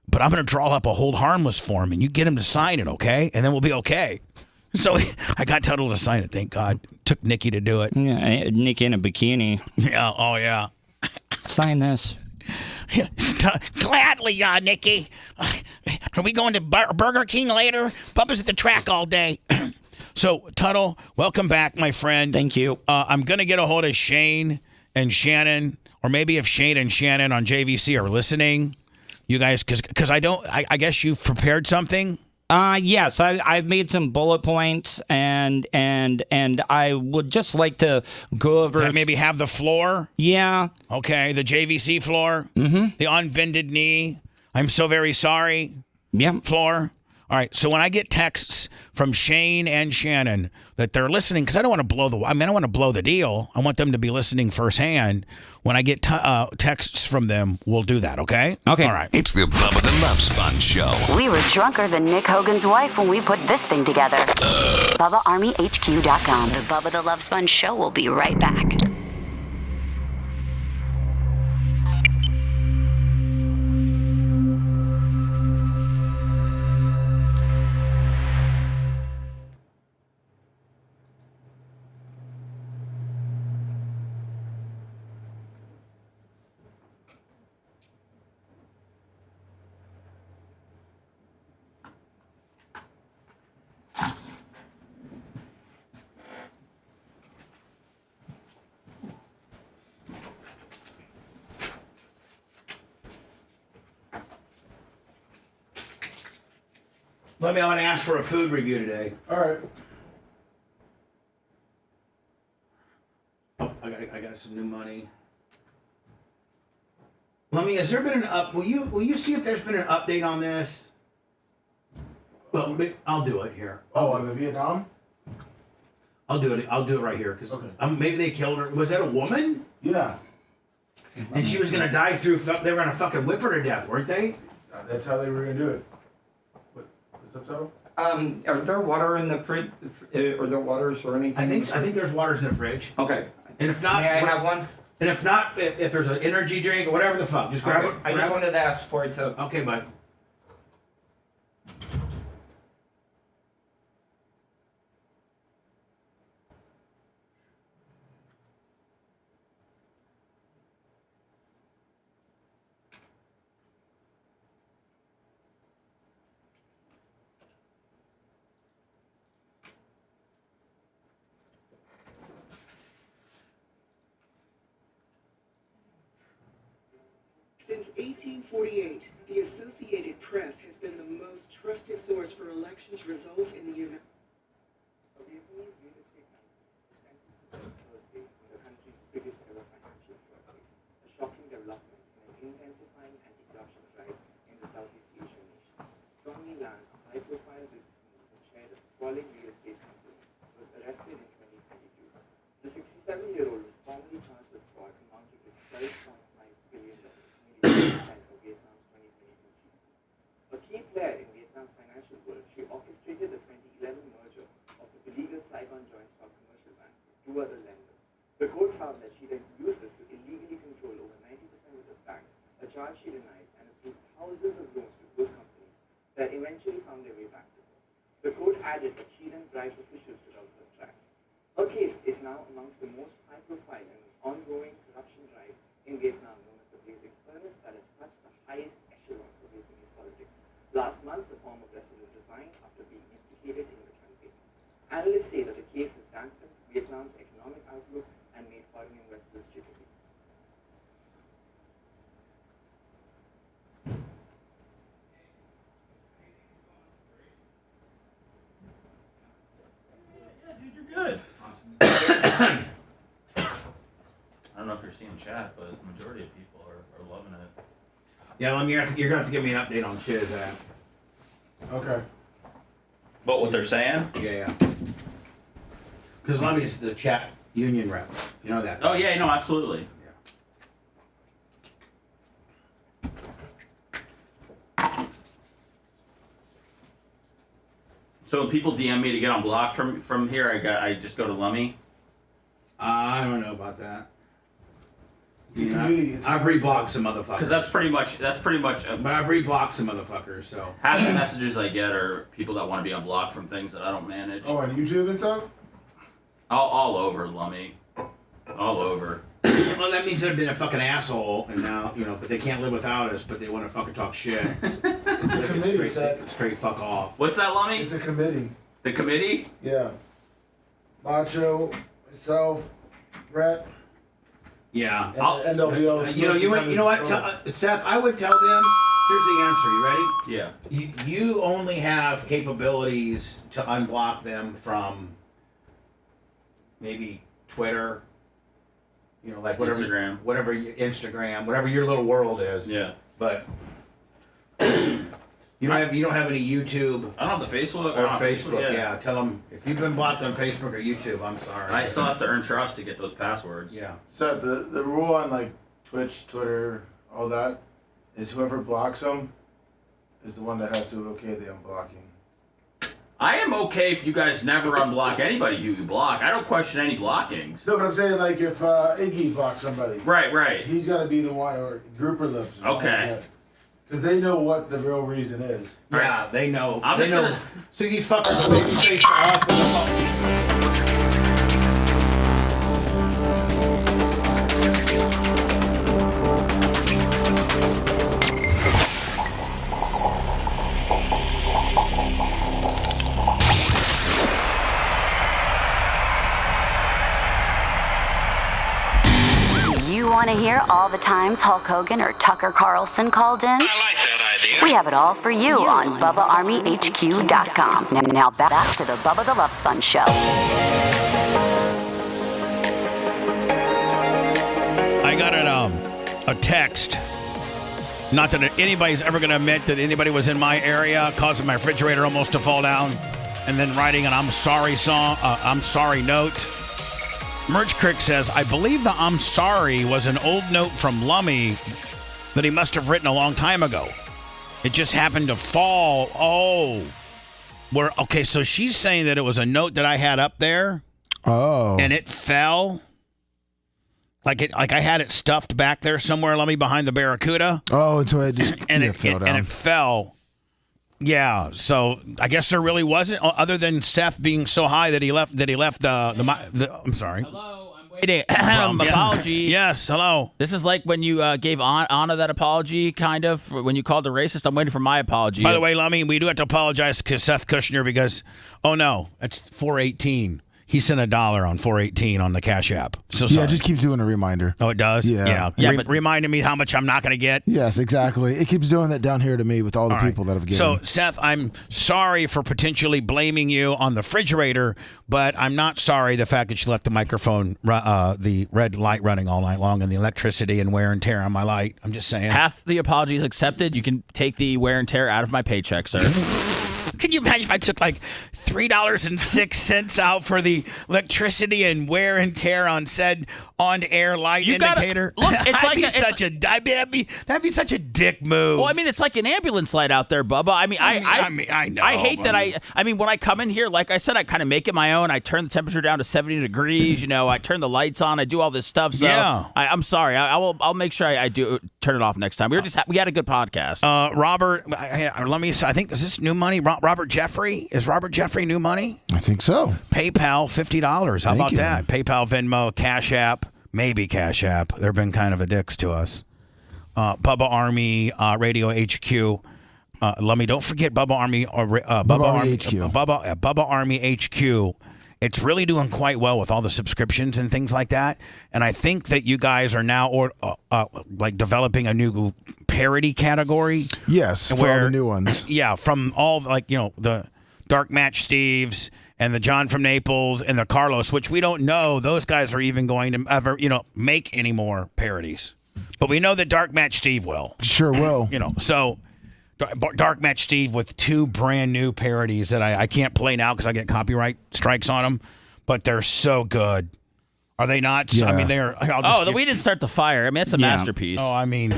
but I'm going to draw up a hold harmless form, and you get him to sign it, okay? And then we'll be okay. So I got Tuddle to sign it, thank God. Took Nikki to do it. Yeah, Nick in a bikini. Yeah, oh yeah. Sign this. Gladly, Nikki. Are we going to Burger King later? Bubba's at the track all day. So, Tuddle, welcome back, my friend. Thank you. I'm going to get a hold of Shane and Shannon, or maybe if Shane and Shannon on JVC are listening, you guys, because I guess you've prepared something? Yes, I've made some bullet points, and I would just like to go over. Maybe have the floor? Yeah. Okay, the JVC floor? Mm-hmm. The unbended knee? I'm so very sorry? Yeah. Floor? All right, so when I get texts from Shane and Shannon that they're listening, because I don't want to blow the deal. I want them to be listening firsthand. When I get texts from them, we'll do that, okay? Okay. All right. It's the Bubba the Love Sponge Show. We were drunker than Nick Hogan's wife when we put this thing together. BubbaArmyHQ.com. The Bubba the Love Sponge Show will be right back. I'm going to ask for a food review today. All right. Oh, I got some new money. Lemmy, has there been an will you see if there's been an update on this? Well, I'll do it here. Oh, on the Vietnam? I'll do it right here because maybe they killed her. Was that a woman? Yeah. And she was gonna die through. They were gonna fucking whip her to death, weren't they? That's how they were gonna do it. What's up, Tuddle? Are there water in the fridge, or the waters or anything? I think there's waters in the fridge. Okay. And if not, may I have one? And if not, if there's an energy drink or whatever the fuck, just grab it. I just wanted to ask for it too. Okay, bud. Since 1848, the Associated Press has been the most trusted source for elections results in the United States. A shocking development in an intensifying anti-corruption drive in the Southeast Asian nation. Tony Lan, a high-profile businessman who chaired a sprawling real estate company, was arrested in 2022. The 67-year-old was formally charged with fraud amounting to $12.5 billion. For Vietnam's 2022 GDP. A key player in Vietnam's financial world, she orchestrated the 2011 merger of the illegal Saigon Joint Stock Commercial Bank with two other lenders. The court found that she then used this to illegally control over 90% of the bank, a charge she denied, and approved thousands of loans to those companies that eventually found their way back to her. The court added that she then bribed officials to route her tracks. Her case is now amongst the most high-profile and ongoing corruption drive in Vietnam, known as the Blazing Furnace, that has touched the highest echelons of Vietnamese politics. Last month, the former president resigned after being implicated in the campaign. Analysts say that the case has dampened Vietnam's economic outlook and made foreign investors jittery. Dude, you're good. I don't know if you're seeing chat, but the majority of people are loving it. Yeah, you're gonna have to give me an update on Chiz. Okay. But what they're saying? Yeah. Because Lemmy's the chat union rep. You know that. Oh yeah, no, absolutely. So when people DM me to get unblocked from here, I just go to Lummy. I don't know about that. It's a committee. It's a I've committee, reblocked so- some motherfuckers. Because that's pretty much. But I've reblocked some motherfuckers. So half the messages I get are people that want to be unblocked from things that I don't manage. Oh, on YouTube and stuff? All over, Lummy. All over. well, that means they've been a fucking asshole, and now but they can't live without us. But they want to fucking talk shit. It's a committee, straight fuck off. What's that, Lummy? It's a committee. The committee? Yeah. Macho, myself, Brett. Yeah. And NWL. You know what, Seth? I would tell them. Here's the answer. You ready? Yeah. You only have capabilities to unblock them from maybe Twitter. Like whatever Instagram. Instagram, whatever your little world is. Yeah. But you don't have any YouTube. I don't have the Facebook. Or Facebook. Yeah. Tell them if you've been blocked on Facebook or YouTube. I'm sorry. I still have to earn trust to get those passwords. Yeah. So the rule on like Twitch, Twitter, all that is whoever blocks them is the one that has to okay the unblocking. I am okay if you guys never unblock anybody you block. I don't question any blockings. No, but I'm saying like if Iggy blocks somebody. Right. He's got to be the one, or Grouper Lips. Okay. Because they know what the real reason is. Yeah, they know. I'm they just know. gonna- See these fuckers are babyface to us. Do you want to hear all the times Hulk Hogan or Tucker Carlson called in? I like that idea. We have it all for you on BubbaArmyHQ.com. Now back to the Bubba the Love Sponge Show. I got a text. Not that anybody's ever going to admit that anybody was in my area, causing my refrigerator almost to fall down, and then writing an I'm sorry song, I'm sorry note. Merch Crick says, I believe the I'm sorry was an old note from Lummy that he must have written a long time ago. It just happened to fall. Okay, so she's saying that it was a note that I had up there. Oh. And it fell. Like I had it stuffed back there somewhere, Lummy, behind the Barracuda. Oh, so it just fell down. And it fell. Yeah, so I guess there really wasn't, other than Seth being so high that he left the I'm sorry. Hello, I'm waiting. Apology. Yes, hello. This is like when you gave Anna that apology, kind of, when you called her racist. I'm waiting for my apology. By the way, Lummy, we do have to apologize to Seth Kushner because, oh no, it's 418. He sent $1 on 418 on the Cash App. So sorry. Yeah, it just keeps doing a reminder. Oh, it does? Yeah. But reminding me how much I'm not going to get. Yes, exactly. It keeps doing that down here to me with all the people that have given. So, Seth, I'm sorry for potentially blaming you on the refrigerator, but I'm not sorry the fact that you left the microphone, the red light running all night long and the electricity and wear and tear on my light. I'm just saying. Half the apology is accepted. You can take the wear and tear out of my paycheck, sir. Can you imagine if I took like $3.06 out for the electricity and wear and tear on said on-air light indicator? Look, it's that'd be such a dick move. Well, I mean, it's like an ambulance light out there, Bubba. I mean, I know. I hate that. I mean, when I come in here, like I said, I kind of make it my own. I turn the temperature down to 70 degrees. I turn the lights on. I do all this stuff. So Yeah. I'm sorry. I'll make sure I do turn it off next time. We had a good podcast. Robert, let me. I think is this new money? Robert Jeffrey, is Robert Jeffrey new money? I think so. PayPal $50. How about you. that? PayPal, Venmo, Cash App, maybe Cash App. They've been kind of a dicks to us. Bubba Army Radio HQ. Let me don't forget Bubba Army Bubba Army HQ. Bubba Army HQ. It's really doing quite well with all the subscriptions and things like that. And I think that you guys are now like developing a new parody category. Yes, for all the new ones. Yeah, from all the Dark Match Steves and the John from Naples and the Carlos, which we don't know those guys are even going to ever make any more parodies. But we know that Dark Match Steve will. Sure will. So Dark Match Steve with 2 brand new parodies that I can't play now because I get copyright strikes on them, but they're so good. Are they not? Yeah. I mean, they're. We didn't start the fire. I mean, it's a masterpiece. Oh, I mean.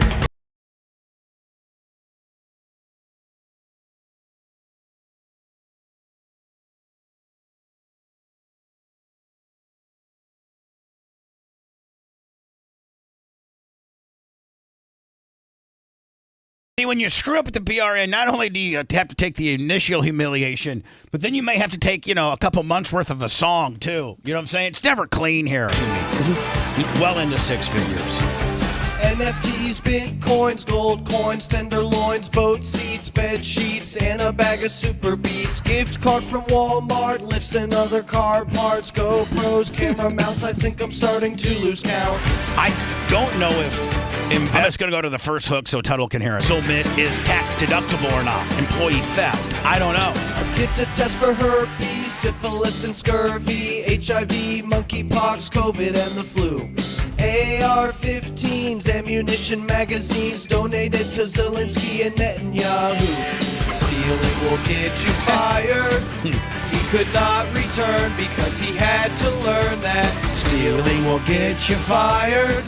When you screw up at the BRN, not only do you have to take the initial humiliation, but then you may have to take, a couple months worth of a song too. You know what I'm saying? It's never clean here. Well into six figures. NFTs, bitcoins, gold coins, tenderloins, boat seats, bed sheets, and a bag of super beats. Gift card from Walmart, lifts and other car parts, GoPros, camera mounts. I think I'm starting to lose count. I don't know if I'm just going to go to the first hook so Tuddle can hear it. Soulmit is tax deductible or not. Employee theft. I don't know. A kit to test for herpes, syphilis and scurvy, HIV, monkeypox, COVID, and the flu. AR-15s, ammunition magazines, donated to Zelensky and Netanyahu. Stealing will get you fired. He could not return because he had to learn that stealing will get you fired.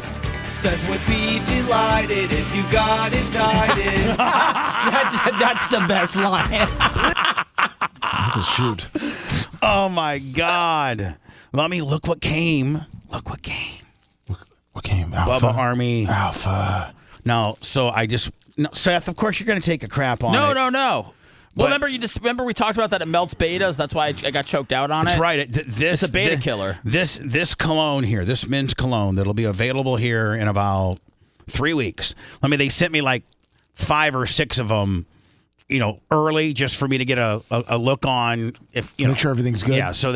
Seth would be delighted if you got indicted. That's the best line. That's a shoot. Oh my God. Let me look what came. Look what came. What came? Alpha. Bubba Army. Alpha. No, so Seth, of course you're going to take a crap on it. No. Well, remember we talked about that it melts betas. That's why I got choked out on it. That's right. It's a beta killer. This cologne here, this men's cologne that'll be available here in about 3 weeks. They sent me like 5 or 6 of them, early just for me to get a look on if make sure everything's good. Yeah. So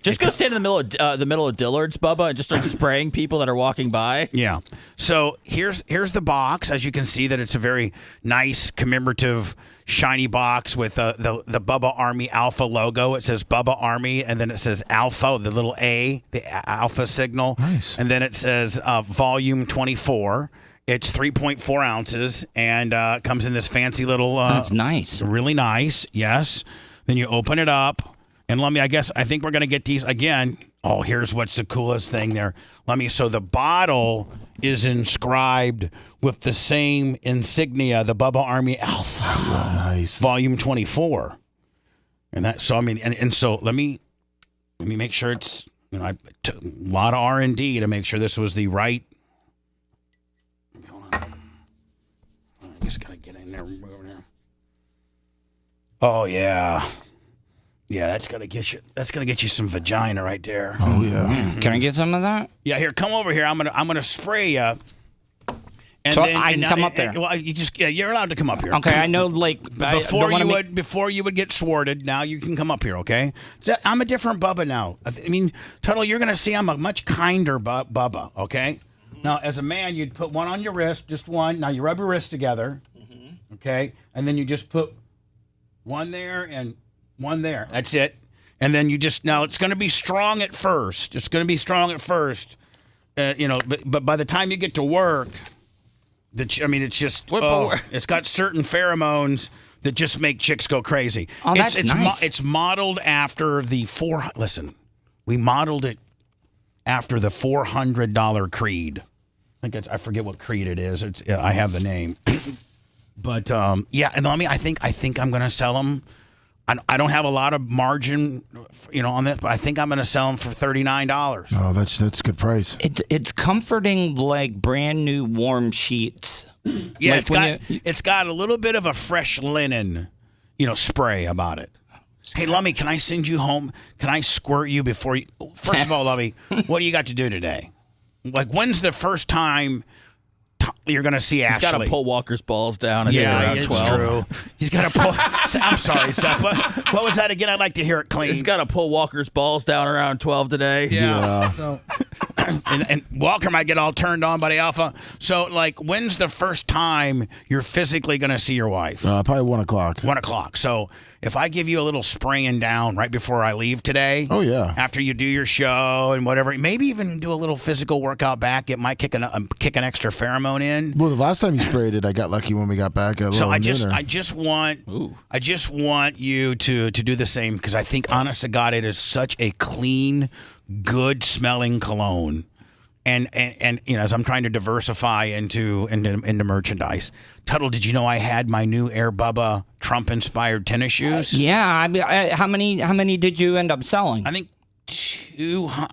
just go stand in the middle of Dillard's, Bubba, and just start spraying people that are walking by. Yeah. So here's the box. As you can see, that it's a very nice commemorative shiny box with the Bubba Army Alpha logo. It says Bubba Army, and then it says Alpha, the little A, the Alpha signal. Nice. And then it says Volume 24. It's 3.4 ounces and comes in this fancy little. That's nice. Really nice. Yes. Then you open it up, and I think we're gonna get these again. Oh, here's what's the coolest thing there. So the bottle is inscribed with the same insignia, the Bubba Army Alpha. Nice. Volume 24. And that, so let me make sure it's, I took a lot of R&D to make sure this was the right. I just gotta get in there. Oh yeah. Yeah, that's gonna get you some vagina right there. Oh yeah. Can I get some of that? Yeah, here, come over here. I'm gonna spray you. So I can come up there. Well, you're allowed to come up here. Okay, I know. Before you would get sworded. Now you can come up here. Okay, I'm a different Bubba now. I mean, Tuddle, you're gonna see I'm a much kinder Bubba. Okay. Now, as a man, you'd put one on your wrist, just one. Now you rub your wrists together. Okay, and then you just put one there and one there. That's it. And then now it's going to be strong at first. It's going to be strong at first. But by the time you get to work, it's just it's got certain pheromones that just make chicks go crazy. Oh, that's nice. It's modeled after we modeled it after the $400 Creed. I forget what Creed it is. I have the name. But and I think I'm going to sell them. I don't have a lot of margin, on this, but I think I'm going to sell them for $39. Oh, that's a good price. It's comforting like brand new warm sheets. Yeah, it's got a little bit of a fresh linen, spray about it. Hey, Lummy, can I send you home? Can I squirt you before you? First of all, Lummy, what do you got to do today? When's the first time you're going to see Ashley? He's got to pull Walker's balls down. Around 12. True. He's got to pull. I'm sorry, Seth. What was that again? I'd like to hear it clean. He's got to pull Walker's balls down around 12 today. Yeah. So, and Walker might get all turned on by the alpha. So, when's the first time you're physically going to see your wife? Probably 1 o'clock. 1 o'clock. So, if I give you a little spraying down right before I leave today. Oh, yeah. After you do your show and whatever, maybe even do a little physical workout back. It might kick an extra pheromone in. Well, the last time you sprayed it, I got lucky when we got back. I just want you to do the same, because I think, honest to God, it is such a clean, good smelling cologne. And as I'm trying to diversify into merchandise. Tuddle, did you know I had my new Air Bubba Trump-inspired tennis shoes? Yeah. How many did you end up selling? I think 200.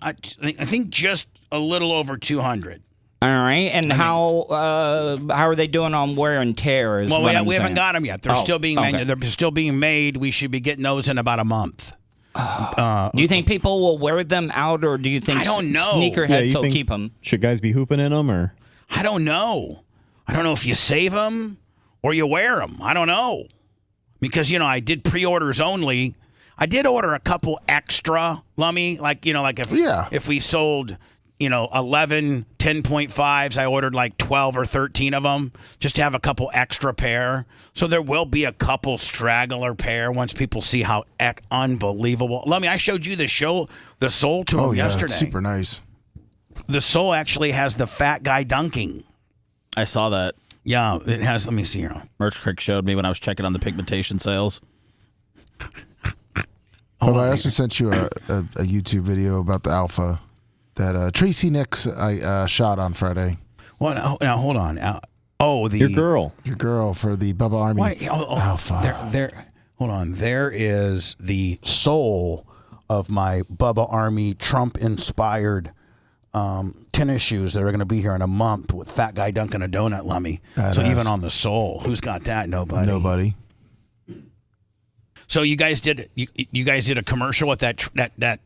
I think just a little over 200. All right, and how are they doing on wear and tear? Is Well, what we I'm haven't saying. got them yet. They're still being they're still being made. We should be getting those in about a month. Do you think people will wear them out, or do you think I don't know. sneakerheads you will think- keep them? Should guys be hooping in them or? I don't know. I don't know if you save them or you wear them. I don't know. Because, I did pre-orders only. I did order a couple extra, Lummy. Like if we sold, 11 10.5s, I ordered like 12 or 13 of them just to have a couple extra pair. So there will be a couple straggler pair once people see how unbelievable. Lummy, I showed you the sole to them yesterday. It's super nice. The sole actually has the fat guy dunking. I saw that. Yeah, it has. Let me see here. Merch Crick showed me when I was checking on the pigmentation sales. But I also sent you a YouTube video about the Alpha that Tracy Nix shot on Friday. Well, now hold on. Your girl for the Bubba Army Alpha. There. Hold on. There is the soul of my Bubba Army Trump-inspired tennis shoes that are going to be here in a month with fat guy dunking a donut, Lummy. So even on the sole, who's got that? Nobody. So you guys did a commercial with that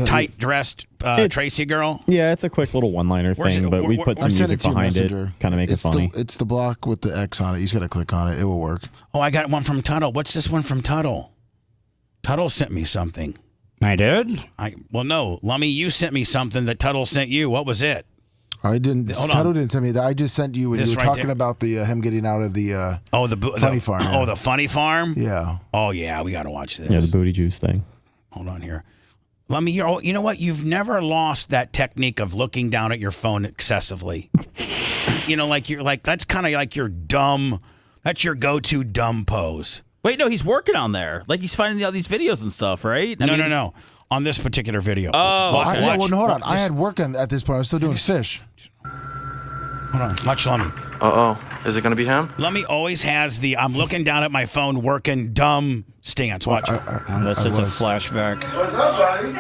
tight dressed Tracy girl? Yeah, it's a quick little one-liner thing, but we put some music behind it, kind of make it funny. It's the block with the X on it. You just got to click on it. It will work. Oh, I got one from Tuddle. What's this one from Tuddle? Tuddle sent me something. I did? Well, no. Lummy, you sent me something that Tuddle sent you. What was it? I didn't. Tuddle didn't send me that. I just sent you when This you were right talking there. about the him getting out of the funny farm. Oh, the funny farm? Yeah. Oh, yeah. We got to watch this. Yeah, the booty juice thing. Hold on here. Let me hear. Oh, you know what? You've never lost that technique of looking down at your phone excessively. That's kind of like your dumb. That's your go-to dumb pose. Wait, no, he's working on there. Like he's finding all these videos and stuff, right? No. On this particular video. Oh, okay. Hold on. I had work at this point. I was still doing fish. Hold on. Watch Lummy. Is it going to be him? Lummy always has the I'm looking down at my phone working dumb stance. Watch. This is a flashback. What's up, buddy?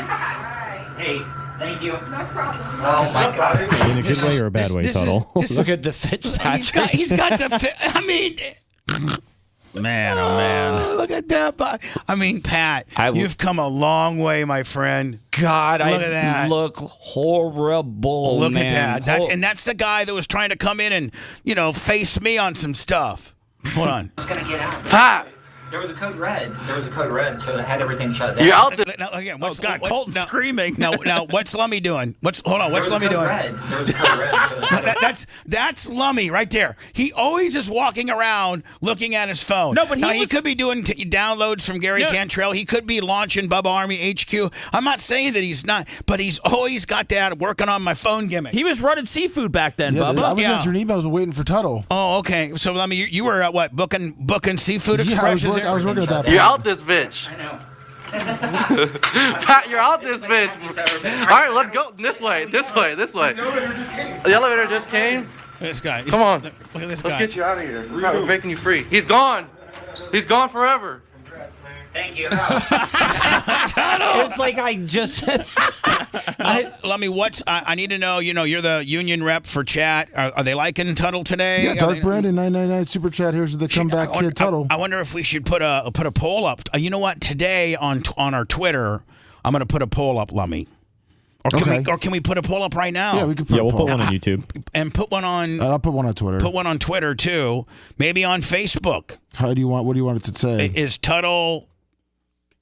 Hey, thank you. No problem. Oh, my God. In a good way or a bad way, Tuddle? Look at the Fitzpatrick. He's got the fit. I mean... Man, oh man. Look at that. I mean, Pat, you've come a long way, my friend. God, look at that. Look horrible, Look man. at that. And that's the guy that was trying to come in and, face me on some stuff. Hold on. I was gonna get out. Pat! There was a code red, so it had everything shut down. You're out there. Now, again, Colton screaming. Now, what's Lummy doing? What's Lummy doing? There was a code red. So That's Lummy right there. He always is walking around looking at his phone. No, but he could be doing downloads from Gary Cantrell. He could be launching Bubba Army HQ. I'm not saying that he's not, but he's always got that working on my phone gimmick. He was running seafood back then, Yeah, Bubba. I was answering emails waiting for Tuddle. Oh, okay. So Lummy, you were at what? Booking Seafood Express? I was working at that. You're out this bitch. I know. Pat, you're out this bitch. All right, let's go this way. The elevator just came. This guy. Come on. Look at this guy. Let's get you out of here. We're breaking you free. He's gone. He's gone forever. Thank you. It's like I just. Lummy, I need to know. You're the union rep for chat. Are they liking Tuddle today? Yeah, Dark Brandon 999 super chat. Here's the comeback kid Tuddle. I wonder if we should put a poll up. You know what? Today on our Twitter, I'm going to put a poll up, Lummy. Or can we put a poll up right now? Yeah, we can put a we'll poll. put one on YouTube. And put one on. I'll put one on Twitter. Put one on Twitter too. Maybe on Facebook. What do you want it to say? Is Tuddle?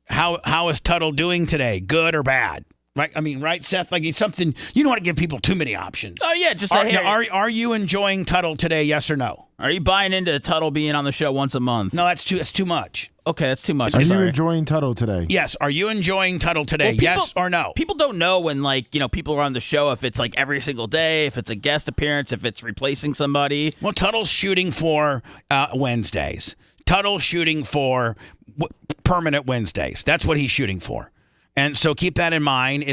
How is Tuddle doing today? Good or bad? Right? I mean, right, Seth? Like, it's something you don't want to give people too many options. Oh yeah, just say, are you enjoying Tuddle today? Yes or no? Are you buying into Tuddle being on the show once a month? No, that's too much. Okay, that's too much. Are you enjoying Tuddle today? Yes. Are you enjoying Tuddle today? Well, yes or no? People don't know when people are on the show if it's like every single day, if it's a guest appearance, if it's replacing somebody. Well, Tuddle's shooting for Wednesdays. Tuddle's shooting for permanent Wednesdays. That's what he's shooting for. And so keep that in mind.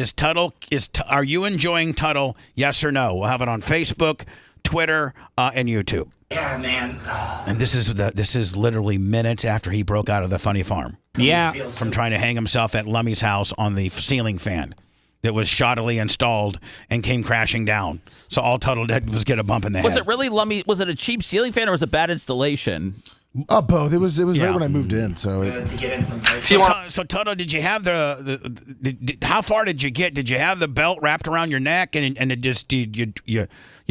Are you enjoying Tuddle? Yes or no? We'll have it on Facebook, Twitter, and YouTube. Yeah, man. And this is literally minutes after he broke out of the funny farm. Yeah. From trying to hang himself at Lummy's house on the ceiling fan. that was shoddily installed and came crashing down. So all Tuddle did was get a bump in the head. Was it really Lummy? Was it a cheap ceiling fan or was it bad installation? Both. It was right when I moved in. So So Tuddle, did you have how far did you get? Did you have the belt wrapped around your neck and it just you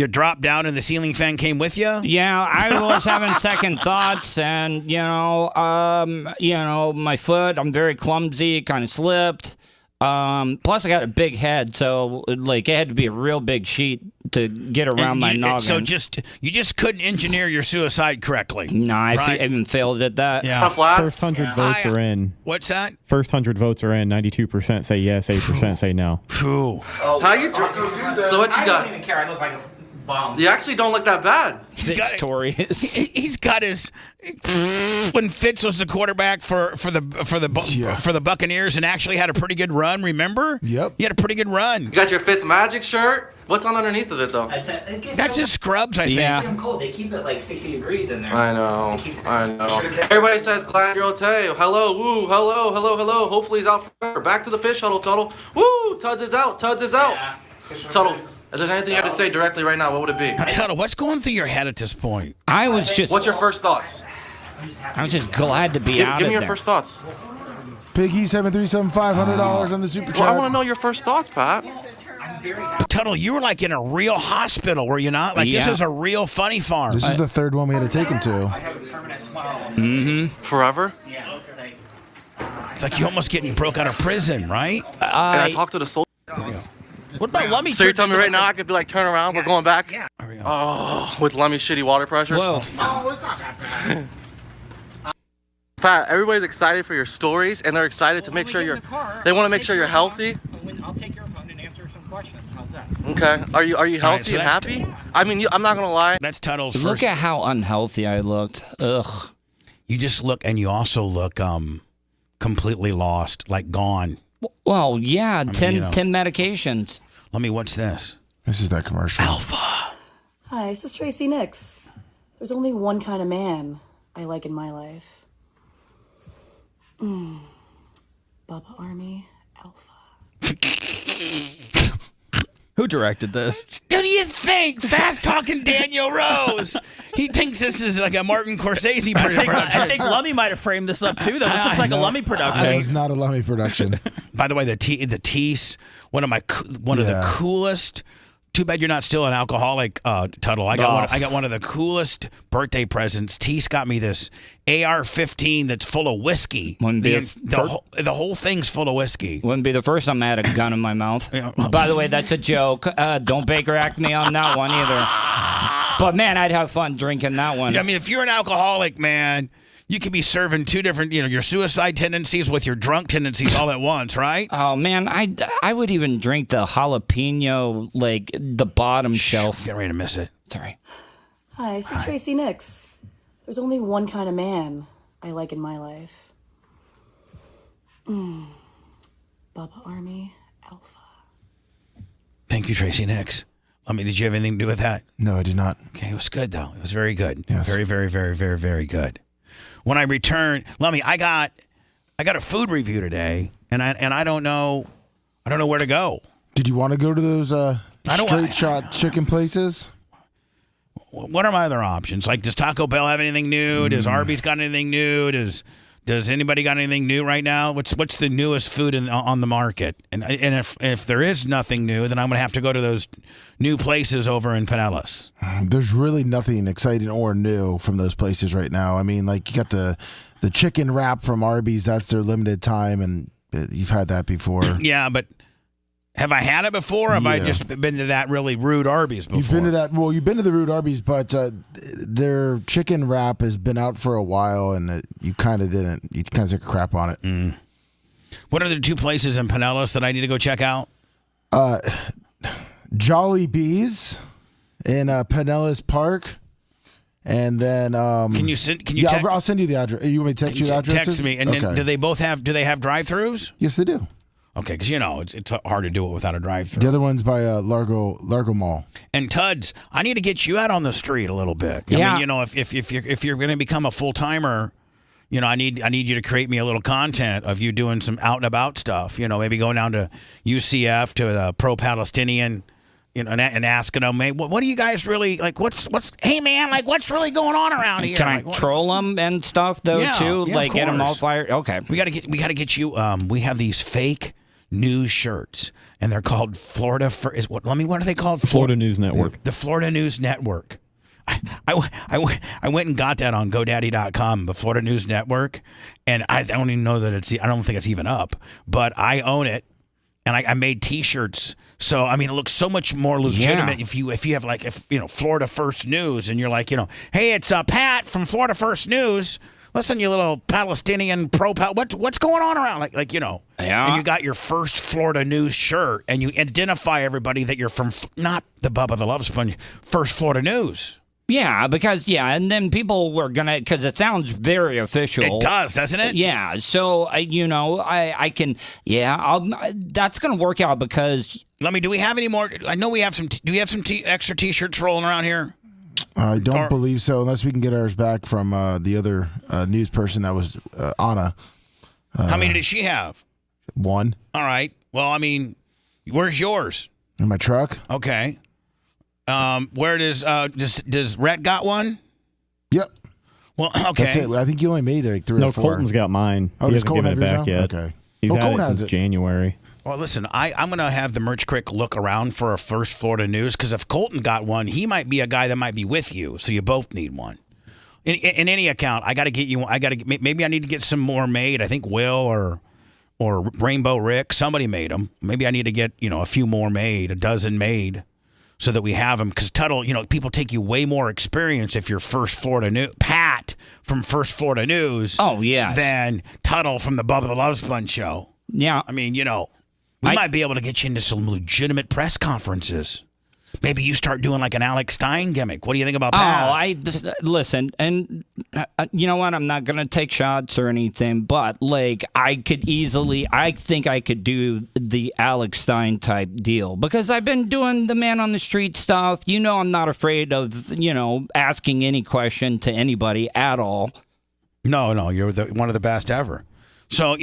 dropped down and the ceiling fan came with you? Yeah, I was having second thoughts, and my foot. I'm very clumsy. Kind of slipped. Plus, I got a big head, so it had to be a real big sheet to get around my noggin. So you just couldn't engineer your suicide correctly. No, I even failed at that. Yeah. First 100 votes are in. What's that? First 100 votes are in. 92% say yes, 8% say no. How you? So what you got? I don't even care. I look like a bomb. You actually don't look that bad. Victorious. He's got his. When Fitz was the quarterback for the Buccaneers and actually had a pretty good run. Remember? Yep. He had a pretty good run. You got your Fitz Magic shirt. What's on underneath of it though? That's just scrubs, I think. It's cold. They keep it like 60 degrees in there. I know. Everybody says glad you're okay. Hello, woo, hello, hello, hello. Hopefully he's out forever. Back to the fish huddle, Tuddle. Woo, Tuds is out. Tuds is out. Yeah. Tuddle, if there's anything you have to say directly right now, what would it be? Tuddle, what's going through your head at this point? What's your first thoughts? I was just glad to be out Give of me your there. first thoughts. Piggy 7375 $100 on the super chat. Well, I want to know your first thoughts, Pat. Tuddle, you were like in a real hospital, were you not? Like this Yeah. is a real funny farm. This is the third one we had to take him to. Mm-hmm. Forever? It's like you almost getting broke out of prison, right? Can I talk to the soldier? What about Lummy? So you're telling me right now I could be like, turn around, we're going back? Yeah. Oh, with Lummy's shitty water pressure? Whoa. Oh, it's not that bad. Pat, everybody's excited for your stories, and they're excited to make sure they want to make sure you're healthy. I'll take your phone and answer some questions. How's that? Okay. Are you healthy All right, so and that's happy? I mean, I'm not gonna lie. That's Tuddle's Look first. at how unhealthy I looked. Ugh. You just look, and you also look completely lost, like gone. Well, yeah, I mean, 10 you know. 10 medications. Let me. What's this? This is that commercial. Alpha. Hi, this is Tracy Nix. There's only one kind of man I like in my life. Bubba Army Alpha. Who directed this? Who do you think? Fast talking Daniel Rose. He thinks this is like a Martin Scorsese production. I think Lummy might have framed this up too. Though this looks like a Lummy production. It's not a Lummy production. By the way, the Tease, one of the coolest. Too bad you're not still an alcoholic, Tuddle. I got one of the coolest birthday presents. Tease got me this AR-15 that's full of whiskey. The whole thing's full of whiskey. Wouldn't be the first time I had a gun in my mouth. By the way, that's a joke. Don't Baker Act me on that one either. But man, I'd have fun drinking that one. Yeah, I mean, if you're an alcoholic, man, you could be serving two different, your suicide tendencies with your drunk tendencies all at once, right? Oh man, I would even drink the jalapeno, like the bottom shelf. Get ready to miss it. Sorry. Hi, this is Tracy Nix. There's only one kind of man I like in my life. Bubba Army Alpha. Thank you, Tracy Nix. Did you have anything to do with that? No, I did not. Okay, it was good though. It was very good. Yes. Very, very, very, very, very good. When I returned, Lummy, I got a food review today, and I don't know where to go. Did you want to go to those straight shot chicken places? What are my other options? Like, does Taco Bell have anything new? Does Arby's got anything new? Does anybody got anything new right now? What's the newest food on the market? And if there is nothing new, then I'm gonna have to go to those new places over in Pinellas. There's really nothing exciting or new from those places right now. I mean, like you got the chicken wrap from Arby's. That's their limited time, and you've had that before. Yeah, but have I had it before? Or have I just been to that really rude Arby's before? You've been to that. Well, you've been to the rude Arby's, but their chicken wrap has been out for a while, and you kind of didn't. You kind of took a crap on it. What are the two places in Pinellas that I need to go check out? Jolly Bees in Pinellas Park, and then Can you send? Can you? Yeah, I'll send you the address. You want me to text you the address? Text me. And then do they both have? Do they have drive-throughs? Yes, they do. Okay, because it's hard to do it without a drive-through. The other one's by Largo Mall. And Tuds, I need to get you out on the street a little bit. I mean, if you're going to become a full-timer, I need you to create me a little content of you doing some out and about stuff. Maybe going down to UCF to the pro-Palestinian, and asking them, hey, what do you guys really like? Hey man, like what's really going on around here? Can I troll them and stuff though too? Yeah, like get them all fired. Okay, we gotta get you. We have these fake news shirts, and they're called Florida. What are they called? Florida News Network. The Florida News Network. I went and got that on GoDaddy.com, the Florida News Network, and I don't even know that I don't think it's even up, but I own it. And I made T-shirts, so I mean, it looks so much more legitimate if you have Florida First News, and you're like, hey, it's Pat from Florida First News. Listen, you little Palestinian what's going on around? And you got your first Florida News shirt, and you identify everybody that you're from, not the Bubba the Love Sponge, First Florida News. Yeah, because and then people were gonna, because it sounds very official. It does, doesn't it? Yeah. So I can. Yeah, that's gonna work out because. Do we have any more? I know we have some. Do we have some extra T-shirts rolling around here? I don't believe so, unless we can get ours back from the other news person that was Anna. How many did she have? One. All right. Well, I mean, where's yours? In my truck. Okay. Where does Rhett got one? Yep. Well, okay. That's it. I think you only made like 3 or 4. No, Colton's got mine. Oh, he does hasn't Colton given it have back yours yet. now? Okay. He's had Colton it has since January. Well, listen, I'm going to have the Merch Crick look around for a First Florida News, because if Colton got one, he might be a guy that might be with you, so you both need one. In any account, I got to get you. Maybe I need to get some more made. I think Will or Rainbow Rick, somebody made them. Maybe I need to get a few more made, a dozen made, so that we have them. Because Tuddle, people take you way more experience if you're First Florida News. Pat from First Florida News. Oh yes. Than Tuddle from the Bubba the Love Sponge show. Yeah. I mean, we might be able to get you into some legitimate press conferences. Maybe you start doing like an Alex Stein gimmick. What do you think about that? Listen, and you know what? I'm not going to take shots or anything, but like I think I could do the Alex Stein type deal, because I've been doing the man on the street stuff. I'm not afraid of, asking any question to anybody at all. No, you're one of the best ever. So,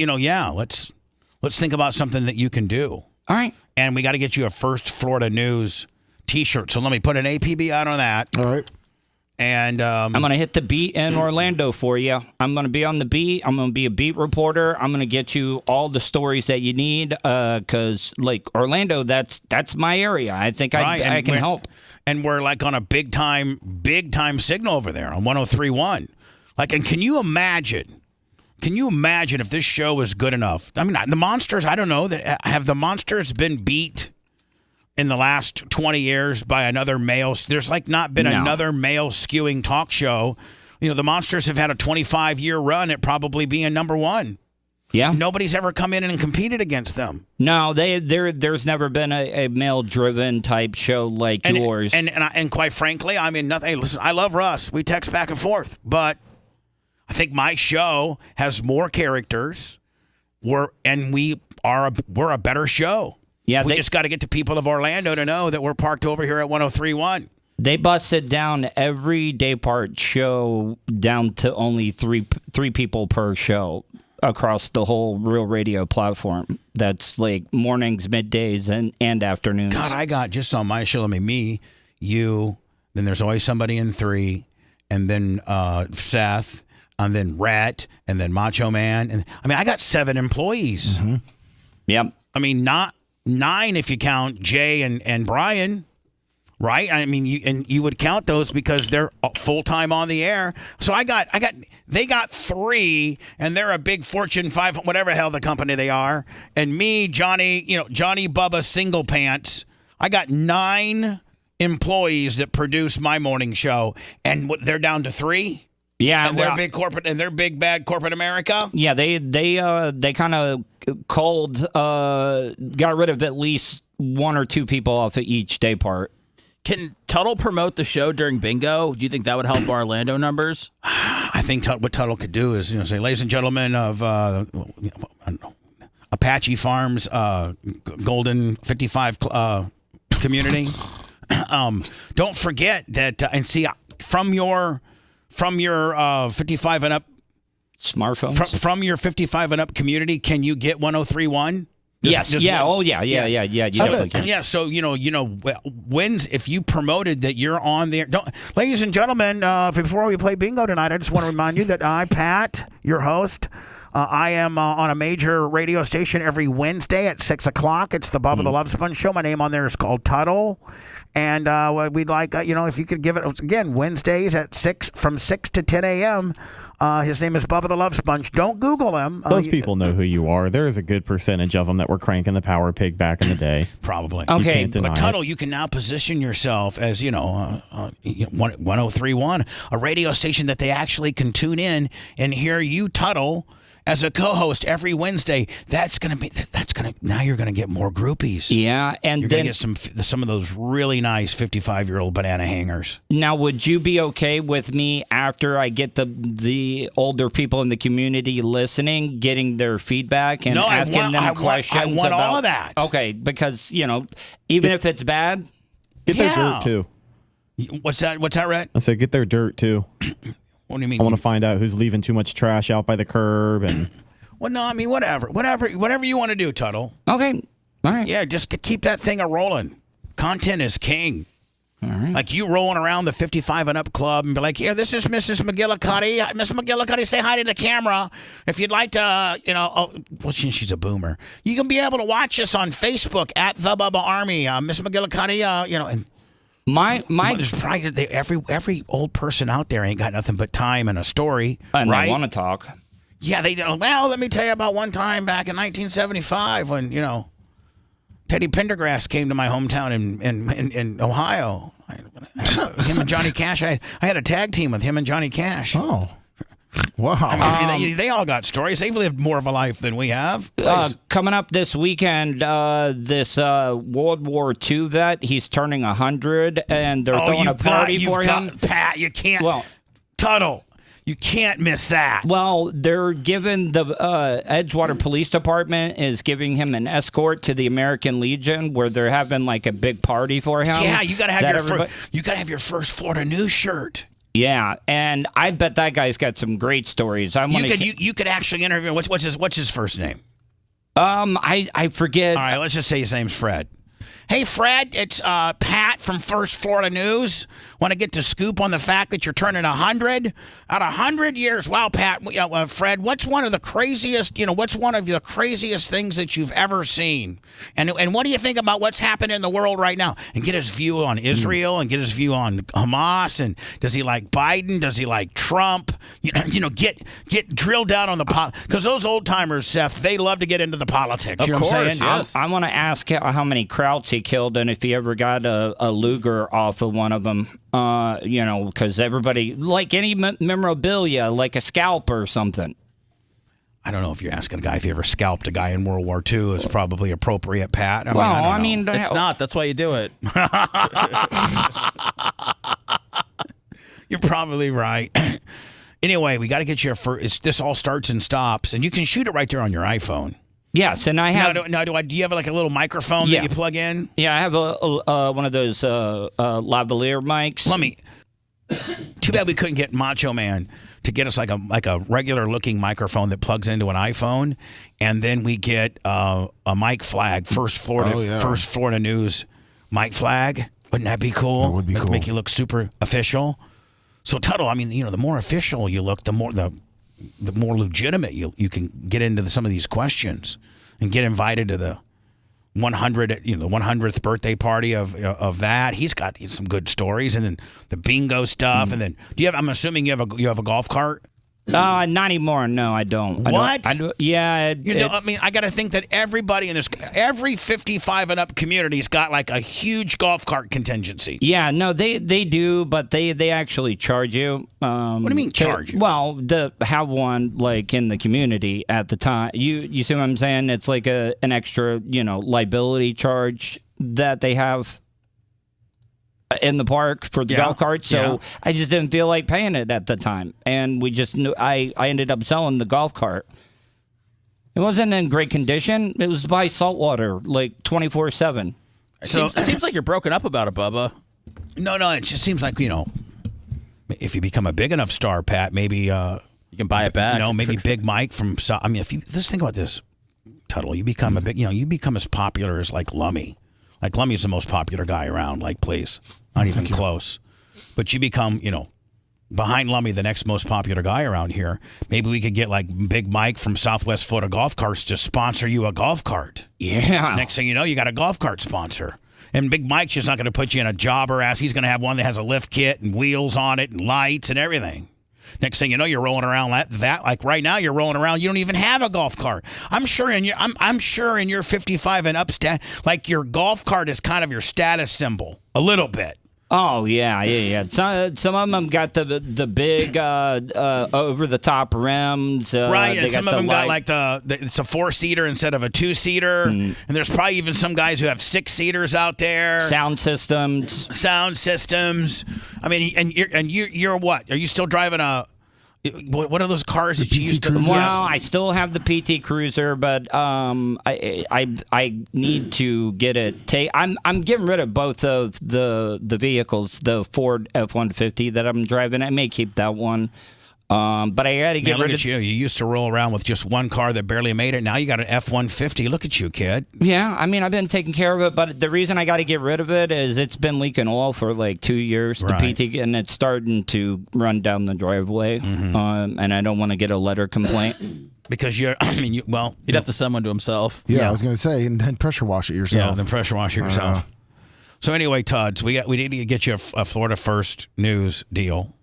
let's think about something that you can do. All right. And we got to get you a First Florida News T-shirt. So let me put an APB out on that. All right. And I'm going to hit the beat in Orlando for you. I'm going to be on the beat. I'm going to be a beat reporter. I'm going to get you all the stories that you need, because like Orlando, that's my area. I think I can help. And we're like on a big time signal over there on 103.1. Like, and can you imagine if this show is good enough? I mean, the Monsters, I don't know. Have the Monsters been beat in the last 20 years by another male? There's like not been another male skewing talk show. The Monsters have had a 25-year run at probably being number one. Yeah. Nobody's ever come in and competed against them. No, there's never been a male-driven type show like yours. And quite frankly, I mean, nothing. Hey, listen, I love Russ. We text back and forth, but I think my show has more characters. We're a better show. Yeah, we just got to get to people of Orlando to know that we're parked over here at 103.1. They busted down every day part show down to only three people per show across the whole Real Radio platform. That's like mornings, middays, and afternoons. God, I got just on my show, me, you, then there's always somebody in 3, and then Seth, and then Rhett, and then Macho Man. And I mean, I got 7 employees. Mm-hmm. Yep. I mean, not 9 if you count Jay and Brian, right? I mean, you would count those because they're full-time on the air. So they got 3, and they're a big Fortune 500, whatever the hell the company they are. And me, Johnny Bubba Single Pants, I got 9 employees that produce my morning show, and they're down to 3. Yeah, and they're big corporate, and they're big bad corporate America. Yeah, they kind of got rid of at least 1 or 2 people off of each day part. Can Tuddle promote the show during bingo? Do you think that would help Orlando numbers? I think what Tuddle could do is say, ladies and gentlemen of Apache Farms Golden 55 community, don't forget that and see from your 55 and up Smartphones. From your 55 and up community, can you get 103.1? Yes. Yeah. one? Oh, yeah. You definitely can. Yeah. So if you promoted that you're on there, ladies and gentlemen, before we play bingo tonight, I just want to remind you that I, Pat, your host, I am on a major radio station every Wednesday at 6 o'clock. It's the Bubba the Love Sponge Show. My name on there is called Tuddle. And we'd like, if you could give it, again, Wednesdays at from 6 to 10 a.m., his name is Bubba the Love Sponge. Don't Google him. Those people know who you are. There is a good percentage of them that were cranking the Power Pig back in the day. Probably. Okay. But Tuddle, you can now position yourself as, 1031, a radio station that they actually can tune in and hear you, Tuddle, as a co-host every Wednesday. Now you're going to get more groupies. Yeah, and you're then going to get some of those really nice 55-year-old banana hangers. Now, would you be okay with me after I get the older people in the community listening, getting their feedback and asking them questions? I want all of that. Okay, because even if it's bad, get their dirt too. What's that? What's that, Rhett? I said get their dirt too. What do you mean? I want to find out who's leaving too much trash out by the curb and. Well, no, I mean whatever you want to do, Tuddle. Okay, all right. Yeah, just keep that thing a rolling. Content is king. All right. Like you rolling around the 55 and up club and be like, here, this is Mrs. McGillicuddy. Miss McGillicuddy, say hi to the camera. If you'd like to, she's a boomer. You can be able to watch us on Facebook at The Bubba Army. Miss McGillicuddy, and. There's probably every old person out there ain't got nothing but time and a story, and right? They want to talk. Yeah, they don't. Well, let me tell you about one time back in 1975 when Teddy Pendergrass came to my hometown in Ohio. Him and Johnny Cash. I had a tag team with him and Johnny Cash. Oh. Wow. I mean, they all got stories. They've lived more of a life than we have. Coming up this weekend, this World War II vet, he's turning 100, and they're throwing a party for him. Pat, you can't. Well, Tuddle, you can't miss that. Well, they're giving the Edgewater Police Department is giving him an escort to the American Legion, where they're having like a big party for him. Yeah, you got to have your first Florida News shirt. Yeah, and I bet that guy's got some great stories. You could actually interview. What's his first name? I forget. All right, let's just say his name's Fred. Hey, Fred, it's Pat from First Florida News. Want to get the scoop on the fact that you're turning 100? At 100 years, wow, Pat, Fred, what's one of the craziest, what's one of the craziest things that you've ever seen? And what do you think about what's happening in the world right now? And get his view on Israel and get his view on Hamas. And does he like Biden? Does he like Trump? Get drilled down on the because those old timers, Seth, they love to get into the politics. Of course, what I'm saying? yes. I want to ask how many Krauts he killed and if he ever got a Luger off of one of them. Because everybody, like any memorabilia, like a scalp or something. I don't know if you're asking a guy if he ever scalped a guy in World War II is probably appropriate, Pat. I mean, it's not. That's why you do it. You're probably right. Anyway, we got to get you this all starts and stops, and you can shoot it right there on your iPhone. Yes, and I have. Do you have like a little microphone that you plug in? Yeah, I have one of those lavalier mics. Too bad we couldn't get Macho Man to get us like a regular looking microphone that plugs into an iPhone, and then we get a mic flag, First Florida News mic flag. Wouldn't that be cool? That would be cool. Make you look super official. So Tuddle, I mean, the more official you look, the more legitimate you can get into some of these questions and get invited to the 100th birthday party of that. He's got some good stories, and then the bingo stuff, and then I'm assuming you have a golf cart? Not anymore. No, I don't. What? I got to think that everybody in every 55 and up community's got like a huge golf cart contingency. Yeah, no, they do, but they actually charge you. What do you mean charge you? Well, have one like in the community at the time. You see what I'm saying? It's like an extra, liability charge that they have in the park for the golf cart, so I just didn't feel like paying it at the time, and we just knew I ended up selling the golf cart. It wasn't in great condition. It was by saltwater, like 24/7. So it seems like you're broken up about it, Bubba. No, it just seems like if you become a big enough star, Pat, maybe You can buy it back. You know, maybe Big Mike from. I mean, if you just think about this, Tuddle, you become a big. You know, you become as popular as like Lummy. Like Lummy's the most popular guy around. Like, please, not even close. But you become, you know, behind Lummy, the next most popular guy around here. Maybe we could get like Big Mike from Southwest Florida Golf Carts to sponsor you a golf cart. Yeah. Next thing you know, you got a golf cart sponsor. And Big Mike's just not going to put you in a jobber ass. He's going to have one that has a lift kit and wheels on it and lights and everything. Next thing you know, you're rolling around that like right now, you're rolling around. You don't even have a golf cart. I'm sure in your 55 and up like your golf cart is kind of your status symbol a little bit. Oh yeah. Some of them got the big over the top rims. Right, and some of them got like it's a 4-seater instead of a 2-seater. And there's probably even some guys who have 6-seaters out there. Sound systems. I mean, and you're what? Are you still driving a? What are those cars that you used to? Well, I still have the PT Cruiser, but I need to get it. I'm getting rid of both of the vehicles. The Ford F-150 that I'm driving, I may keep that one. But I got to get rid of you. You used to roll around with just one car that barely made it. Now you got an F-150. Look at you, kid. Yeah, I mean, I've been taking care of it, but the reason I got to get rid of it is it's been leaking oil for like 2 years, the PT, and it's starting to run down the driveway, and I don't want to get a letter complaint. Because he'd have to send one to himself. Yeah, I was going to say, and then pressure wash it yourself. Yeah, then pressure wash it yourself. So anyway, Tuds, we need to get you a Florida First News deal.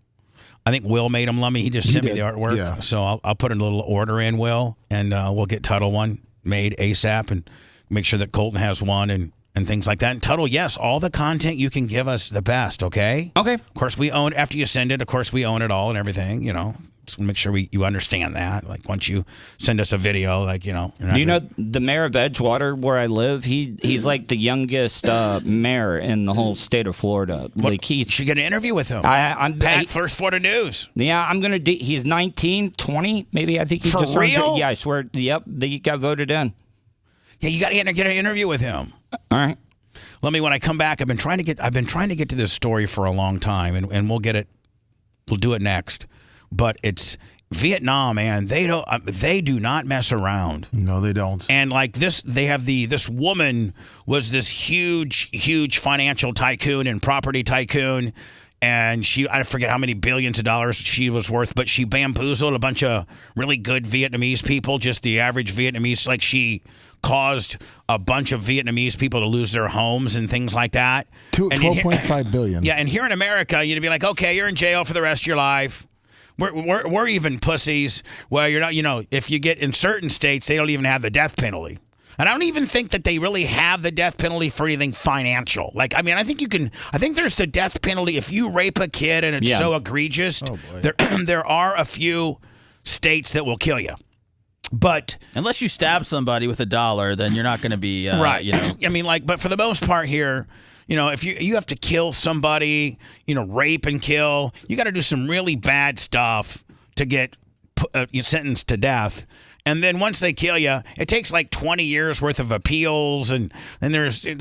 I think Will made him, Lummy. He just sent me the artwork. Yeah. So I'll put a little order in, Will, and we'll get Tuddle one made ASAP and make sure that Colton has one and things like that. And Tuddle, yes, all the content you can give us the best, okay? Okay. Of course, we own, after you send it, of course, we own it all and everything, you know. Just make sure you understand that. Like, once you send us a video, like, you know. Do you know the mayor of Edgewater, where I live? He's like the youngest mayor in the whole state of Florida. Like you should get an interview with him. I'm Pat, First Florida News. Yeah, I'm gonna. He's 19, 20, maybe. I think he just real? Yeah, I swear. Yep, he got voted in. Yeah, you got to get an interview with him. All right. Let me. When I come back, I've been trying to get to this story for a long time, and we'll get it. We'll do it next. But it's Vietnam, man. They do not mess around. No, they don't. And like this, they have this woman was this huge financial tycoon and property tycoon, and I forget how many billions of dollars she was worth, but she bamboozled a bunch of really good Vietnamese people, just the average Vietnamese. Like, she caused a bunch of Vietnamese people to lose their homes and things like that. $12.5 billion. Yeah, and here in America, you'd be like, okay, you're in jail for the rest of your life. We're even pussies. Well, you're not. You know, if you get in certain states, they don't even have the death penalty. And I don't even think that they really have the death penalty for anything financial. Like, I mean, I think there's the death penalty if you rape a kid and it's so egregious. Oh, boy. There are a few states that will kill you. But unless you stab somebody with $1, then you're not going to be right. You know, I mean, like, but for the most part here, you know, if you have to kill somebody, you know, rape and kill, you got to do some really bad stuff to get sentenced to death. And then once they kill you, it takes like 20 years worth of appeals, and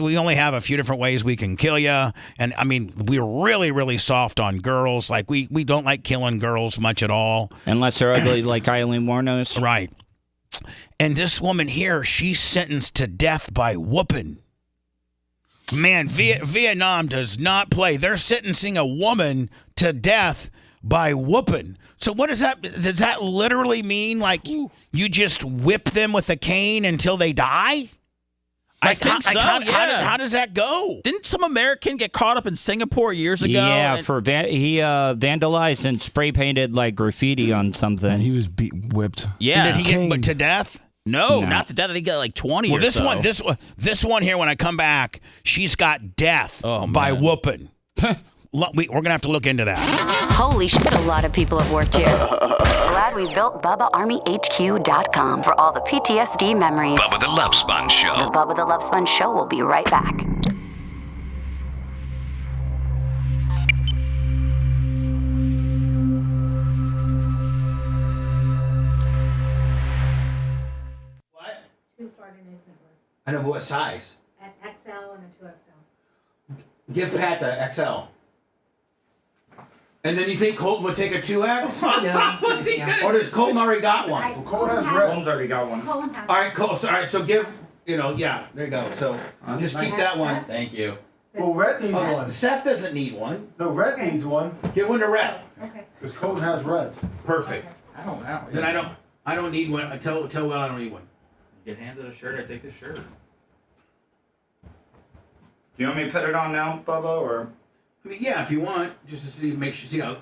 we only have a few different ways we can kill you. And I mean, we're really, really soft on girls. Like, we don't like killing girls much at all, unless they're ugly like Eileen Warnos. Right. And this woman here, she's sentenced to death by whooping. Man, Vietnam does not play. They're sentencing a woman to death by whooping. So what does that? Does that literally mean like you just whip them with a cane until they die? I think so. How does that go? Didn't some American get caught up in Singapore years ago? Yeah, he vandalized and spray painted like graffiti on something. And he was whipped. Yeah. And did he get to death? No, not to death. I think he got like 20 or so. This one here, when I come back, she's got death by whooping. We're going to have to look into that. Holy shit, a lot of people have worked here. Glad we built BubbaArmyHQ.com for all the PTSD memories. Bubba the Love Sponge Show. The Bubba the Love Sponge Show will be right back. I know, what size? An XL and a 2XL. Give Pat the XL. And then you think Colton would take a 2X? What's he gonna Or does Colton already got one? Well, Colton has red. Colton's already got one. All right, Cole. So, all right, so give, yeah, there you go. So just keep that one. Thank you. Well, red needs one. Seth doesn't need one. No, red needs one. Give one to Red. Okay. Because Colton has reds. Perfect. I don't know. Then I don't need one. I tell Will I don't need one. You get handed a shirt, I take the shirt. Do you want me to put it on now, Bubba, or? I mean, yeah, if you want, just to see, make sure, see how.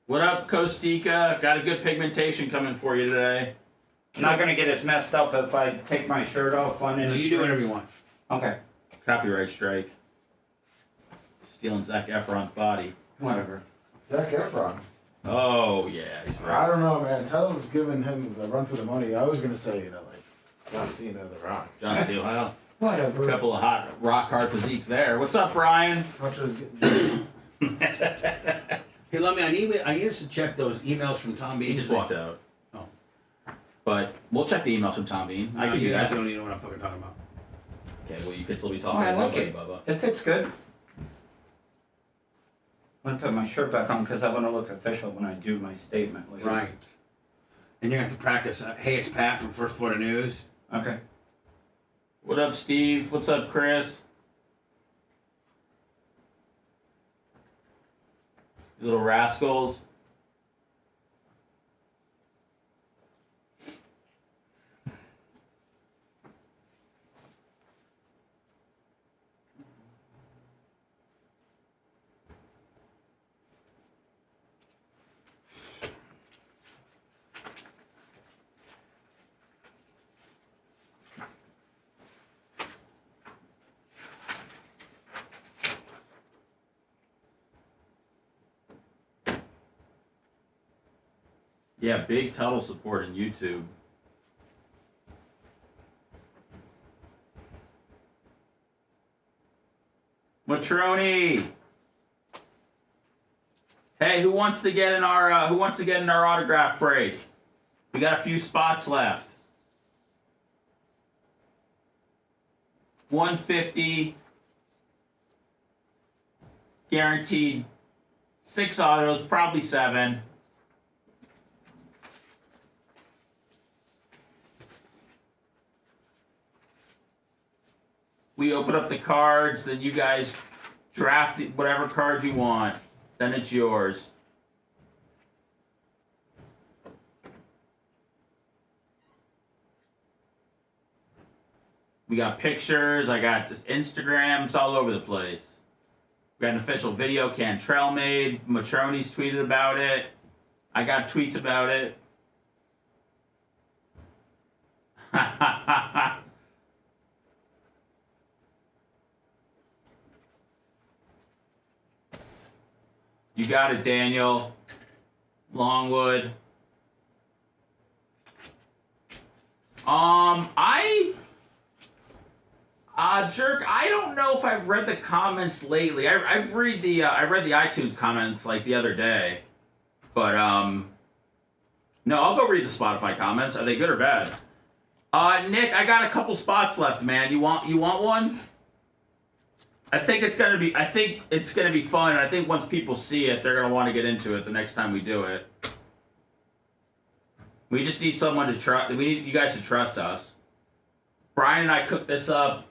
What up, Kostika? Got a good pigmentation coming for you today. I'm not gonna get as messed up if I take my shirt off on any. No, you do whatever you want. Okay. Copyright strike. Stealing Zac Efron's body. Whatever. Zac Efron. Oh yeah, he's right. I don't know, man. Tuddle's giving him a run for the money. I was gonna say, John Cena of the Rock. John Cena. Well, whatever. A couple of hot rock hard physiques there. What's up, Brian? Hey, let me. I need us to check those emails from Tom Bean. He just walked out. Oh. But we'll check the emails from Tom Bean. No, you guys don't even know what I'm fucking talking about. Okay, well you could still be Oh, talking I about like it. Bubba. It fits good. I'm gonna put my shirt back on because I want to look official when I do my statement. later. Right. And you're gonna have to practice. Hey, it's Pat from First Florida News. Okay. What up, Steve? What's up, Chris? You little rascals. Yeah, big Tuddle support in YouTube. Matroni. Hey, who wants to get in our autograph break? We got a few spots left. 150 guaranteed. 6 autos, probably 7. We open up the cards, then you guys draft whatever card you want. Then it's yours. We got pictures. I got this Instagram. It's all over the place. We got an official video Cantrell made. Matroni's tweeted about it. I got tweets about it. You got it, Daniel. Longwood. Jerk, I don't know if I've read the comments lately. I read the iTunes comments like the other day. But no, I'll go read the Spotify comments. Are they good or bad? Nick, I got a couple spots left, man. You want one? I think it's gonna be fun, and I think once people see it, they're gonna want to get into it the next time we do it. We just need someone to trust. We need you guys to trust us. Brian and I cooked this up.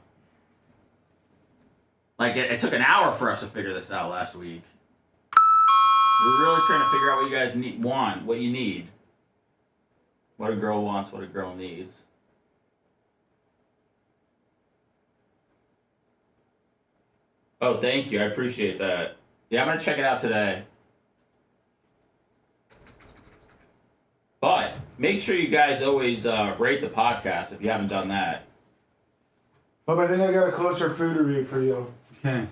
Like it took an hour for us to figure this out last week. We're really trying to figure out what you guys want, what you need, what a girl wants, what a girl needs. Oh, thank you. I appreciate that. Yeah, I'm going to check it out today. But make sure you guys always rate the podcast if you haven't done that. But I think I got a closer food review for you. Okay.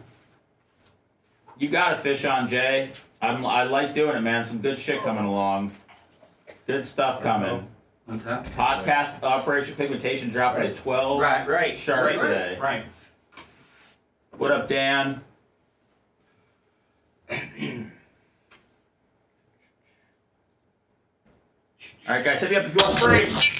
You got a fish on, Jay. I like doing it, man. Some good shit coming along. Good stuff coming. Podcast Operation Pigmentation dropping at 12 sharp today. Right. What up, Dan? All right, guys, hit me up if you want free.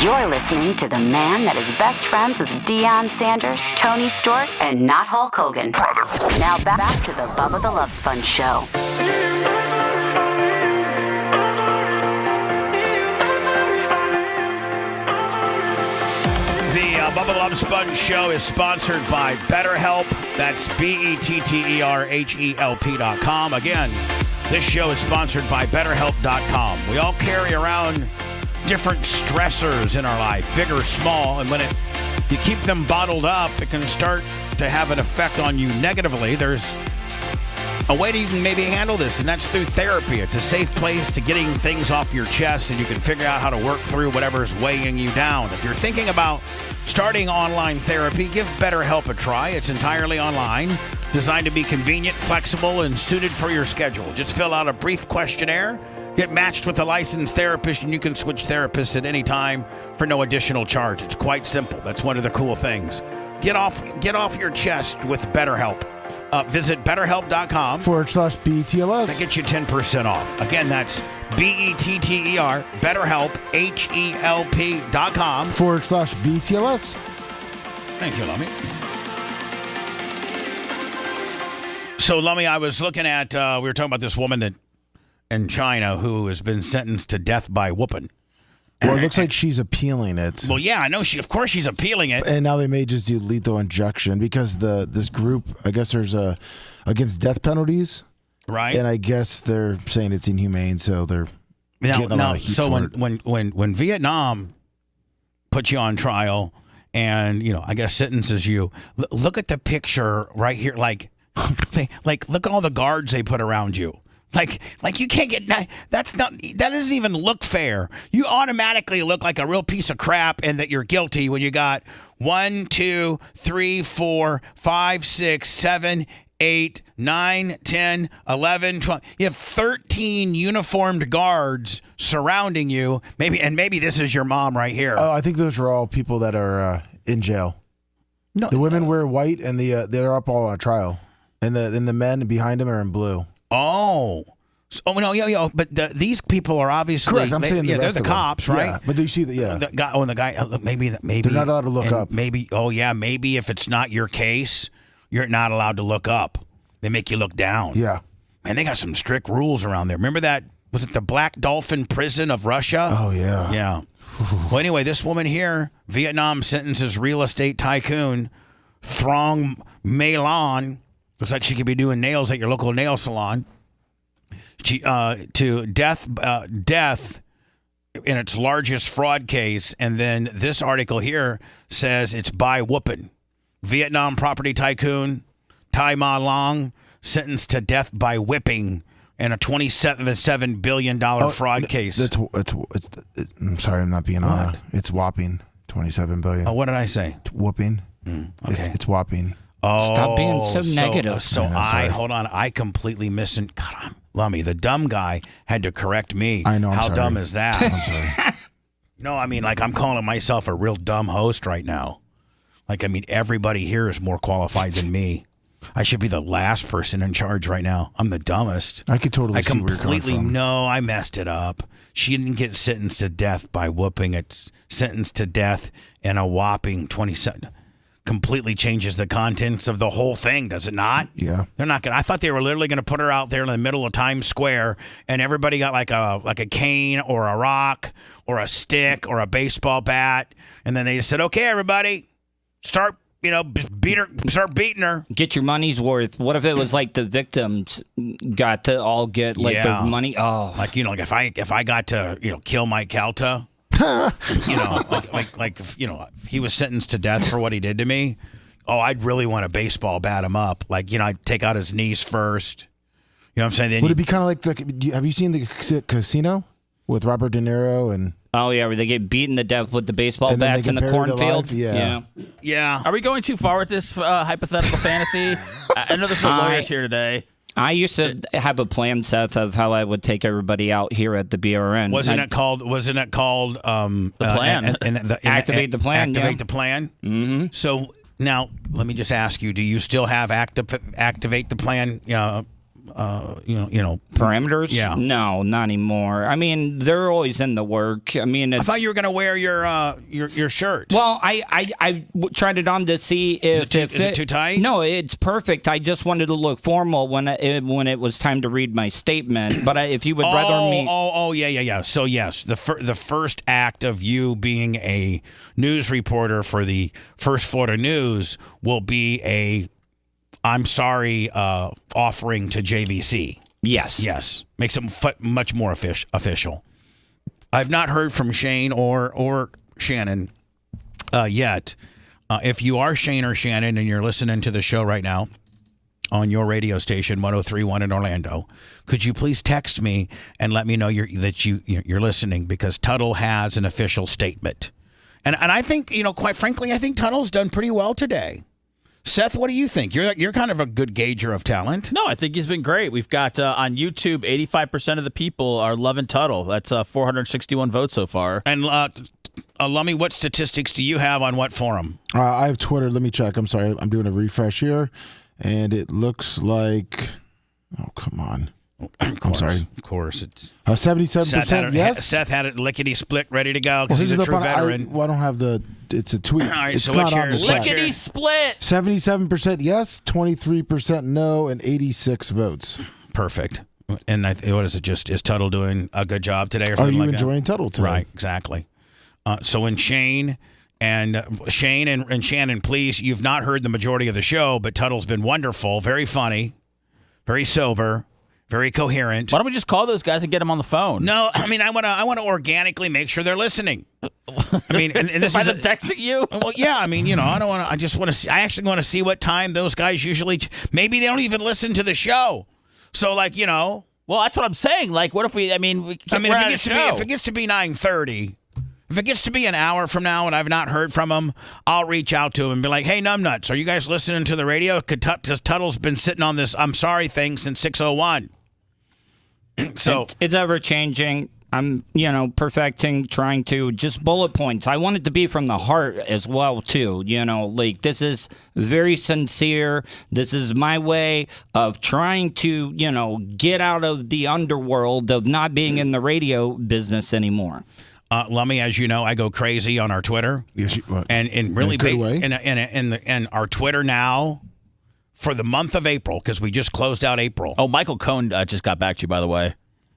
You're listening to the man that is best friends with Deion Sanders, Tony Stewart, and not Hulk Hogan. Now back to the Bubba the Love Sponge Show. The Bubba the Love Sponge Show is sponsored by BetterHelp. That's BetterHelp.com. Again, this show is sponsored by BetterHelp.com. We all carry around different stressors in our life, big or small, and when you keep them bottled up, it can start to have an effect on you negatively. There's a way to even maybe handle this, and that's through therapy. It's a safe place to getting things off your chest, and you can figure out how to work through whatever's weighing you down. If you're thinking about starting online therapy, give BetterHelp a try. It's entirely online, designed to be convenient, flexible, and suited for your schedule. Just fill out a brief questionnaire, get matched with a licensed therapist, and you can switch therapists at any time for no additional charge. It's quite simple. That's one of the cool things. Get off your chest with BetterHelp. Visit BetterHelp.com /BTLS. That gets you 10% off. Again, that's BETTER, BetterHelp, HELP.com /BTLS. Thank you, Lummy. So, Lummy, I was looking at, we were talking about this woman that in China who has been sentenced to death by whooping. Well, it looks like she's appealing it. Well, yeah, I know of course she's appealing it. And now they may just do lethal injection because this group, I guess there's against death penalties. Right. And I guess they're saying it's inhumane, so they're getting a lot of heat for it. When Vietnam puts you on trial and, I guess sentences you, look at the picture right here. Like look at all the guards they put around you. Like you can't get that doesn't even look fair. You automatically look like a real piece of crap and that you're guilty when you got 1, 2, 3, 4, 5, 6, 7, 8, 9, 10, 11, 12. You have 13 uniformed guards surrounding you. Maybe this is your mom right here. Oh, I think those are all people that are in jail. No, the women wear white and they're up all on a trial. And the men behind them are in blue. Oh. No, but these people are obviously correct. I'm saying they're the cops, right? Yeah, but do you see the guy? Maybe they're not allowed to look up. Maybe maybe if it's not your case, you're not allowed to look up. They make you look down. Yeah, man, they got some strict rules around there. Remember that? Was it the Black Dolphin prison of Russia? Oh yeah, yeah. Well, anyway, this woman here, Vietnam sentences real estate tycoon Trong My Lan. Looks like she could be doing nails at your local nail salon. To death in its largest fraud case. And then this article here says it's by whooping. Vietnam property tycoon Tai Ma Long sentenced to death by whipping in a $27 billion fraud case. I'm sorry, I'm not being honest. It's whopping $27 billion. Oh, what did I say? Whooping. Okay. It's whopping. Oh, stop being so negative. Hold on. I completely missed. God, Lummy, the dumb guy had to correct me. I know. How dumb is that? I'm sorry. No, I mean, I'm calling myself a real dumb host right now. Everybody here is more qualified than me. I should be the last person in charge right now. I'm the dumbest. I could totally see where you're coming from. No, I messed it up. She didn't get sentenced to death by whooping. It's sentenced to death in a whopping 27. Completely changes the contents of the whole thing, does it not? Yeah. They're not gonna. I thought they were literally gonna put her out there in the middle of Times Square, and everybody got like a cane or a rock or a stick or a baseball bat, and then they just said, "Okay, everybody, start beating her. Get your money's worth." What if it was like the victims got to all get their money? Oh, if I got to kill Mike Calta. He was sentenced to death for what he did to me. Oh, I'd really want a baseball bat him up. I'd take out his knees first. You know what I'm saying? Then would it be kind of like have you seen the Casino with Robert De Niro and? Oh yeah, where they get beaten to death with the baseball bats in the cornfield. Yeah. Are we going too far with this hypothetical fantasy? I know there's no lawyers here today. I used to have a plan, Seth, of how I would take everybody out here at the BRN. Wasn't it called the plan? Activate the plan. Activate the plan. Mm-hmm. So now let me just ask you: do you still have activate the plan parameters. Yeah. No, not anymore. I mean, they're always in the work. I mean, I thought you were going to wear your shirt. Well, I tried it on to see if is it too tight? No, it's perfect. I just wanted to look formal when it was time to read my statement. But if you would rather me, yeah. So yes, the first act of you being a news reporter for the First Florida News will be a I'm sorry offering to JVC. Yes. Makes it much more official. I've not heard from Shane or Shannon yet. If you are Shane or Shannon and you're listening to the show right now on your radio station 103.1 in Orlando, could you please text me and let me know that you're listening, because Tuddle has an official statement. And I think, quite frankly, I think Tuddle's done pretty well today. Seth, what do you think? You're kind of a good gauger of talent. No, I think he's been great. We've got on YouTube, 85% of the people are loving Tuddle. That's 461 votes so far. And Lummy, what statistics do you have on what forum? I have Twitter. Let me check. I'm sorry. I'm doing a refresh here, and it looks like. Oh, come on. I'm sorry. Of course, it's 77%. Yes. Seth had it lickety split, ready to go because Well, he's a true veteran. I don't have the. It's a tweet. All right, it's so not what's on the yours? chat. Lickety split. 77% yes, 23% no, and 86 votes. Perfect. And what is it? Just is Tuddle doing a good job today, or Are something you like enjoying that? Tuddle today? Right. Exactly. So when Shane and Shannon, please, you've not heard the majority of the show, but Tuddle's been wonderful, very funny, very sober, very coherent. Why don't we just call those guys and get them on the phone? No, I mean I want to organically make sure they're listening. I mean, and this By is them texting you. Well, yeah. I mean, I don't want to. I just want to see. I actually want to see what time those guys usually. Maybe they don't even listen to the show. So, Well, that's what I'm saying. Like, what if we? I mean, if it gets to be 9:30. If it gets to be an hour from now and I've not heard from them, I'll reach out to them and be like, hey, numbnuts, are you guys listening to the radio? Because Tuddle's been sitting on this I'm sorry thing since 6:01. So it's ever changing. I'm, perfecting, trying to just bullet points. I want it to be from the heart as well, too. Like, this is very sincere. This is my way of trying to, get out of the underworld of not being in the radio business anymore. Lummy, as you know, I go crazy on our Twitter. Yes, and really big. And our Twitter now for the month of April, because we just closed out April. Oh, Michael Cohen just got back to you, by the way.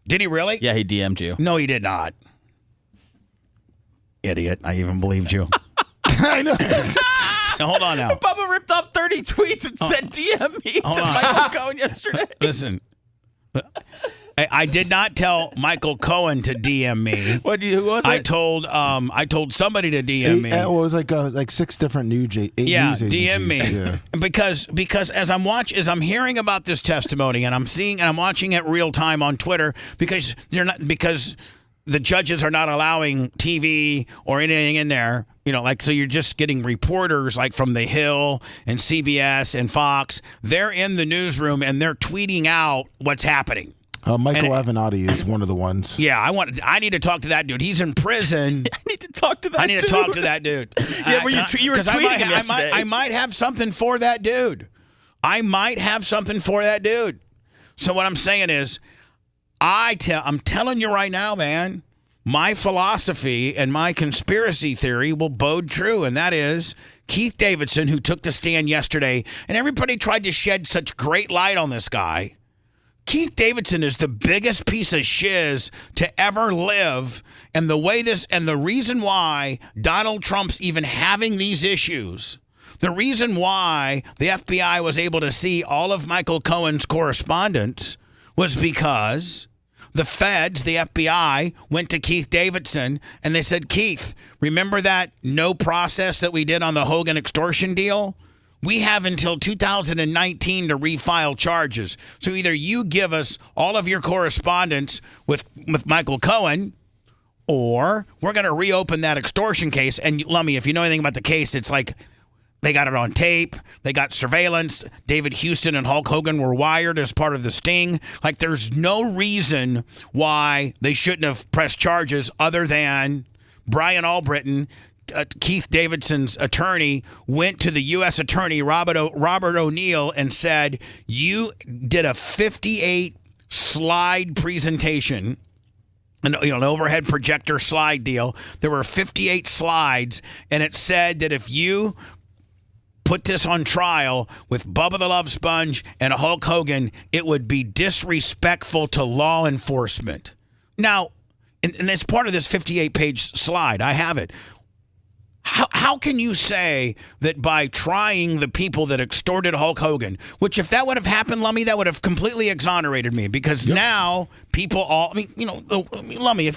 Did he really? Yeah, he DM'd you. No, he did not. Idiot. I even believed you. I know. Now, hold on now. Bubba ripped off 30 tweets and said DM me to Michael Cohen yesterday. Listen. I did not tell Michael Cohen to DM me. Who was it? I told somebody to DM me. It was like 6 different news agencies. DM me. Yeah. Because as I'm hearing about this testimony and I'm watching it real time on Twitter because the judges are not allowing TV or anything in there. So you're just getting reporters like from The Hill and CBS and Fox. They're in the newsroom and they're tweeting out what's happening. Michael Avenatti is one of the ones. Yeah, I need to talk to that dude. He's in prison. I need to talk to that dude. I need to talk to that dude. Yeah, you were tweeting him yesterday. I might have something for that dude. So what I'm saying is, I'm telling you right now, man, my philosophy and my conspiracy theory will bode true, and that is Keith Davidson, who took the stand yesterday, and everybody tried to shed such great light on this guy. Keith Davidson is the biggest piece of shiz to ever live, and the reason why Donald Trump's even having these issues, the reason why the FBI was able to see all of Michael Cohen's correspondence was because the feds, the FBI, went to Keith Davidson and they said, Keith, remember that no process that we did on the Hogan extortion deal? We have until 2019 to refile charges. So either you give us all of your correspondence with Michael Cohen, or we're going to reopen that extortion case. And Lummy, if you know anything about the case, it's like they got it on tape. They got surveillance. David Houston and Hulk Hogan were wired as part of the sting. Like, there's no reason why they shouldn't have pressed charges other than Brian Albritton Keith Davidson's attorney went to the U.S. attorney, Robert O'Neill, and said, you did a 58-slide presentation, an overhead projector slide deal. There were 58 slides, and it said that if you put this on trial with Bubba the Love Sponge and Hulk Hogan, it would be disrespectful to law enforcement. Now, and it's part of this 58-page slide. I have it. How can you say that by trying the people that extorted Hulk Hogan, which if that would have happened, Lummy, that would have completely exonerated me, because now people all, Lummy,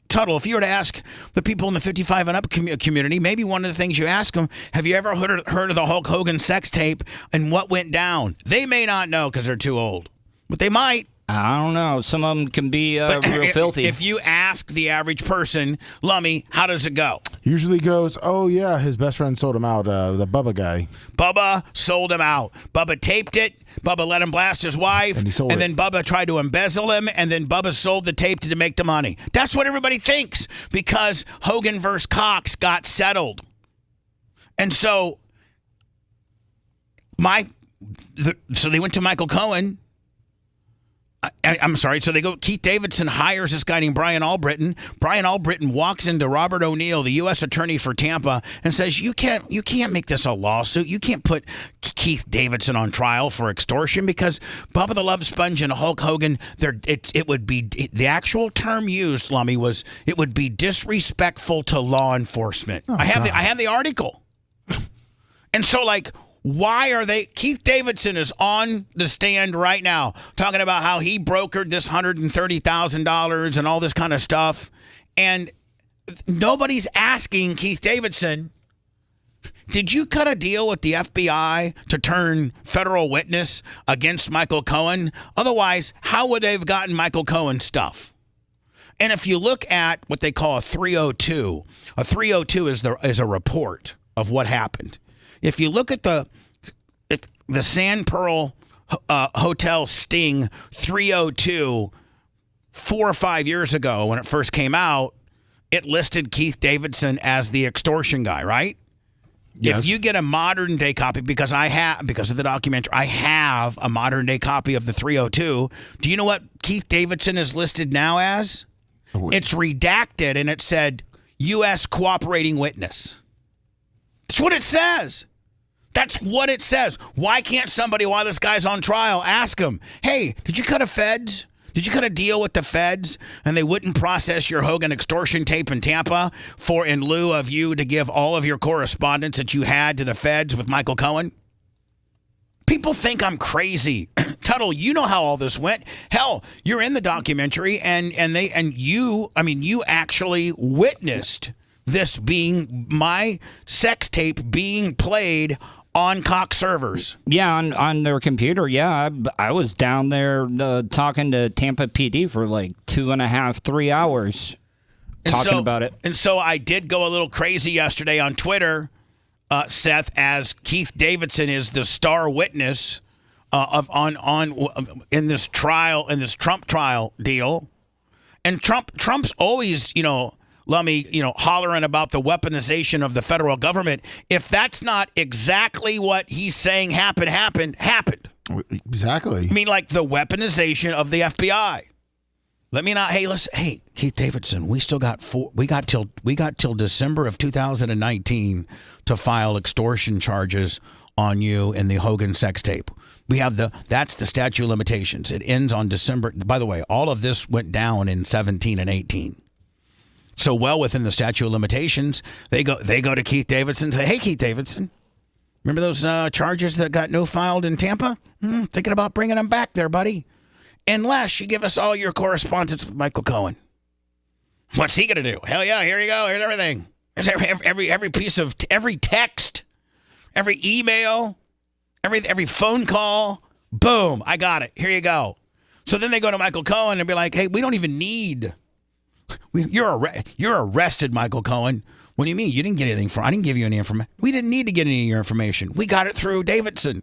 Tuddle, if you were to ask the people in the 55 and up community, maybe one of the things you ask them, have you ever heard of the Hulk Hogan sex tape and what went down? They may not know because they're too old, but they might. I don't know. Some of them can be real filthy. If you ask the average person, Lummy, how does it go? Usually goes, oh, yeah, his best friend sold him out, the Bubba guy. Bubba sold him out. Bubba taped it. Bubba let him blast his wife. And then Bubba tried to embezzle him. And then Bubba sold the tape to make the money. That's what everybody thinks, because Hogan versus Cox got settled. And so, so they went to Michael Cohen. I'm sorry. So they go. Keith Davidson hires this guy named Brian Albritton. Brian Albritton walks into Robert O'Neill, the U.S. attorney for Tampa, and says, "You can't make this a lawsuit. You can't put Keith Davidson on trial for extortion, because Bubba the Love Sponge and Hulk Hogan. It would be the actual term used, Lummy, was it would be disrespectful to law enforcement. I have the article, and so why are they? Keith Davidson is on the stand right now talking about how he brokered this $130,000 and all this kind of stuff. And nobody's asking Keith Davidson, did you cut a deal with the FBI to turn federal witness against Michael Cohen? Otherwise, how would they have gotten Michael Cohen stuff? And if you look at what they call a 302 is a report of what happened. If you look at the Sand Pearl Hotel Sting 302 4 or 5 years ago when it first came out, it listed Keith Davidson as the extortion guy, right? Yes. If you get a modern day copy, because of the documentary, I have a modern day copy of the 302. Do you know what Keith Davidson is listed now as? It's redacted, and it said U.S. cooperating witness. That's what it says. That's what it says. Why can't somebody, while this guy's on trial, ask him, hey, did you cut a feds? Did you cut a deal with the feds and they wouldn't process your Hogan extortion tape in Tampa in lieu of you to give all of your correspondence that you had to the feds with Michael Cohen? People think I'm crazy. Tuddle, you know how all this went. Hell, you're in the documentary and you actually witnessed this being my sex tape being played on Cox servers. Yeah, on their computer. Yeah, I was down there talking to Tampa PD for 2.5, 3 hours talking about it. And so I did go a little crazy yesterday on Twitter, Seth, as Keith Davidson is the star witness in this trial, in this Trump trial deal. And Trump's always, Lummy, hollering about the weaponization of the federal government. If that's not exactly what he's saying happened. Exactly. I mean, the weaponization of the FBI. Let me not. Hey, listen. Hey, Keith Davidson, we still got we got till December of 2019 to file extortion charges on you in the Hogan sex tape. We have that's the statute of limitations. It ends on December. By the way, all of this went down in 17 and 18. So well within the statute of limitations, they go to Keith Davidson and say, hey, Keith Davidson, remember those charges that got no-filed in Tampa? Thinking about bringing them back there, buddy. Unless you give us all your correspondence with Michael Cohen. What's he going to do? Hell yeah, here you go. Here's everything. There's every piece of, every text, every email, every phone call. Boom, I got it. Here you go. So then they go to Michael Cohen and be like, hey, we don't even need... You're arrested, Michael Cohen. What do you mean? You didn't get anything from? I didn't give you any information. We didn't need to get any of your information. We got it through Davidson.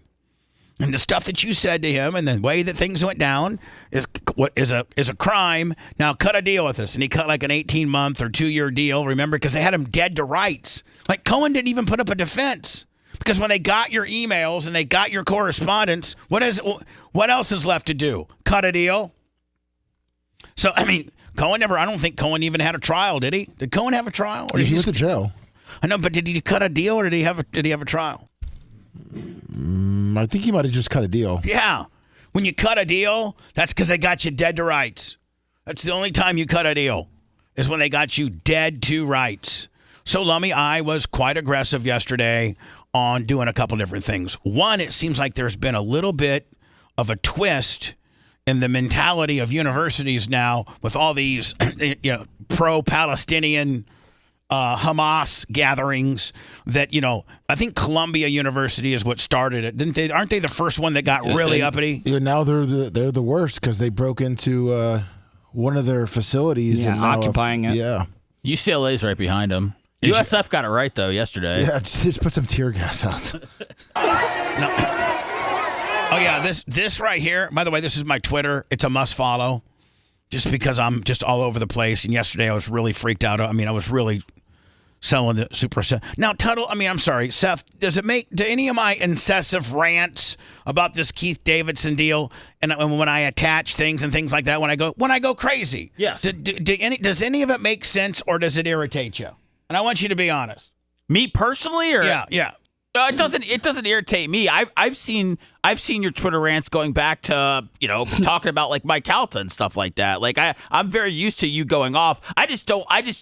And the stuff that you said to him and the way that things went down is a crime. Now cut a deal with us. And he cut like an 18-month or 2-year deal, remember, because they had him dead to rights. Like Cohen didn't even put up a defense. Because when they got your emails and they got your correspondence, what else is left to do? Cut a deal? So, I mean, I don't think Cohen even had a trial, did he? Did Cohen have a trial? Or he went to jail. I know, but did he cut a deal or did he have a trial? I think he might have just cut a deal. Yeah. When you cut a deal, that's because they got you dead to rights. That's the only time you cut a deal, is when they got you dead to rights. So, Lummy, I was quite aggressive yesterday on doing a couple different things. One, it seems like there's been a little bit of a twist in the mentality of universities now with all these pro-Palestinian Hamas gatherings that, I think Columbia University is what started it. Didn't they? Aren't they the first one that got really uppity? Yeah, now they're the worst because they broke into one of their facilities and occupying it. Yeah. UCLA's right behind them. USF got it right, though, yesterday. Yeah, just put some tear gas out. Oh, yeah, this right here, by the way, this is my Twitter. It's a must follow just because I'm just all over the place. And yesterday I was really freaked out. I mean, I was really selling the super. Now, Tuddle, I'm sorry, Seth, do any of my incessive rants about this Keith Davidson deal and when I attach things and things like that, when I go crazy? Yes. Does any of it make sense or does it irritate you? And I want you to be honest. Me personally, or yeah. It doesn't irritate me. I've seen your Twitter rants going back to talking about like Mike Calta and stuff like that. Like I'm very used to you going off. I just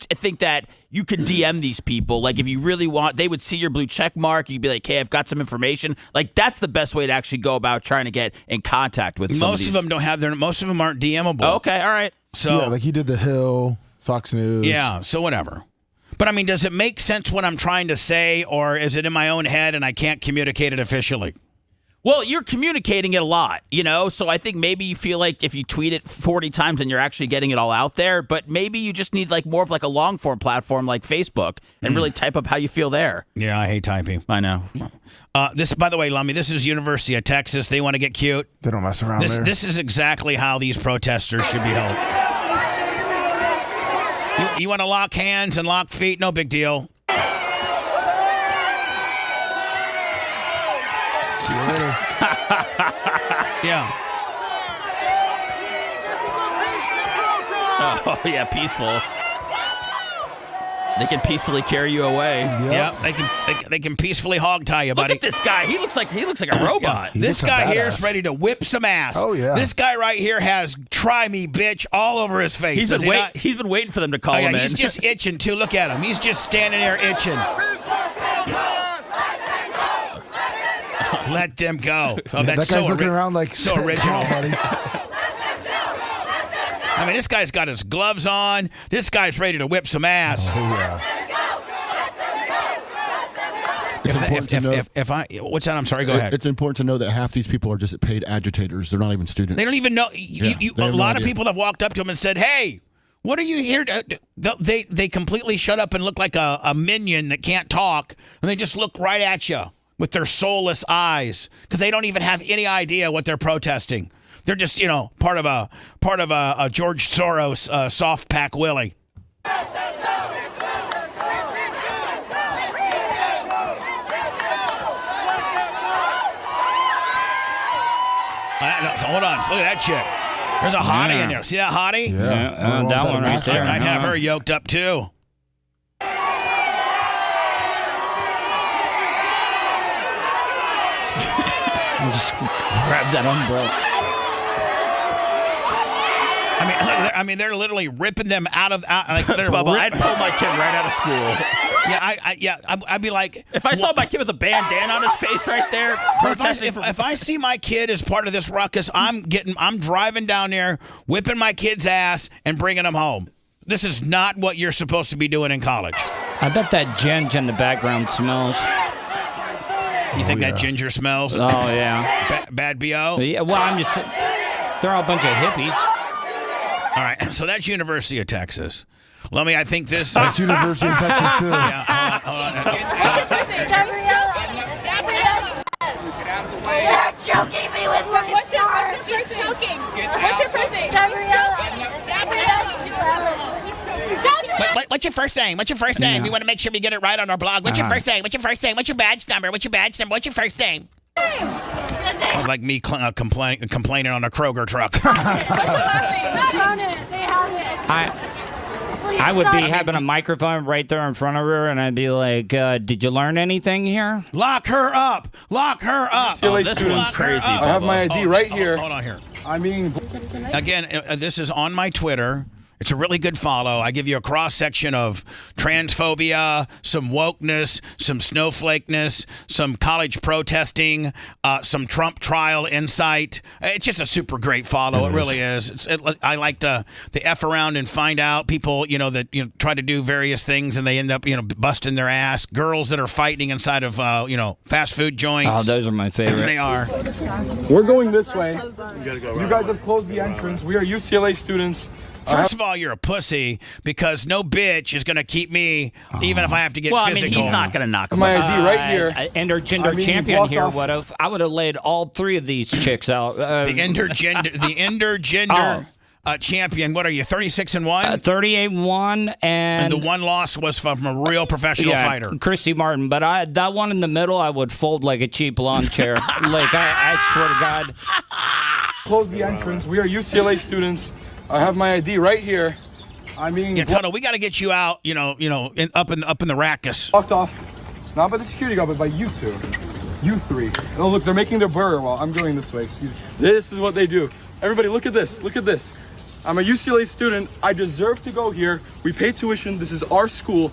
think that you can DM these people. Like if you really want, they would see your blue check mark. You'd be like, hey, I've got some information. Like that's the best way to actually go about trying to get in contact with. Most of them don't have most of them aren't DMable. Okay, all right. So yeah, like he did the Hill, Fox News. Yeah, so whatever. But, does it make sense what I'm trying to say, or is it in my own head and I can't communicate it officially? Well, you're communicating it a lot, so I think maybe you feel like if you tweet it 40 times and you're actually getting it all out there, but maybe you just need like more of like a long-form platform like Facebook and really type up how you feel there. Yeah, I hate typing. I know. This, by the way, Lummy, this is University of Texas. They want to get cute. They don't mess around there. This is exactly how these protesters should be held. You want to lock hands and lock feet? No big deal. See you later. Yeah. Oh, yeah, peaceful. They can peacefully carry you away. Yep. They can peacefully hog tie you, buddy. Look at this guy. He looks like a robot. Yeah. This guy here is ready to whip some ass. Oh yeah. This guy right here has "try me, bitch" all over his face. He's been waiting for them to call him in. He's just itching too. Look at him. He's just standing there itching. Let them go. Oh, that guy's looking around like so original. Buddy. This guy's got his gloves on. This guy's ready to whip some ass. Oh, yeah. It's important to know. What's that? I'm sorry. Go ahead. It's important to know that half these people are just paid agitators. They're not even students. They don't even know. A lot of idea. people have walked up to him and said, "Hey, what are you here to?" They completely shut up and look like a minion that can't talk, and they just look right at you with their soulless eyes because they don't even have any idea what they're protesting. They're just, part of a George Soros soft pack Willie. So hold on. Look at that chick. There's a hottie in there. See that hottie? Yeah, that one right there. I'd have her yoked up too. Just grab that umbrella. They're literally ripping them out of. Like they're Bubba, I'd pull my kid right out of school. Yeah, I'd be like, if I saw my kid with a bandana on his face right there, if I see my kid as part of this ruckus, I'm driving down there, whipping my kid's ass, and bringing him home. This is not what you're supposed to be doing in college. I bet that ginger in the background smells. You think that ginger smells? Oh yeah, bad BO. Yeah, well, they're all a bunch of hippies. All right, so that's University of Texas. Lummy, I think this. That's University of Texas too. Yeah, hold on. They're choking me with my scarf. She's choking. What's your first name? What's your first name? What's your first name? We want to make sure we get it right on our blog. What's your first name? What's your first name? What's your badge number? What's your badge number? What's your first name? Sounds like me complaining on a Kroger truck. I would be having a microphone right there in front of her, and I'd be like, "Did you learn anything here?" Lock her up! Lock her up! UCLA students, crazy. I have my ID right here. Hold on here. I mean, again, this is on my Twitter. It's a really good follow. I give you a cross-section of transphobia, some wokeness, some snowflakeness, some college protesting, some Trump trial insight. It's just a super great follow. It really is. I like to F around and find out people, that try to do various things and they end up, busting their ass. Girls that are fighting inside of, fast food joints. Oh, those are my favorite. They are. we're going this way. You guys have closed the entrance. We are UCLA students. First of all, you're a pussy because no bitch is going to keep me, even if I have to get physical. He's not going to knock him My out. ID right here. Intergender champion here would have. I would have laid all three of these chicks out. The intergender champion. What are you? 36-1. 38-1, and the one loss was from a real professional fighter, Christy Martin. But that one in the middle, I would fold like a cheap lawn chair. I swear to God. Close the entrance. We are UCLA students. I have my ID right here. Tuddle, we got to get you out. Up in the rackus. Walked off, not by the security guard, but by you two, you three. Oh look, they're making their burger while I'm going this way. Excuse me. This is what they do. Everybody, look at this. Look at this. I'm a UCLA student. I deserve to go here. We pay tuition. This is our school.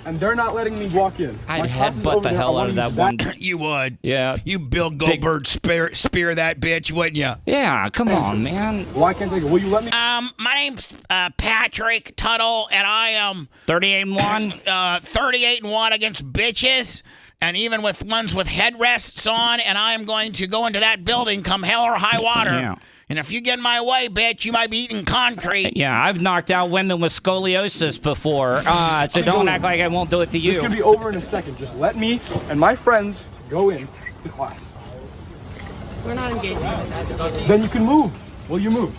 And they're not letting me walk in. I'd headbutt the hell out of that one. You would. Yeah. You Bill Goldberg spear that bitch, wouldn't you? Yeah, come on, man. Why can't they go? Will you let me? My name's Patrick Tuddle, and I am 38-1. 38-1 against bitches, and even with ones with headrests on, and I am going to go into that building come hell or high water. Yeah. And if you get in my way, bitch, you might be eating concrete. Yeah, I've knocked out women with scoliosis before, so don't act like I won't do it to you. It's gonna be over in a second. Just let me and my friends go in to class. We're not engaging in that. Then you can move. Will you move?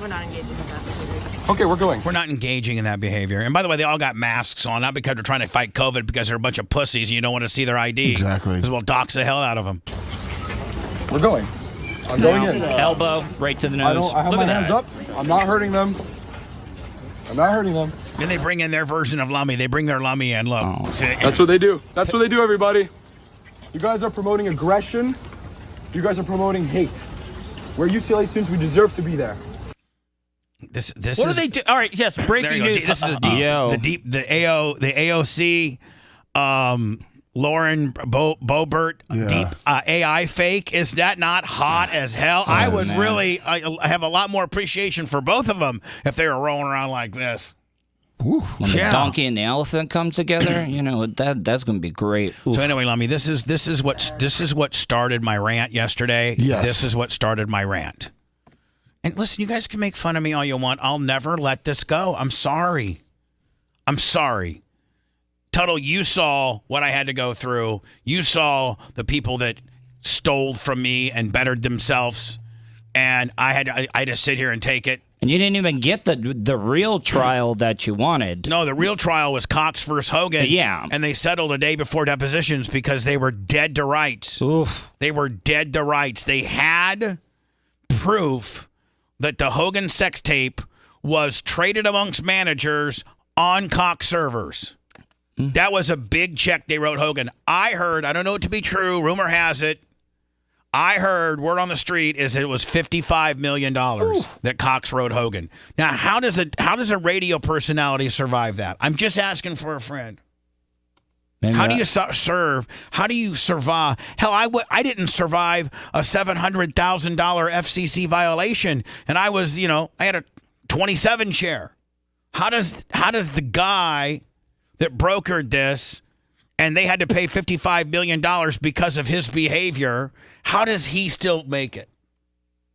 We're not engaging in that. Okay, we're going. We're not engaging in that behavior. And by the way, they all got masks on, not because they're trying to fight COVID, because they're a bunch of pussies and you don't want to see their ID. Exactly. Because we'll dox the hell out of them. We're going. I'm going in. Elbow right to the nose. I have my hands up. I'm not hurting them. I'm not hurting them. Then they bring in their version of Lummy. They bring their Lummy in. Look. See? That's what they do. That's what they do, everybody. You guys are promoting aggression. You guys are promoting hate. We're UCLA students. We deserve to be there. This what do they do? All right, yes, breaking news. This is the AOC, Lauren Boebert deep AI fake. Is that not hot as hell? I would really have a lot more appreciation for both of them if they were rolling around like this. When the donkey and the elephant come together, that's going to be great. Oof. So anyway, Lummy, this is what started my rant yesterday. Yes. This is what started my rant. And listen, you guys can make fun of me all you want. I'll never let this go. I'm sorry. Tuddle, you saw what I had to go through. You saw the people that stole from me and bettered themselves. And I had to sit here and take it. And you didn't even get the real trial that you wanted. No, the real trial was Cox versus Hogan. Yeah. And they settled a day before depositions because they were dead to rights. Oof. They were dead to rights. They had proof that the Hogan sex tape was traded amongst managers on Cox servers. That was a big check they wrote Hogan. I heard, I don't know it to be true, rumor has it, I heard, word on the street is that it was $55 million that Cox wrote Hogan. Now, how does a radio personality survive that? I'm just asking for a friend. How do you serve? How do you survive? Hell, I didn't survive a $700,000 FCC violation, and I was, I had a 27 share. How does the guy that brokered this, and they had to pay $55 million because of his behavior, how does he still make it?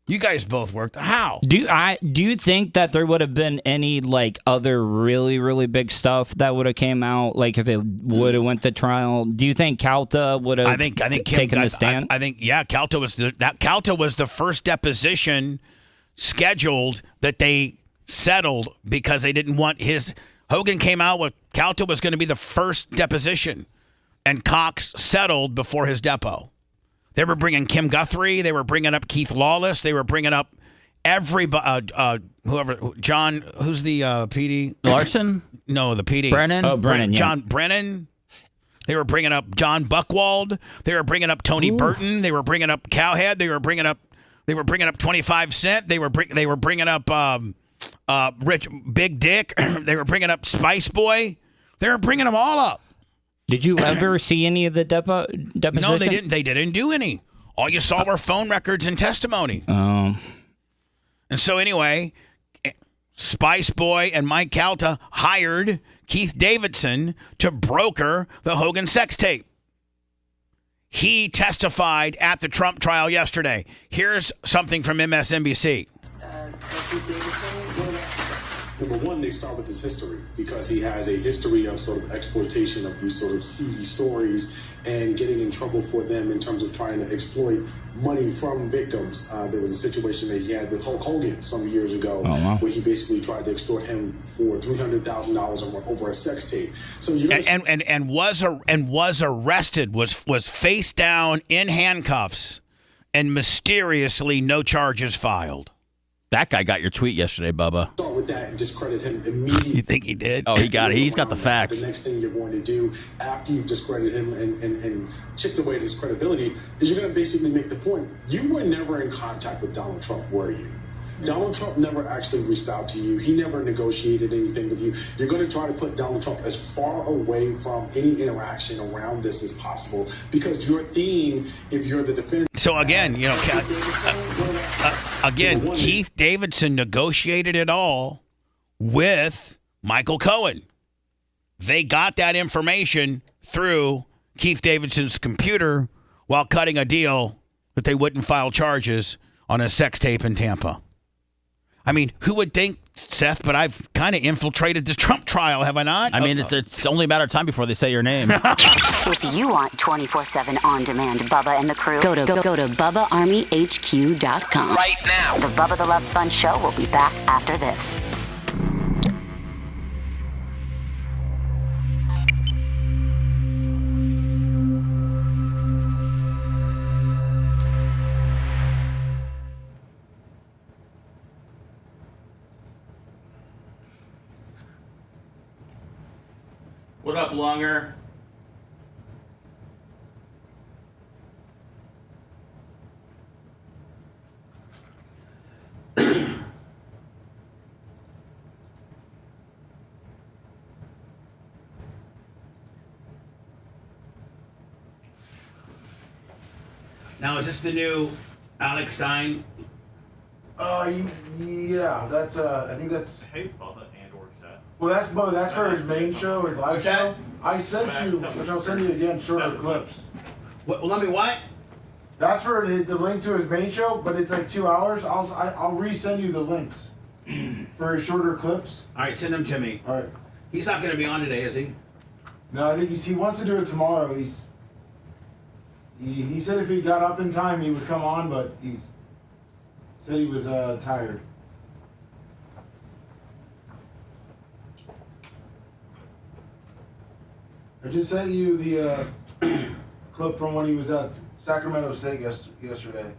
You guys both worked. How? Do you think that there would have been any like other really really big stuff that would have came out, like if it would have went to trial? Do you think Calta would have? I think taken the stand. I think Calta was the first deposition scheduled that they settled because they didn't want his. Hogan came out with Calta was going to be the first deposition, and Cox settled before his depo. They were bringing Kim Guthrie. They were bringing up Keith Lawless. They were bringing up everybody. Whoever. John. Who's the PD? Larson? No, the PD. Brennan. Oh, Brennan. Yeah. John Brennan. They were bringing up John Buckwald. They were bringing up Tony Burton. They were bringing up Cowhead. They were bringing up 25 Cent. They were bringing up Rich Big Dick. They were bringing up Spice Boy. They were bringing them all up. Did you ever see any of the deposition? No, they didn't. They didn't do any. All you saw were phone records and testimony. Oh. And so anyway, Spice Boy and Mike Calta hired Keith Davidson to broker the Hogan sex tape. He testified at the Trump trial yesterday. Here's something from MSNBC. Keith Davidson, number one, they start with his history because he has a history of sort of exploitation of these sort of seedy stories and getting in trouble for them in terms of trying to exploit money from victims. There was a situation that he had with Hulk Hogan some years ago where he basically tried to extort him for $300,000 over a sex tape. So you was arrested, was face down in handcuffs, and mysteriously no charges filed. That guy got your tweet yesterday, Bubba. Start with that and discredit him immediately. You think he did? Oh, he got it. He's got the facts. The next thing you're going to do after you've discredited him and chipped away at his credibility is you're going to basically make the point. You were never in contact with Donald Trump, were you? Donald Trump never actually reached out to you. He never negotiated anything with you. You're going to try to put Donald Trump as far away from any interaction around this as possible because your theme, if you're the defense. So again, Keith Davidson negotiated it all with Michael Cohen. They got that information through Keith Davidson's computer while cutting a deal that they wouldn't file charges on a sex tape in Tampa. I mean, who would think, Seth, but I've kind of infiltrated the Trump trial, have I not? I mean, it's only a matter of time before they say your name. If you want 24/7 on-demand Bubba and the crew, go to BubbaArmyHQ.com. Right now. The Bubba the Love Sponge show will be back after this. What up, Longer? Now, is this the new Alex Stein? Yeah, that's I think that's. Hey, Bubba and or Seth. Well, that's for his main show, his live What's that? show. I sent you, which I'll send you again, shorter clips. What? Let me what? That's for the link to his main show, but it's like 2 hours. I'll resend you the links for his shorter clips. All right, send them to me. All right. He's not going to be on today, is he? No, I think he wants to do it tomorrow. He said if he got up in time, he would come on, but he said he was tired. I just sent you the clip from when he was at Sacramento State yesterday.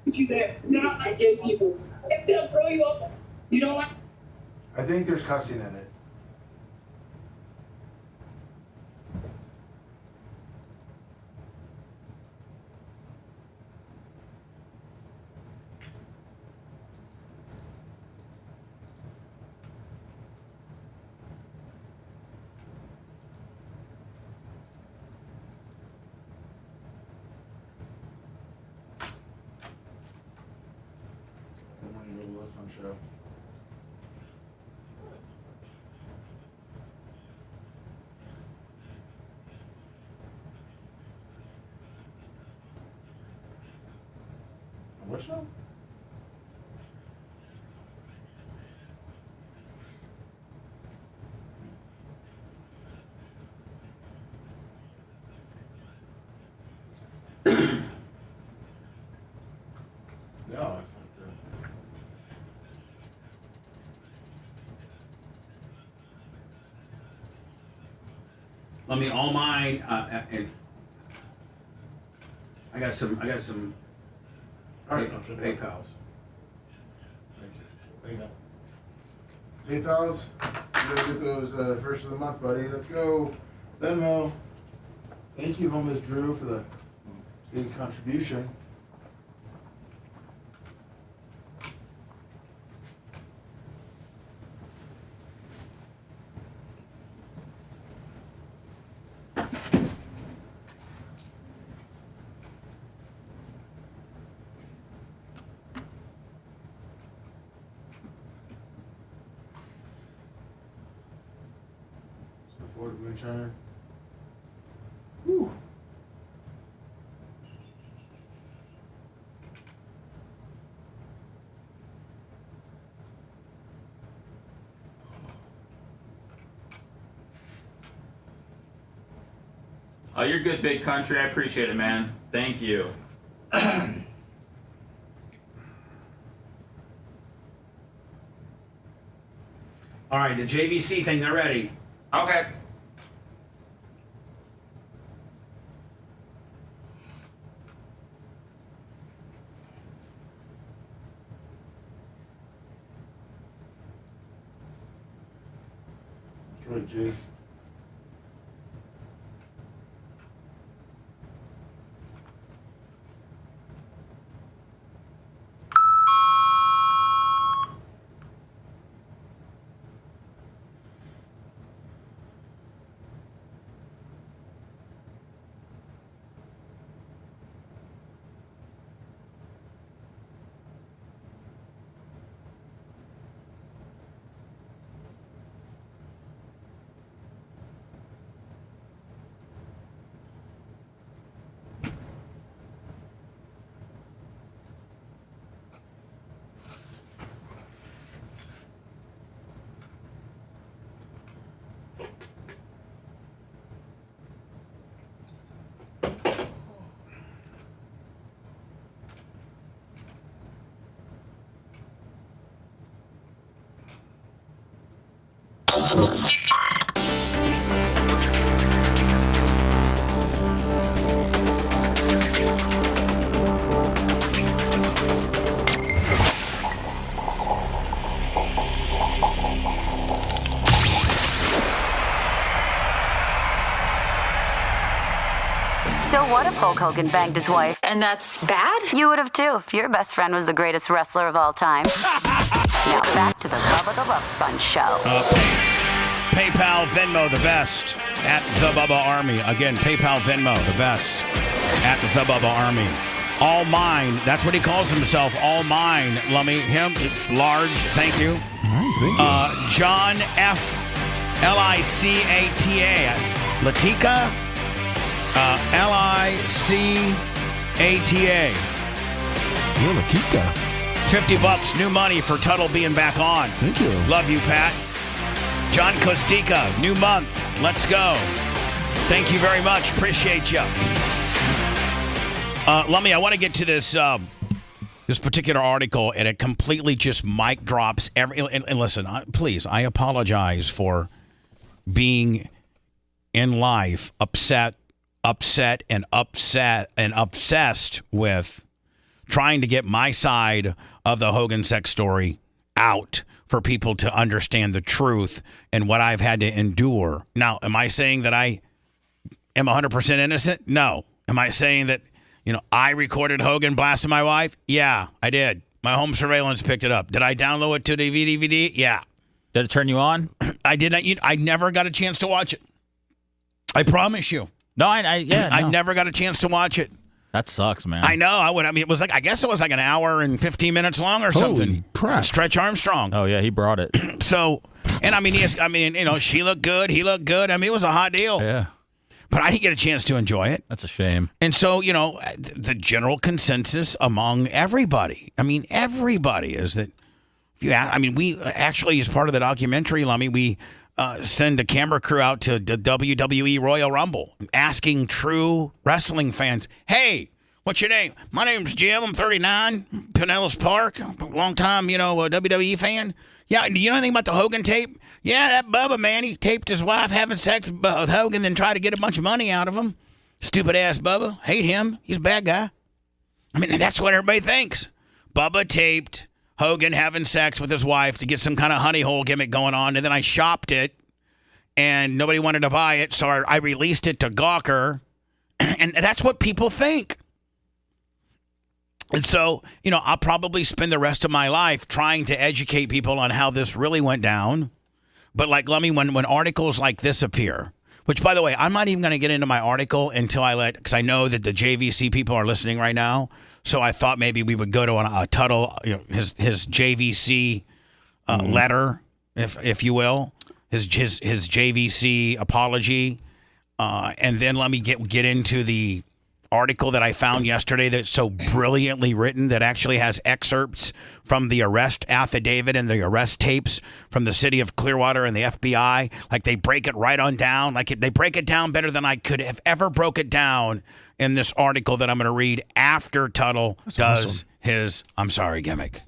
You there. It's not like gay people. If they'll throw you up, you don't like. I think there's cussing in it. Show. What show? No. Let me all mine, and I got some. All right, I'll check it out. PayPal's. Thank you. There you go. PayPal's. You gotta get those first of the month, buddy. Let's go. Venmo. Thank you, Homeless Drew, for the big contribution. Florida Moonshiner. Whew. Oh, you're good, big country. I appreciate it, man. Thank you. All right, the JVC thing, they're ready. Okay. Detroit J. So what if Hulk Hogan banged his wife? And that's bad? You would have too if your best friend was the greatest wrestler of all time. Now back to the Bubba the Love Sponge show. PayPal, Venmo, the best at the Bubba Army. Again, PayPal, Venmo, the best at the Bubba Army. All mine. That's what he calls himself. All mine. Lummy. Him. It's large. Thank you. Nice. Thank you. John F. Licata. Latika. Licata. You're Latika. $50. New money for Tuddle being back on. Thank you. Love you, Pat. John Costica. New month. Let's go. Thank you very much. Appreciate you. Lummy, I want to get to this this particular article, and it completely just mic drops every. And listen, please, I apologize for being in life upset, and obsessed with trying to get my side of the Hogan sex story out for people to understand the truth and what I've had to endure. Now, am I saying that I am 100% innocent? No. Am I saying that, I recorded Hogan blasting my wife? Yeah, I did. My home surveillance picked it up. Did I download it to the DVD? Yeah. Did it turn you on? I did not. I never got a chance to watch it. I promise you. No, I never got a chance to watch it. That sucks, man. I know. It was I guess it was like an hour and 15 minutes long or something. Holy crap. Stretch Armstrong. Oh yeah, he brought it. So, and she looked good. He looked good. It was a hot deal. Yeah. but I didn't get a chance to enjoy it. That's a shame. And so, the general consensus among everybody, everybody is that we actually, as part of the documentary, Lummy, we send a camera crew out to the WWE Royal Rumble asking true wrestling fans, hey, what's your name? My name's Jim. I'm 39, Pinellas Park, long time, a WWE fan. Yeah, do you know anything about the Hogan tape? Yeah, that Bubba, man, he taped his wife having sex with Hogan, then tried to get a bunch of money out of him. Stupid ass Bubba. Hate him. He's a bad guy. That's what everybody thinks. Bubba taped Hogan having sex with his wife to get some kind of honey hole gimmick going on, and then I shopped it, and nobody wanted to buy it, so I released it to Gawker, and that's what people think. And so, I'll probably spend the rest of my life trying to educate people on how this really went down. But Lummy, when articles like this appear, which, by the way, I'm not even going to get into my article until because I know that the JVC people are listening right now. So I thought maybe we would go to a Tuddle, his JVC letter, if you will, his JVC apology, and then let me get into the article that I found yesterday that's so brilliantly written that actually has excerpts from the arrest affidavit and the arrest tapes from the city of Clearwater and the FBI. They break it right on down. They break it down better than I could have ever broke it down in this article that I'm going to read after Tuddle does his I'm sorry gimmick.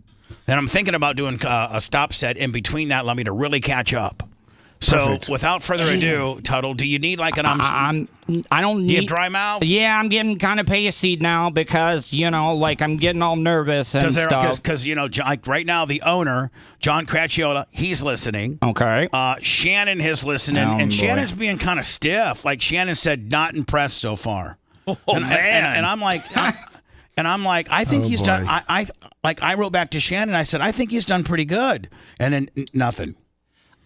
Then I'm thinking about doing a stop set in between that, let me to really catch up. So, perfect. Without further ado, Tuddle, do you need an I don't need... You have dry mouth? Yeah, I'm getting kind of pasty now because, I'm getting all nervous and stuff. Because, right now, the owner, John Cracciola, he's listening. Okay. Shannon is listening, and Shannon's being kind of stiff. Shannon said, not impressed so far. Man. And I'm like... I think he's done... I wrote back to Shannon, I said, I think he's done pretty good. And then nothing.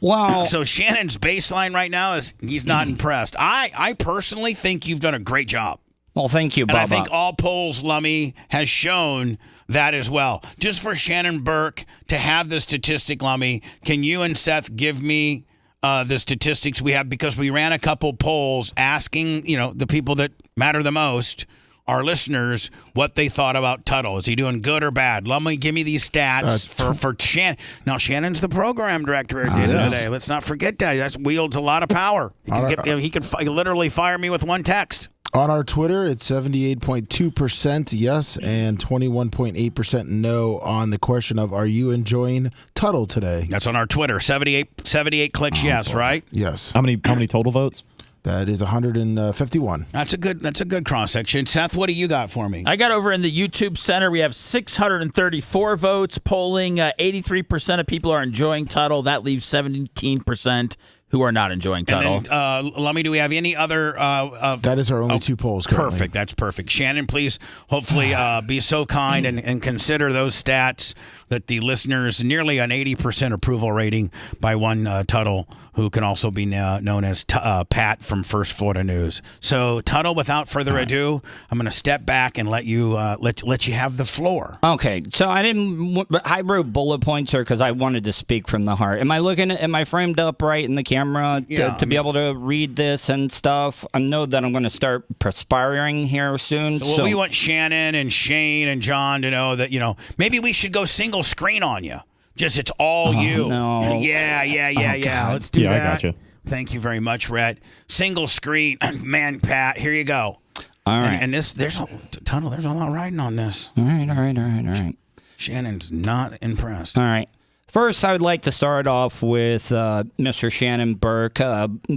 Well, so Shannon's baseline right now is he's not impressed. I personally think you've done a great job. Well, thank you, Bubba. And I think all polls, Lummy, has shown that as well. Just for Shannon Burke to have the statistic, Lummy, can you and Seth give me the statistics we have? Because we ran a couple polls asking, the people that matter the most, our listeners, what they thought about Tuddle. Is he doing good or bad? Let me give me these stats for Shannon. Now, Shannon's the program director at the end of the day. Let's not forget that. That wields a lot of power. He can literally fire me with one text. On our Twitter, it's 78.2% yes and 21.8% no on the question of, are you enjoying Tuddle today? That's on our Twitter. 78 clicks yes, right? Yes. How many total votes? That is 151. That's a good cross section. Seth, what do you got for me? I got over in the YouTube Center. We have 634 votes polling. 83% of people are enjoying Tuddle. That leaves 17% who are not enjoying Tuddle. And then, Lummy, do we have any other? That is our only two polls currently. Perfect. That's perfect. Shannon, please, hopefully be so kind and consider those stats that the listeners, nearly an 80% approval rating by one Tuddle, who can also be known as Pat from First Florida News. So, Tuddle, without further ado, I'm going to step back and let you let you have the floor. Okay, so I wrote bullet points here because I wanted to speak from the heart. Am I framed up right in the camera to be able to read this and stuff? I know that I'm going to start perspiring here soon. So we want Shannon and Shane and John to know that, maybe we should go single screen on you. Just it's all you. No. Yeah. God. Let's do that. I got you. Thank you very much, Rhett. Single screen, man, Pat. Here you go. All right. And there's a Tuddle. There's a lot riding on this. All right. Shannon's not impressed. All right. First, I would like to start off with Mr. Shannon Burke.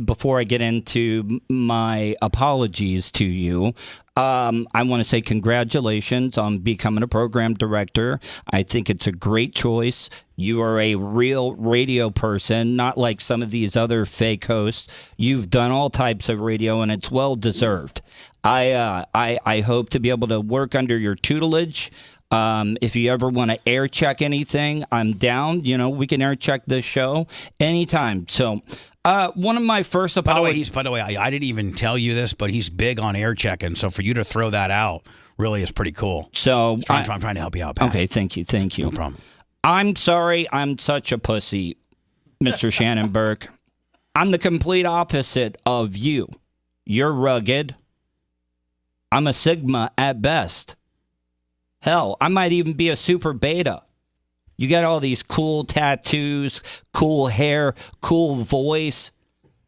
Before I get into my apologies to you, I want to say congratulations on becoming a program director. I think it's a great choice. You are a real radio person, not like some of these other fake hosts. You've done all types of radio, and it's well deserved. I hope to be able to work under your tutelage. If you ever want to air check anything, I'm down. We can air check this show anytime. So, one of my first apologies. By the way, I didn't even tell you this, but he's big on air checking. So for you to throw that out really is pretty cool. So I'm trying to help you out, Pat. Okay, thank you. No problem. I'm sorry. I'm such a pussy, Mr. Shannon Burke. I'm the complete opposite of you. You're rugged. I'm a Sigma at best. Hell, I might even be a super beta. You got all these cool tattoos, cool hair, cool voice.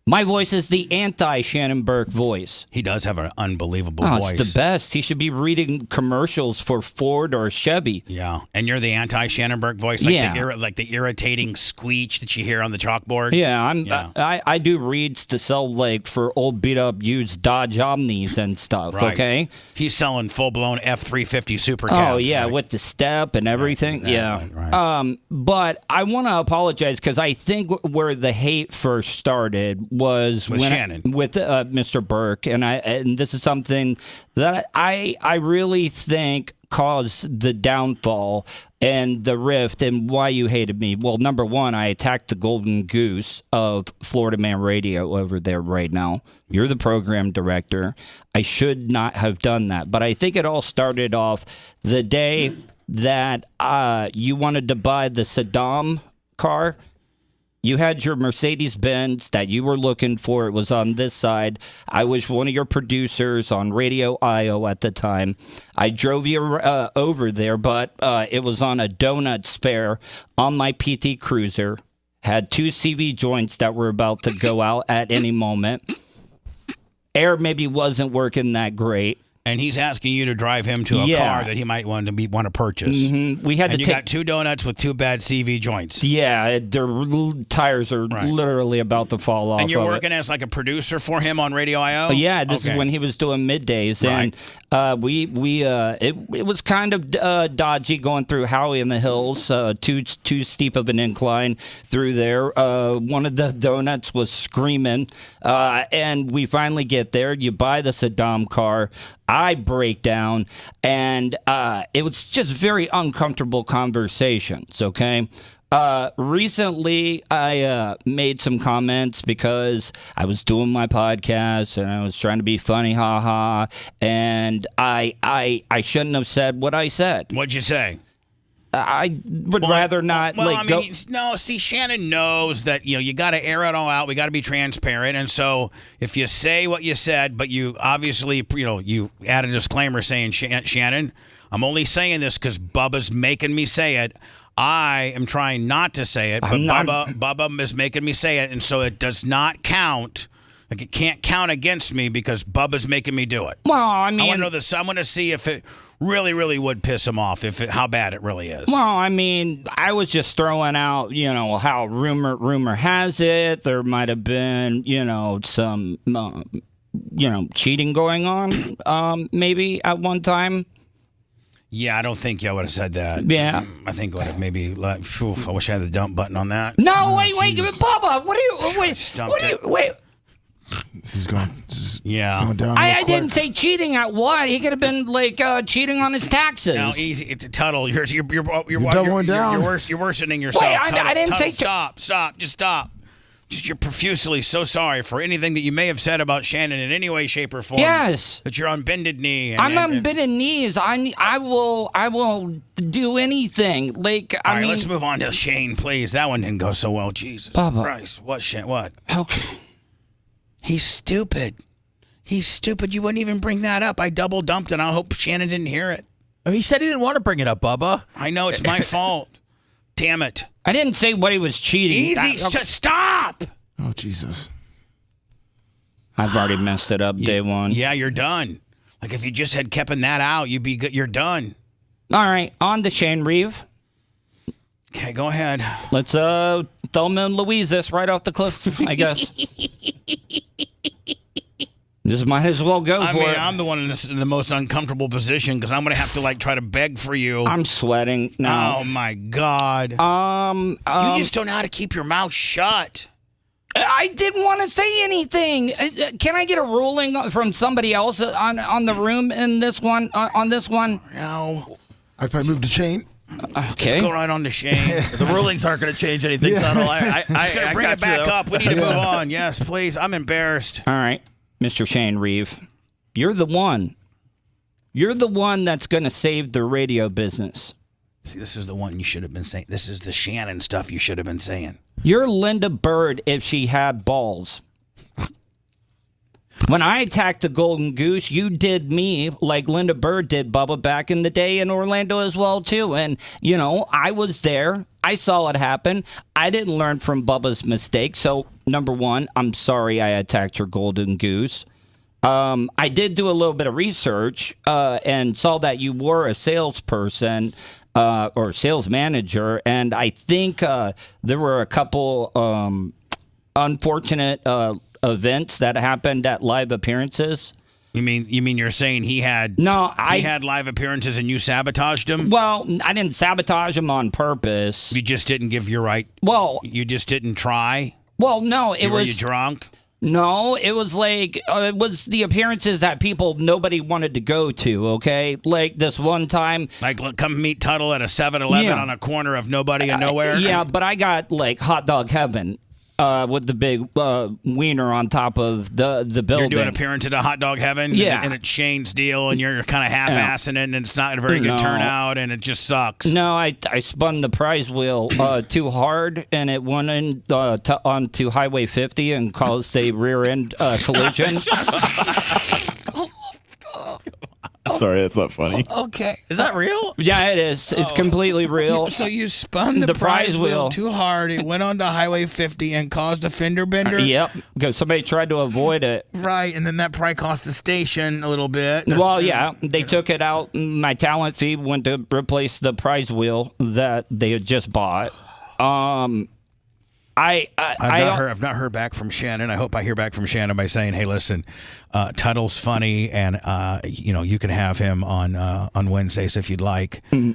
My voice is the anti-Shannon Burke voice. He does have an unbelievable voice. It's the best. He should be reading commercials for Ford or Chevy. Yeah, and you're the anti-Shannon Burke voice, like the irritating squeak that you hear on the chalkboard. Yeah, I do reads to sell like for old beat up used Dodge Omnis and stuff. Right. Okay, he's selling full-blown F-350 super cabs. Oh yeah, right? with the step and everything. Right. But I want to apologize because I think where the hate first started was With when Shannon. with Mr. Burke, and this is something that I really think caused the downfall and the rift and why you hated me. Well, number one, I attacked the golden goose of Florida Man Radio over there right now. You're the program director. I should not have done that, but I think it all started off the day that you wanted to buy the Saddam car. You had your Mercedes-Benz that you were looking for. It was on this side. I was one of your producers on Radio IO at the time. I drove you over there, but it was on a donut spare on my PT Cruiser. Had 2 CV joints that were about to go out at any moment. Air maybe wasn't working that great. And he's asking you to drive him to a car that he might want to purchase. Mm-hmm. We had and to you got 2 donuts with 2 bad CV joints. Yeah, their tires are literally about to fall off. And you're of working as like a producer for him on Radio IO? Yeah, this is when he was doing middays, and it was kind of dodgy going through Howie in the Hills, too steep of an incline through there. One of the donuts was screaming, and we finally get there. You buy the Saddam car. I break down, and it was just very uncomfortable conversations, okay? Recently, I made some comments because I was doing my podcast, and I was trying to be funny, haha, and I shouldn't have said what I said. What'd you say? I would rather not. Well, I mean, no. See, Shannon knows that you got to air it all out. We got to be transparent, and so if you say what you said, but you obviously, you add a disclaimer saying, Shannon, I'm only saying this because Bubba's making me say it. I am trying not to say it, but Bubba is making me say it, and so it does not count. Like it can't count against me because Bubba's making me do it. Well, I mean, I want to know this. I want to see if it really, really would piss him off, how bad it really is. Well, I mean, I was just throwing out, how rumor has it there might have been, some, cheating going on, maybe at one time. Yeah, I don't think I would have said that. Yeah. I think I would have maybe I wish I had the dump button on that. No, wait, Bubba, wait. He's going. Going down. I didn't say cheating at what? He could have been like cheating on his taxes. No, easy. It's a Tuddle. You're doubling down. You're worsening yourself. Wait, Tuddle, I didn't Tuddle, say. Just stop. Just you're profusely so sorry for anything that you may have said about Shannon in any way, shape, or form. Yes. That you're on bended knee. I'm on bended knees. I will do anything. Like all right, let's move on to Shane, please. That one didn't go so well. Jesus Bubba. Christ. What Shane? What? Okay. He's stupid. You wouldn't even bring that up. I double dumped it. I hope Shannon didn't hear it. Oh, he said he didn't want to bring it up, Bubba. I know it's my fault. Damn it. I didn't say what he was cheating. Easy. Stop. Oh, Jesus. I've already messed it up day one. Yeah, you're done. Like if you just had kept that out, you'd be good. You're done. All right, on to Shane Reeve. Okay, go ahead. Let's Thelma and Louise this right off the cliff, I guess. This might as well go for it. I'm the one in the most uncomfortable position because I'm going to have to try to beg for you. I'm sweating now. Oh my God. You just don't know how to keep your mouth shut. I didn't want to say anything. Can I get a ruling from somebody else on the room in this one? On this one? No. I'd probably move to Shane. Okay. Let's go right on to Shane. The rulings aren't going to change anything, Tuddle. I just going to bring it back up. We need to move on. Yes, please. I'm embarrassed. All right. Mr. Shane Reeve, you're the one. You're the one that's going to save the radio business. See, this is the one you should have been saying. This is the Shannon stuff you should have been saying. You're Linda Bird if she had balls. When I attacked the Golden Goose, you did me like Linda Bird did Bubba back in the day in Orlando as well, too. And, you know, I was there. I saw it happen. I didn't learn from Bubba's mistake. So, number one, I'm sorry I attacked your Golden Goose. I did do a little bit of research and saw that you were a salesperson or sales manager. And I think there were a couple unfortunate events that happened at live appearances. You mean you're saying he had live appearances and you sabotaged him? Well, I didn't sabotage him on purpose. You just didn't give your right. Well, you just didn't try. Well, no, Were you drunk? No, it was like it was the appearances that nobody wanted to go to. Okay, like this one time, like come meet Tuddle at a 7-Eleven on a corner of nobody and nowhere. Yeah, but I got like hot dog heaven. With the big wiener on top of the building. You're doing an appearance at a hot dog heaven, and it's Shane's deal, and you're kind of half-assing it, and it's not a very good turnout, and it just sucks. No, I spun the prize wheel too hard, and it went onto Highway 50 and caused a rear-end collision. Sorry, that's not funny. Okay. Is that real? Yeah, it is. It's completely real. So you spun the prize wheel too hard. It went onto Highway 50 and caused a fender bender? Yep, because somebody tried to avoid it. Right, and then that probably cost the station a little bit. Well, yeah, they took it out. My talent fee went to replace the prize wheel that they had just bought. I've not heard back from Shannon. I hope I hear back from Shannon by saying, "Hey, listen, Tuddle's funny, and you can have him on Wednesdays if you'd like." Does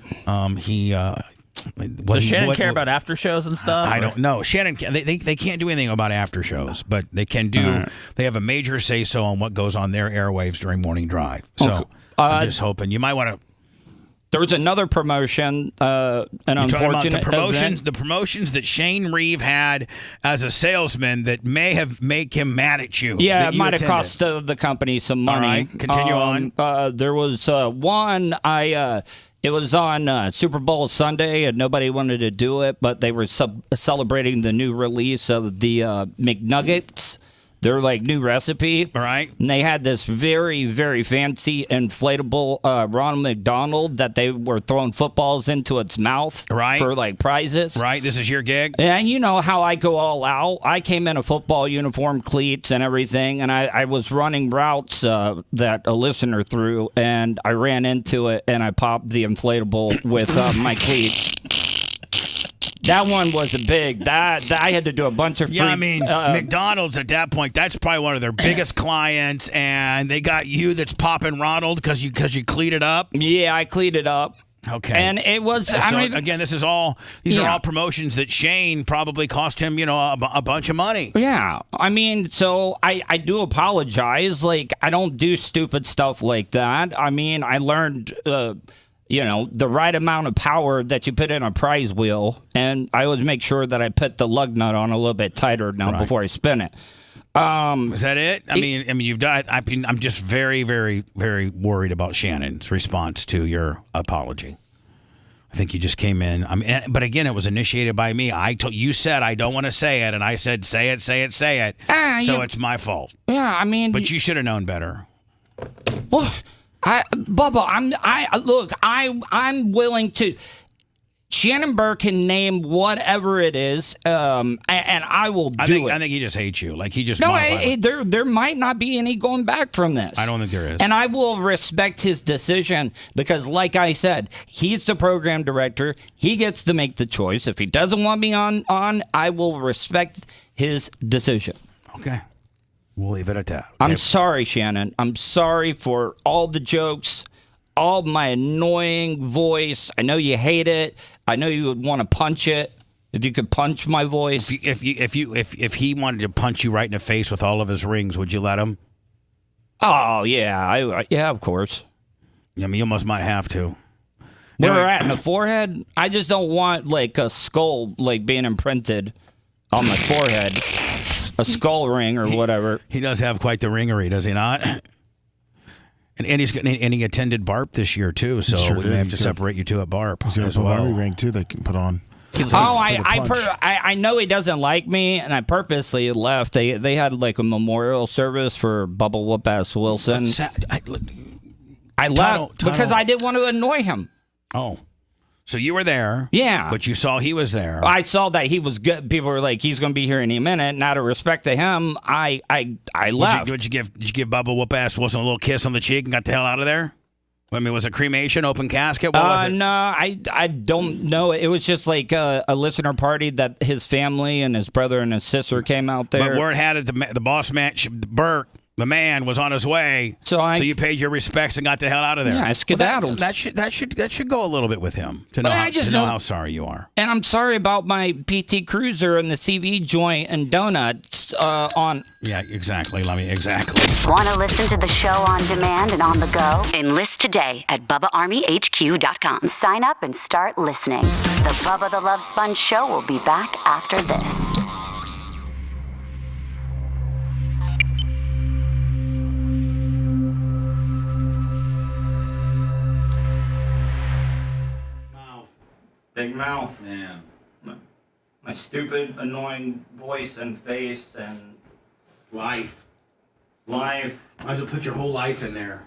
Shannon care about after shows and stuff? I don't know. Shannon, they can't do anything about after shows, but they can do. They have a major say so on what goes on their airwaves during morning drive. So I'm just hoping you might want to. There was another promotion, an unfortunate event. The promotions that Shane Reeve had as a salesman that may have made him mad at you. Yeah, it might have cost the company some money. All right, continue on. There was one. It was on Super Bowl Sunday, and nobody wanted to do it, but they were celebrating the new release of the McNuggets. They're like new recipe. All right. And they had this very, very fancy inflatable Ronald McDonald that they were throwing footballs into its mouth for like prizes. Right. This is your gig. And you know how I go all out. I came in a football uniform, cleats and everything, and I was running routes that a listener threw, and I ran into it, and I popped the inflatable with my cleats. That one was a big. That I had to do a bunch of free. Yeah, I mean, McDonald's at that point, that's probably one of their biggest clients, and they got you that's popping Ronald because you cleated up. Yeah, I cleated up. Okay. And it was. So, again, these are all promotions that Shane probably cost him, a bunch of money. Yeah, I mean, so I do apologize. Like, I don't do stupid stuff like that. I mean, I learned. The right amount of power that you put in a prize wheel, and I always make sure that I put the lug nut on a little bit tighter now before I spin it. Is that it? I mean, you've done. I'm just very, very, very worried about Shannon's response to your apology. I think you just came in. But again, it was initiated by me. You said I don't want to say it, and I said say it. So it's my fault. Yeah, I mean, but you should have known better. Well. Bubba, I'm willing to. Shannon Burr can name whatever it is, and I will do it. I think he just hates you. Like he just there might not be any going back from this. I don't think there is, and I will respect his decision because, like I said, he's the program director. He gets to make the choice. If he doesn't want me on, I will respect his decision. Okay. We'll leave it at that. I'm sorry, Shannon. I'm sorry for all the jokes, all my annoying voice. I know you hate it. I know you would want to punch it. If you could punch my voice. If he wanted to punch you right in the face with all of his rings, would you let him? Oh yeah, yeah, of course. I mean, you almost might have to. Where we're at in the forehead, I just don't want like a skull like being imprinted on my forehead. A skull ring or whatever. He does have quite the ringery, does he not? And he attended BARP this year too, so we may have to separate you two at BARP He's got a Barbie ring too they can put on. I know he doesn't like me, and I purposely left. They had like a memorial service for Bubba Whoop Ass Wilson. I left because I didn't want to annoy him. Oh. So you were there. Yeah. But you saw he was there. I saw that he was good. People were like, he's going to be here any minute. And out of respect to him, I left. Did you give Bubba Whoop Ass Wilson a little kiss on the cheek and got the hell out of there? I mean, was it cremation, open casket? What was it? No, I don't know. It was just like a listener party that his family and his brother and his sister came out there. But word had it, the boss man, Burke, the man, was on his way. So you paid your respects and got the hell out of there. Yeah, I skedaddled. That should go a little bit with him to know, how sorry you are. And I'm sorry about my PT Cruiser and the CV joint and donuts on. Yeah, exactly, Lemmy, exactly. Want to listen to the show on demand and on the go? Enlist today at BubbaArmyHQ.com. Sign up and start listening. The Bubba the Love Sponge Show will be back after this. Big mouth. Man. My stupid, annoying voice and face and life. Life. Might as well put your whole life in there.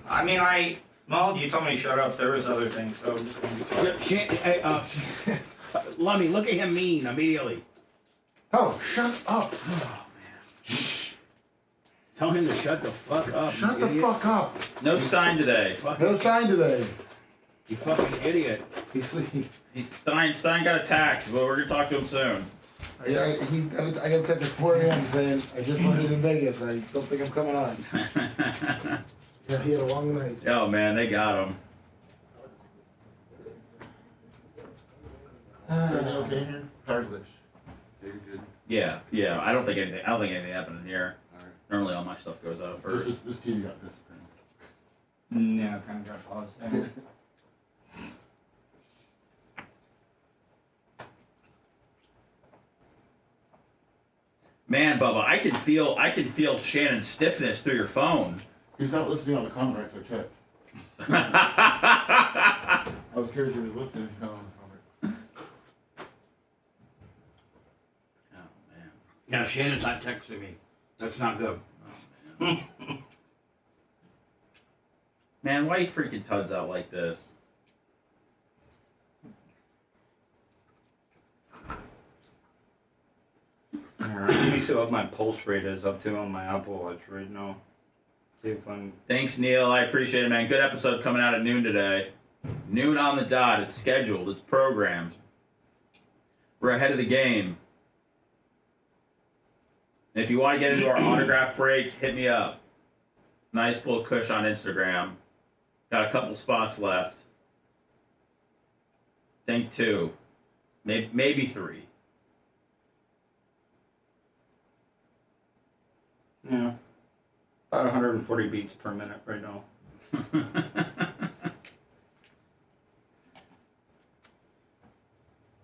I mean, well, you told me to shut up. There was other things, so I'm just going to be quiet. Lummy, look at him mean immediately. Oh, shut up. Oh, man. Tell him to shut the fuck up. Shut the fuck up. No Stein today. No sign today. You fucking idiot. He's sleeping. Stein got attacked, but we're going to talk to him soon. I got a text at 4 a.m. saying, I just landed in Vegas. I don't think I'm coming on. Yeah, he had a long night. Oh, man, they got him. Everything okay in here? Cartilage. You're good. Yeah. I don't think anything happened in here. All right. Normally, all my stuff goes out first. This TV got disappeared. Yeah, kind of got paused there. Man, Bubba, I can feel Shannon's stiffness through your phone. He's not listening on the contracts, I checked. I was curious if he was listening. He's not on the contract. Oh, man. Yeah, Shannon's not texting me. That's not good. Oh, man. Man, why you freaking Tuds out like this? Let me see what my pulse rate is up to on my Apple Watch right now. See if I'm... Thanks, Neil. I appreciate it, man. Good episode coming out at noon today. Noon on the dot. It's scheduled. It's programmed. We're ahead of the game. And if you want to get into our autograph break, hit me up. Nice little cush on Instagram. Got a couple spots left. Think 2. Maybe 3. Yeah. About 140 beats per minute right now.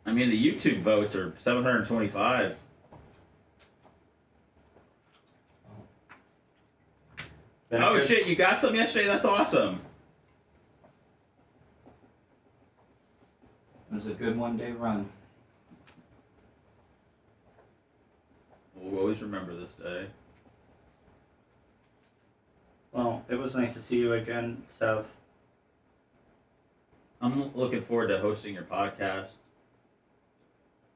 I mean, the YouTube votes are 725. Oh, shit, you got some yesterday? That's awesome. It was a good one-day run. We'll always remember this day. Well, it was nice to see you again, Seth. I'm looking forward to hosting your podcast.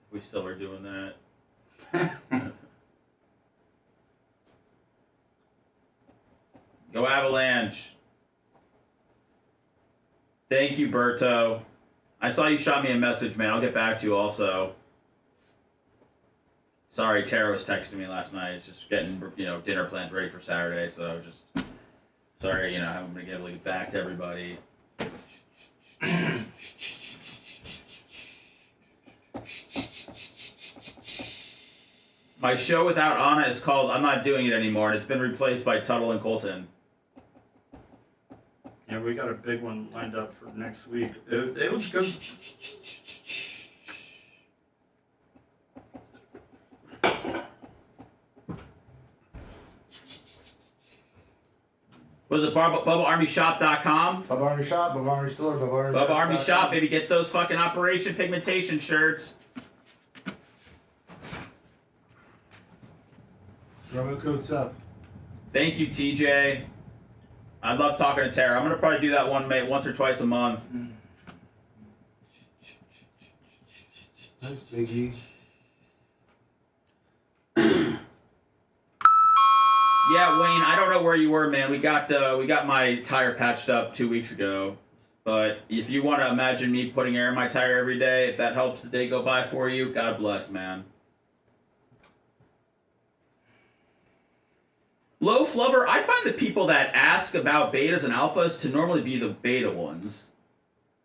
If we still are doing that. Go Avalanche. Thank you, Berto. I saw you shot me a message, man. I'll get back to you also. Sorry, Tara was texting me last night. It's just getting, dinner plans ready for Saturday, so I was just... Sorry, I haven't been able to get back to everybody. My show without Anna is called I'm Not Doing It Anymore, and it's been replaced by Tuddle and Colton. Yeah, we got a big one lined up for next week. It was good. Was it BubbaArmyShop.com? Bubba Army Shop, Bubba Army Store, Bubba Army Shop, baby. Get those fucking Operation Pigmentation shirts. Promo code Seth. Thank you, TJ. I love talking to Tara. I'm gonna probably do that once or twice a month. Nice, Biggie. Yeah, Wayne. I don't know where you were, man. We got my tire patched up 2 weeks ago. But if you want to imagine me putting air in my tire every day, if that helps the day go by for you, God bless, man. Low Flubber, I find the people that ask about betas and alphas to normally be the beta ones.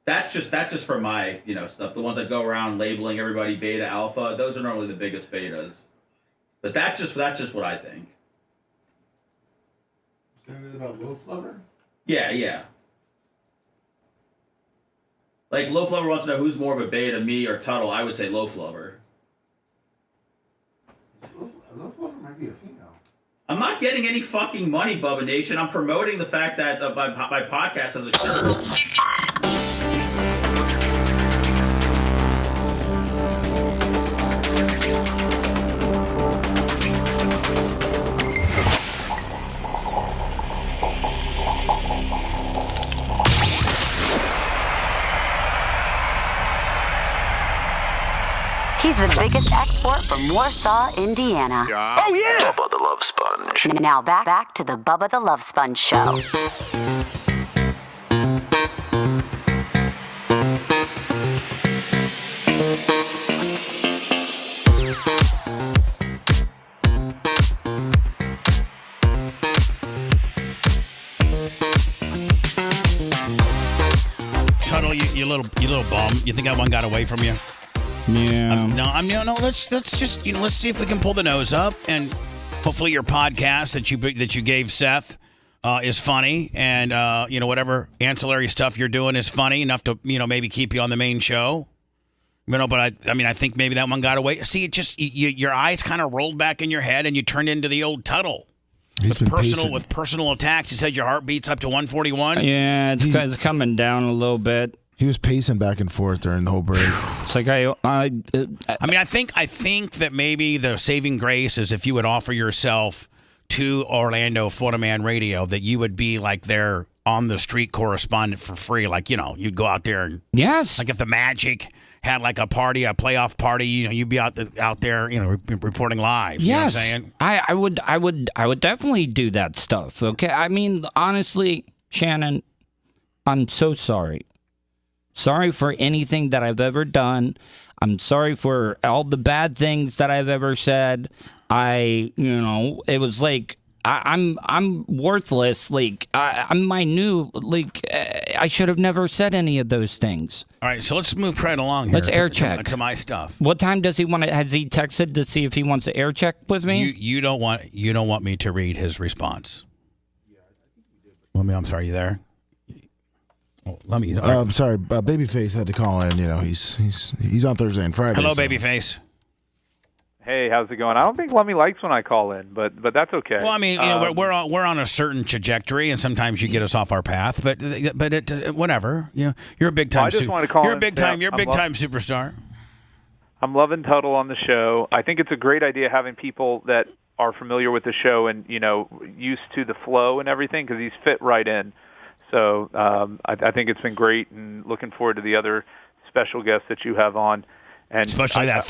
That's just for my, stuff. The ones that go around labeling everybody beta, alpha, those are normally the biggest betas. But that's just what I think. Saying about Low Flubber? Yeah. Like, Low Flubber wants to know who's more of a beta, me or Tuddle. I would say Low Flubber. Low Flubber might be a female. I'm not getting any fucking money, Bubba Nation. I'm promoting the fact that my podcast has a shirt. He's the biggest export from Warsaw, Indiana. Oh, yeah! Bubba the Love Sponge. Now back to the Bubba the Love Sponge show. Tuddle, you little bum. You think that one got away from you? Yeah. No. Let's just let's see if we can pull the nose up, and hopefully your podcast that you gave Seth is funny, and whatever ancillary stuff you're doing is funny enough to maybe keep you on the main show. But I think maybe that one got away. See, it just your eyes kind of rolled back in your head, and you turned into the old Tuddle. With personal attacks. You said your heart beats up to 141. Yeah, it's coming down a little bit. He was pacing back and forth during the whole break. It's like I think that maybe the saving grace is if you would offer yourself to Orlando Florida Man Radio, that you would be like their on the street correspondent for free. Like, you'd go out there and like if the Magic had like a party, a playoff party, you'd be out there, reporting live. Yes, you know what I'm saying? I would definitely do that stuff. Okay, I mean, honestly, Shannon, I'm so sorry. Sorry for anything that I've ever done. I'm sorry for all the bad things that I've ever said. It was like I'm worthless. Like I'm I should have never said any of those things. All right, so let's move right along here. Let's air check to my stuff. What time does he want to? Has he texted to see if he wants to air check with me? You don't want me to read his response. I'm sorry. You there? Let me. I'm sorry, Babyface had to call in. He's on Thursday and Friday. Hello, Babyface. Hey, how's it going? I don't think Lummy likes when I call in, but that's okay. Well, I mean, we're on a certain trajectory, and sometimes you get us off our path. But whatever. You're a big time. I just want to call. You're a big time. You're a big time superstar. I'm loving Tuddle on the show. I think it's a great idea having people that are familiar with the show and used to the flow and everything, because he's fit right in. So I think it's been great, and looking forward to the other special guests that you have on. And especially that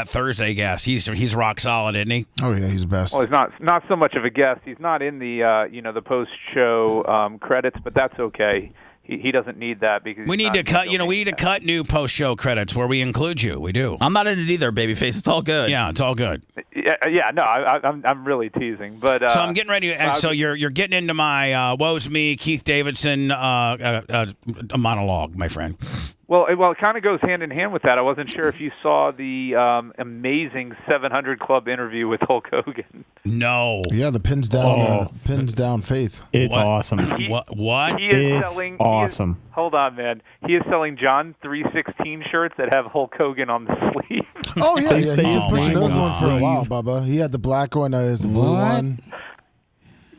Thursday guest. He's rock solid, isn't he? Oh yeah, he's the best. Well, he's not so much of a guest. He's not in the the post show credits, but that's okay. He doesn't need that because we need to cut. We need to cut new post show credits where we include you. We do. I'm not in it either, Babyface. It's all good. Yeah, it's all good. Yeah. No, I'm really teasing, but so I'm getting ready. So you're getting into my woe's me Keith Davidson monologue, my friend. Well, it kind of goes hand in hand with that. I wasn't sure if you saw the amazing 700 Club interview with Hulk Hogan. No. Yeah, the pins down faith. It's awesome. What? He is it's selling, awesome. Hold on, man. He is selling John 3:16 shirts that have Hulk Hogan on the sleeve. Oh yeah, he's been pushing those one for a while, Bubba. He had the black one as the blue one.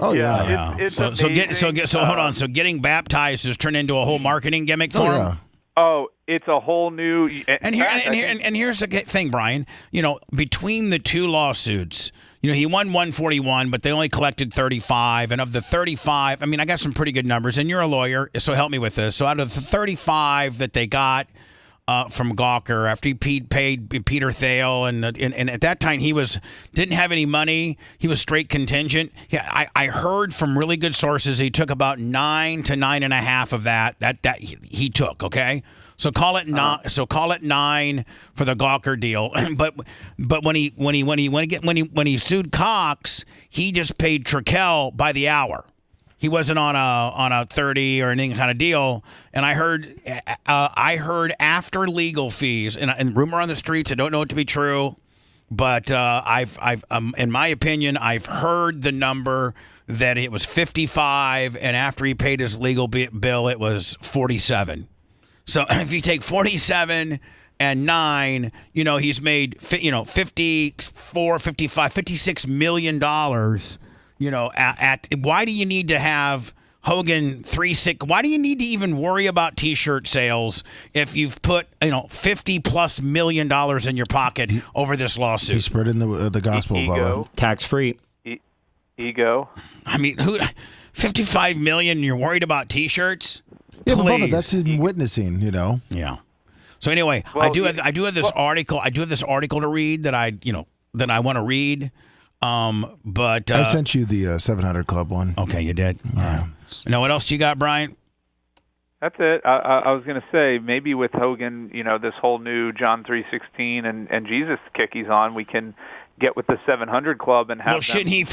Oh yeah. Yeah. It's so amazing. hold on. So getting baptized has turned into a whole marketing gimmick for him. Oh, it's a whole new. And here's the thing, Brian. Between the two lawsuits, he won 141, but they only collected 35. And of the 35, I got some pretty good numbers. And you're a lawyer, so help me with this. So out of the 35 that they got from Gawker after he paid Peter Thale, and at that time he didn't have any money. He was straight contingent. I heard from really good sources he took about 9 to 9.5 of that he took. Okay, so call it 9. So call it 9 for the Gawker deal. but when he sued Cox, he just paid Trickell by the hour. He wasn't on a 30 or anything kind of deal, and I heard after legal fees and rumor on the streets. I don't know it to be true, but I've in my opinion, I've heard the number that it was 55, and after he paid his legal bill, it was 47. So if you take 47 and 9, he's made 54, 55, $56 million. Why do you need to have Hogan 3-6? Why do you need to even worry about T-shirt sales if you've put $50+ million in your pocket over this lawsuit? He's spreading the gospel, Bubba. Tax free. Ego. Who? $55 million. You're worried about T-shirts? Yeah, but Please. Bubba, that's in witnessing. Yeah. So anyway, I do have this article. I do have this article to read that I want to read. But I sent you the 700 Club one. Okay, you did. Yeah. Now, what else do you got, Brian? That's it. I was going to say maybe with Hogan, this whole new John 3:16 and Jesus kick he's on, we can get with the 700 Club and have. Well, shouldn't he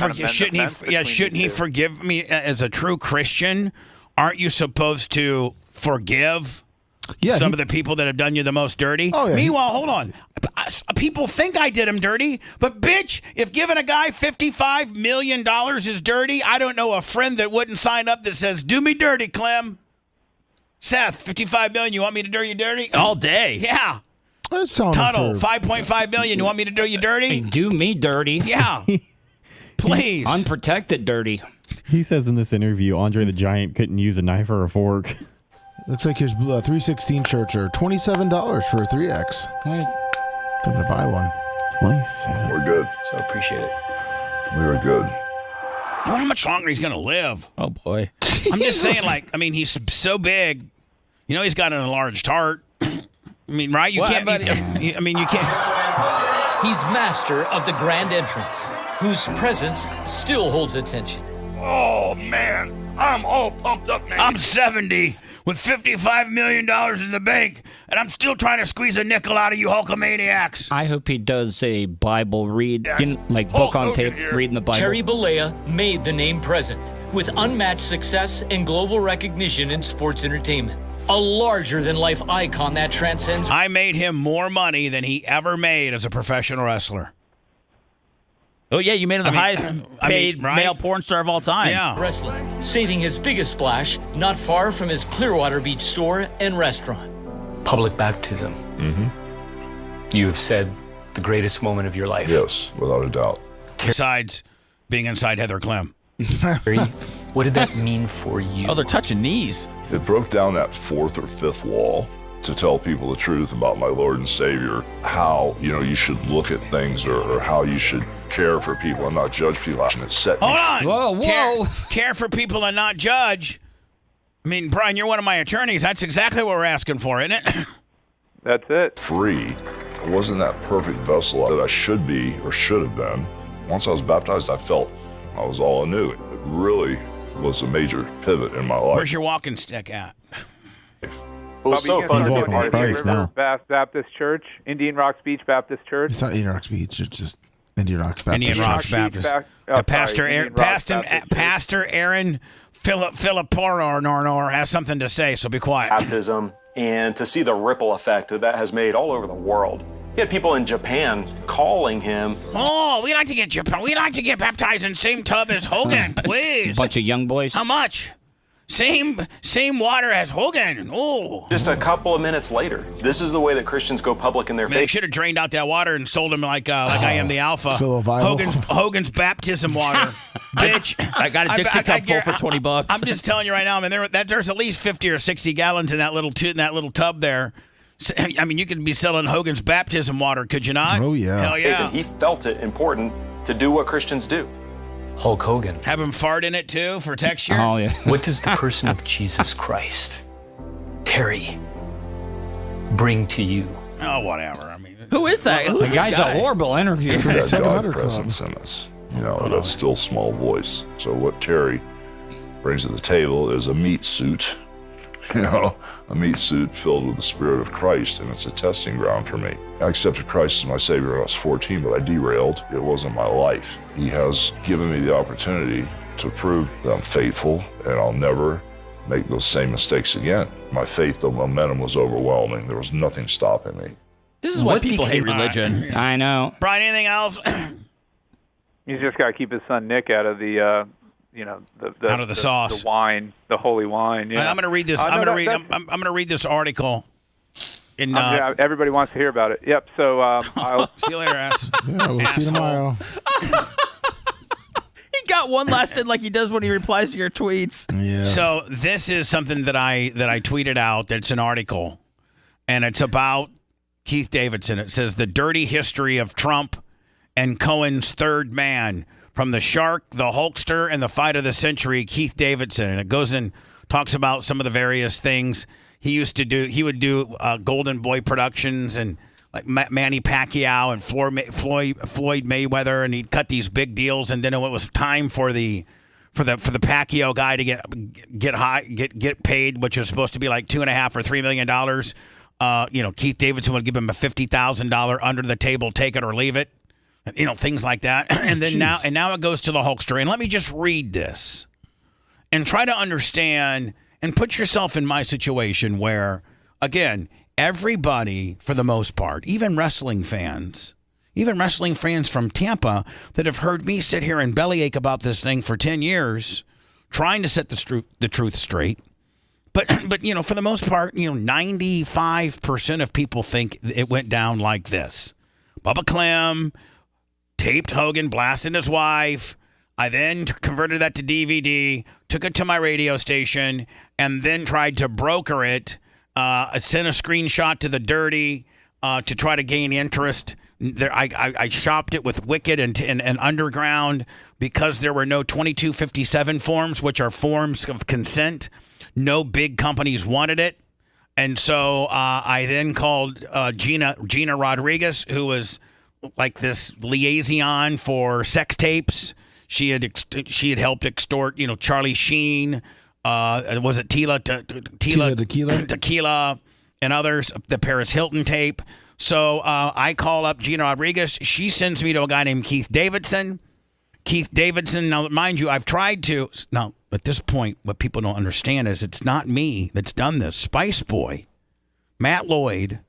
forgive me as a true Christian? Aren't you supposed to forgive? Some of the people that have done you the most dirty. Oh, yeah. Meanwhile, hold on. People think I did him dirty, but bitch, if giving a guy $55 million is dirty, I don't know a friend that wouldn't sign up that says, "Do me dirty, Clem." Seth, $55 million. You want me to do you dirty? All day. Yeah. Tuddle, $5.5 million. You want me to do you dirty? Hey, do me dirty. Yeah. Please. Unprotected dirty. He says in this interview, Andre the Giant couldn't use a knife or a fork. Looks like his 316 shirts are $27 for a 3X. I'm going to buy one. 27. We're good. So appreciate it. We were good. I wonder how much longer he's going to live. Oh, boy. I'm just saying, he's so big. He's got an enlarged heart. Right? You can't. You can't. He's master of the grand entrance, whose presence still holds attention. Oh, man. I'm all pumped up, man. I'm 70 with $55 million in the bank, and I'm still trying to squeeze a nickel out of you Hulkamaniacs. I hope he does a Bible read, book on tape, reading the Bible. Terry Bollea made the name present with unmatched success and global recognition in sports entertainment. A larger-than-life icon that transcends. I made him more money than he ever made as a professional wrestler. Oh, yeah, you made him the highest paid right? male porn star of all time. Yeah. Wrestling, saving his biggest splash not far from his Clearwater Beach store and restaurant. Public baptism. Mm-hmm. You've said the greatest moment of your life. Yes, without a doubt. Besides being inside Heather Clem. What did that mean for you? Oh, they're touching knees. It broke down that fourth or fifth wall to tell people the truth about my Lord and Savior, how, you should look at things or how you should care for people and not judge people. And it set me Hold on. Whoa. Care for people and not judge. Brian, you're one of my attorneys. That's exactly what we're asking for, isn't it? That's it. free. I wasn't that perfect vessel that I should be or should have been. Once I was baptized, I felt I was all anew. It really was a major pivot in my life. Where's your walking stick at? Well, so fun to be a part of River Baptist Church, Indian Rocks Beach Baptist Church. It's not Indian Rocks Beach. It's just Indian Rocks Baptist. Indian Rocks Baptist. Pastor Aaron Philip has something to say, so be quiet. Baptism, and to see the ripple effect that has made all over the world. He had people in Japan calling him. Oh, we like to get baptized in the same tub as Hogan, please. A bunch of young boys. How much? Same water as Hogan. Oh. Just a couple of minutes later, this is the way that Christians go public in their Man, they faith. should have drained out that water and sold him like I am the Alpha. So vital. Hogan's baptism water, bitch. I got a Dixie cup full for $20. I'm just telling you right now, man. There's at least 50 or 60 gallons in that little tub there. I mean, you could be selling Hogan's baptism water, could you not? Oh yeah. Hell yeah. And he felt it important to do what Christians do. Hulk Hogan. Have him fart in it too for texture. Oh yeah. What does the person of Jesus Christ, Terry, bring to you? Oh, whatever. I mean, Who is that? Who's The this guy's guy? a horrible interview. That Second God Hunter Club. presence in us. That still small voice. So what Terry brings to the table is a meat suit. A meat suit filled with the Spirit of Christ, and it's a testing ground for me. I accepted Christ as my Savior when I was 14, but I derailed. It wasn't my life. He has given me the opportunity to prove that I'm faithful, and I'll never make those same mistakes again. My faith, the momentum was overwhelming. There was nothing stopping me. This is why people hate religion. I know. Brian, anything else? He's just got to keep his son Nick out of the Out of the sauce. the wine, the holy wine. Yeah. I'm going to read this. I'm going to read this article. Yeah, everybody wants to hear about it. Yep. So I'll see you later, ass. Yeah, we'll see you tomorrow. He got one last in like he does when he replies to your tweets. Yeah. So this is something that I tweeted out. That's an article, and it's about Keith Davidson. It says the dirty history of Trump and Cohen's third man, from the shark, the Hulkster, and the fight of the century, Keith Davidson. And it goes and talks about some of the various things he used to do. He would do Golden Boy Productions and like Manny Pacquiao and Floyd Mayweather, and he'd cut these big deals. And then when it was time for the Pacquiao guy to get paid, which was supposed to be like $2.5 or $3 million, Keith Davidson would give him a $50,000 under the table, take it or leave it. Things like that. And then now it goes to the Hulkster. And let me just read this and try to understand and put yourself in my situation where, again, everybody, for the most part, even wrestling fans from Tampa that have heard me sit here and bellyache about this thing for 10 years, trying to set the truth straight. But for the most part, 95% of people think it went down like this. Bubba Clem taped Hogan blasting his wife. I then converted that to DVD, took it to my radio station, and then tried to broker it. I sent a screenshot to the Dirty to try to gain interest. I shopped it with Wicked and Underground because there were no 2257 forms, which are forms of consent. No big companies wanted it. And so I then called Gina Rodriguez, who was like this liaison for sex tapes. She had helped extort, Charlie Sheen. Was it Tequila and others, the Paris Hilton tape. So I call up Gina Rodriguez. She sends me to a guy named Keith Davidson. Now, mind you, I've tried to. Now, at this point, what people don't understand is it's not me that's done this. Spice Boy, Matt Lloyd,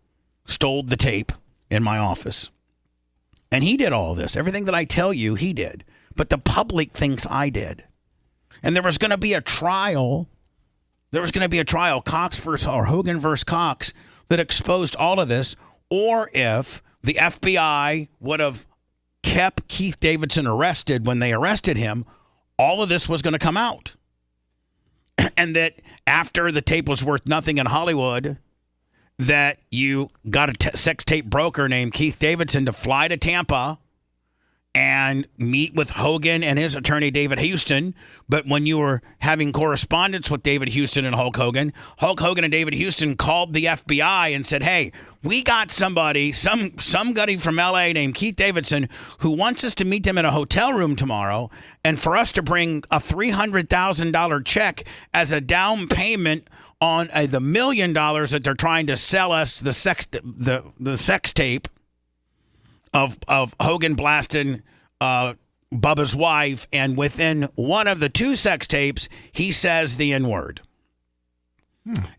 stole the tape in my office. And he did all this. Everything that I tell you, he did. But the public thinks I did. And there was going to be a trial. Cox versus or Hogan versus Cox, that exposed all of this. Or if the FBI would have kept Keith Davidson arrested when they arrested him, all of this was going to come out. And that after the tape was worth nothing in Hollywood, that you got a sex tape broker named Keith Davidson to fly to Tampa and meet with Hogan and his attorney, David Houston. But when you were having correspondence with David Houston and Hulk Hogan and David Houston called the FBI and said, hey, we got somebody, some guy from L.A. named Keith Davidson who wants us to meet them in a hotel room tomorrow and for us to bring a $300,000 check as a down payment on the $1 million that they're trying to sell us, the sex tape of Hogan blasting Bubba's wife, and within one of the two sex tapes, he says the N-word.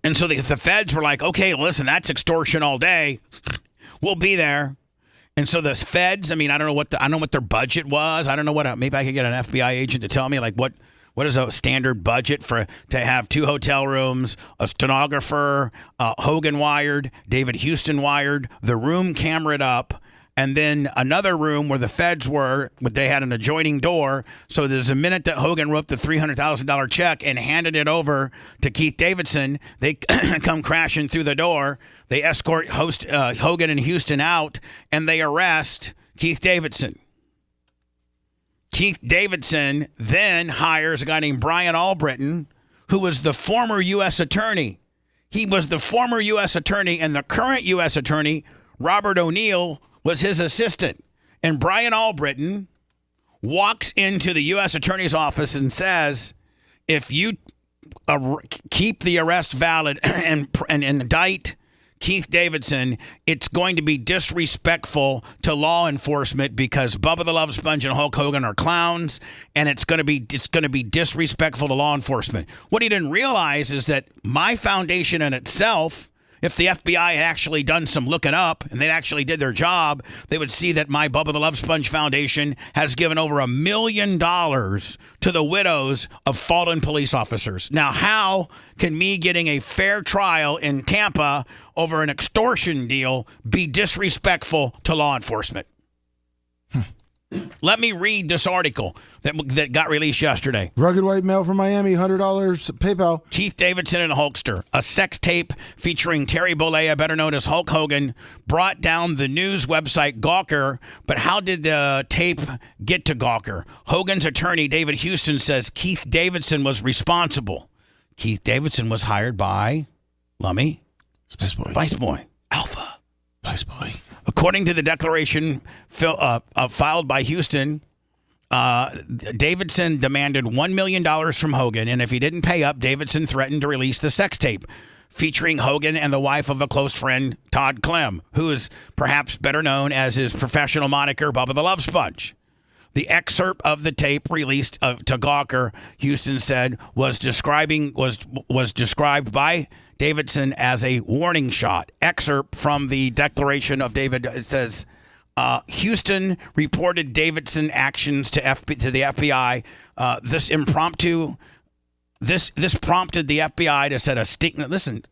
And so the feds were like, okay, listen, that's extortion all day. We'll be there. And so the feds, I don't know what their budget was. I don't know maybe I could get an FBI agent to tell me like what What is a standard budget to have 2 hotel rooms, a stenographer, Hogan wired, David Houston wired, the room cameraed up, and then another room where the feds were, but they had an adjoining door. So there's a minute that Hogan wrote the $300,000 check and handed it over to Keith Davidson. They come crashing through the door. They escort Hogan and Houston out, and they arrest Keith Davidson. Keith Davidson then hires a guy named Brian Albritton, who was the former U.S. attorney. He was the former U.S. attorney, and the current U.S. attorney, Robert O'Neill, was his assistant. And Brian Albritton walks into the U.S. attorney's office and says, if you keep the arrest valid and indict Keith Davidson, it's going to be disrespectful to law enforcement because Bubba the Love Sponge and Hulk Hogan are clowns, and it's going to be disrespectful to law enforcement. What he didn't realize is that my foundation in itself, if the FBI had actually done some looking up and they actually did their job, they would see that my Bubba the Love Sponge Foundation has given over $1 million to the widows of fallen police officers. Now, how can me getting a fair trial in Tampa over an extortion deal be disrespectful to law enforcement? Let me read this article that got released yesterday. Rugged white male from Miami, $100 PayPal. Keith Davidson and Hulkster, a sex tape featuring Terry Bollea, better known as Hulk Hogan, brought down the news website Gawker. But how did the tape get to Gawker? Hogan's attorney, David Houston, says Keith Davidson was responsible. Keith Davidson was hired by Lummy. Spice Boy. Spice Boy. Alpha. Spice Boy. According to the declaration filed by Houston, Davidson demanded $1 million from Hogan, and if he didn't pay up, Davidson threatened to release the sex tape featuring Hogan and the wife of a close friend, Todd Clem, who is perhaps better known as his professional moniker, Bubba the Love Sponge. The excerpt of the tape released to Gawker, Houston said, was described by Davidson as a warning shot. Excerpt from the declaration of David, it says, Houston reported Davidson actions to the FBI. This prompted the FBI to set a sting. Listen,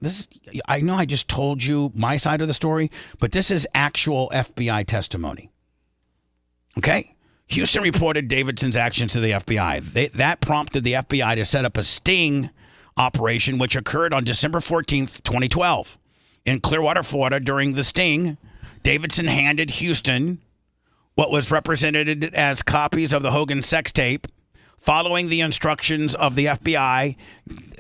I know I just told you my side of the story, but this is actual FBI testimony. Okay? Houston reported Davidson's actions to the FBI. That prompted the FBI to set up a sting operation, which occurred on December 14th, 2012. In Clearwater, Florida, during the sting, Davidson handed Houston what was represented as copies of the Hogan sex tape. Following the instructions of the FBI,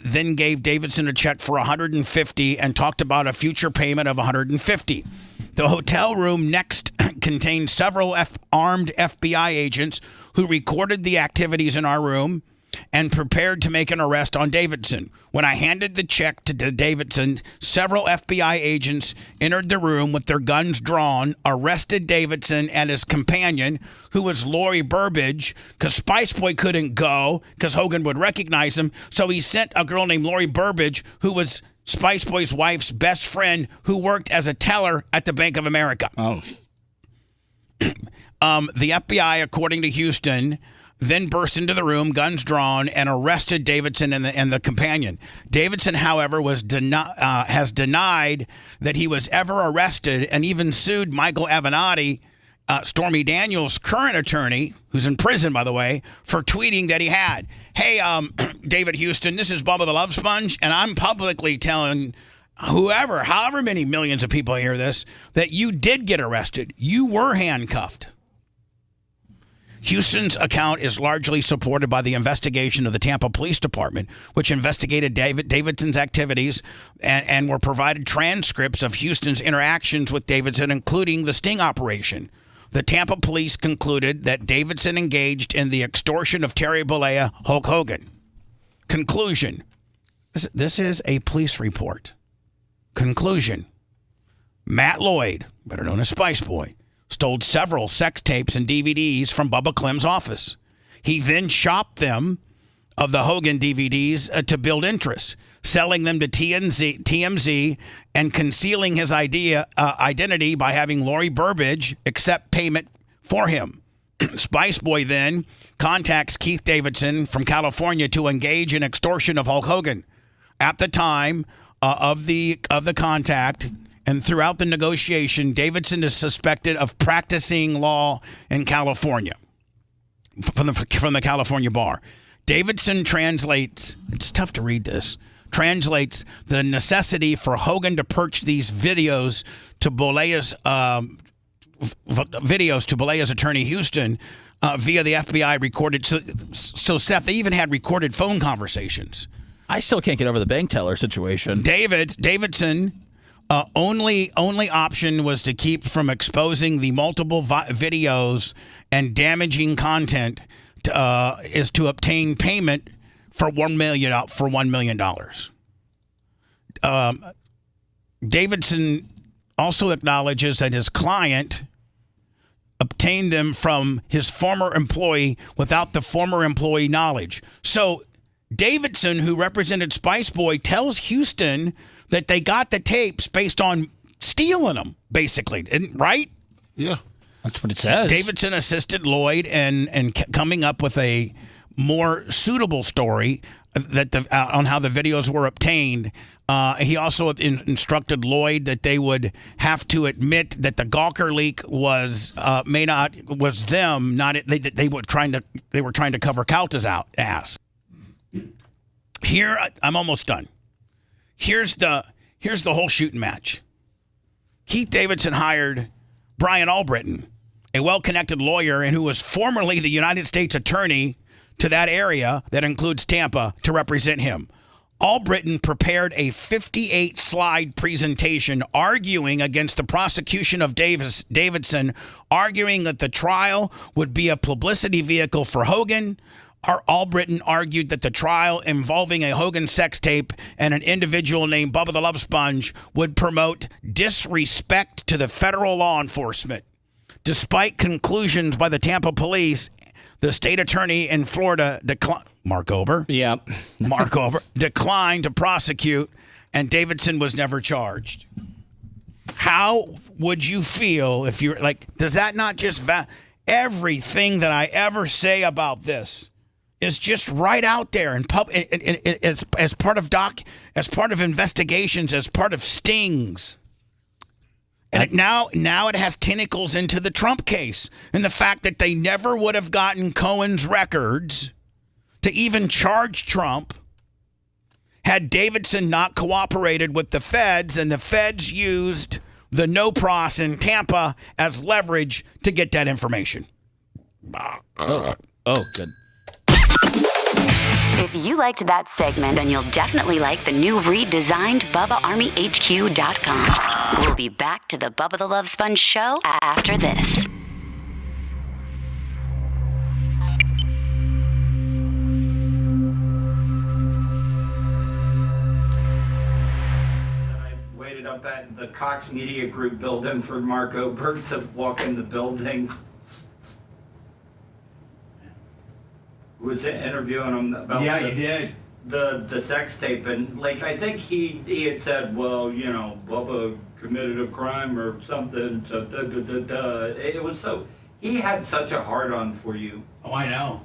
then gave Davidson a check for $150 and talked about a future payment of $150. The hotel room next contained several armed FBI agents who recorded the activities in our room and prepared to make an arrest on Davidson. When I handed the check to Davidson, several FBI agents entered the room with their guns drawn, arrested Davidson and his companion, who was Lori Burbage, because Spice Boy couldn't go because Hogan would recognize him. So he sent a girl named Lori Burbage, who was Spice Boy's wife's best friend, who worked as a teller at the Bank of America. Oh. The FBI, according to Houston, then burst into the room, guns drawn, and arrested Davidson and the companion. Davidson, however, has denied that he was ever arrested and even sued Michael Avenatti, Stormy Daniels' current attorney, who's in prison, by the way, for tweeting that he had. Hey, David Houston, this is Bubba the Love Sponge, and I'm publicly telling however many millions of people hear this, that you did get arrested. You were handcuffed. Houston's account is largely supported by the investigation of the Tampa Police Department, which investigated Davidson's activities and were provided transcripts of Houston's interactions with Davidson, including the sting operation. The Tampa police concluded that Davidson engaged in the extortion of Terry Bollea, Hulk Hogan. Conclusion. This is a police report. Conclusion. Matt Lloyd, better known as Spice Boy, stole several sex tapes and DVDs from Bubba Clem's office. He then shopped them of the Hogan DVDs to build interest, selling them to TMZ and concealing his identity by having Lori Burbage accept payment for him. Spice Boy then contacts Keith Davidson from California to engage in extortion of Hulk Hogan. At the time of the contact and throughout the negotiation, Davidson is suspected of practicing law in California from the California bar. Davidson translates, it's tough to read this, translates the necessity for Hogan to purchase these videos to Bolea's attorney Houston via the FBI recorded. So Seth, they even had recorded phone conversations. I still can't get over the bank teller situation. Davidson only option was to keep from exposing the multiple videos and damaging content is to obtain payment for $1 million. Davidson also acknowledges that his client obtained them from his former employee without the former employee knowledge. So Davidson, who represented Spice Boy, tells Houston that they got the tapes based on stealing them, basically, right? Yeah. That's what it says. Davidson assisted Lloyd in coming up with a more suitable story that on how the videos were obtained. He also instructed Lloyd that they would have to admit that the Gawker leak was them, not it. They were trying to cover Calta's ass. Here, I'm almost done. Here's the whole shooting match. Keith Davidson hired Brian Albritton, a well-connected lawyer and who was formerly the United States attorney to that area that includes Tampa to represent him. Albritton prepared a 58-slide presentation arguing against the prosecution of Davidson, arguing that the trial would be a publicity vehicle for Hogan. Albritton argued that the trial involving a Hogan sex tape and an individual named Bubba the Love Sponge would promote disrespect to the federal law enforcement. Despite conclusions by the Tampa police, the state attorney in Florida, Mark Ober, declined to prosecute, and Davidson was never charged. How would you feel if you're like, does that not just everything that I ever say about this is just right out there in as part of investigations, as part of stings? And now it has tentacles into the Trump case and the fact that they never would have gotten Cohen's records to even charge Trump had Davidson not cooperated with the feds, and the feds used the no pros in Tampa as leverage to get that information. Oh, good. If you liked that segment, then you'll definitely like the new redesigned BubbaArmyHQ.com. We'll be back to the Bubba the Love Sponge show after this. I waited up at the Cox Media Group building for Mark Ober to walk in the building. Was interviewing him about you did. The sex tape, and like I think he had said, well, you know, Bubba committed a crime or something. So it was so he had such a hard on for you. Oh, I know.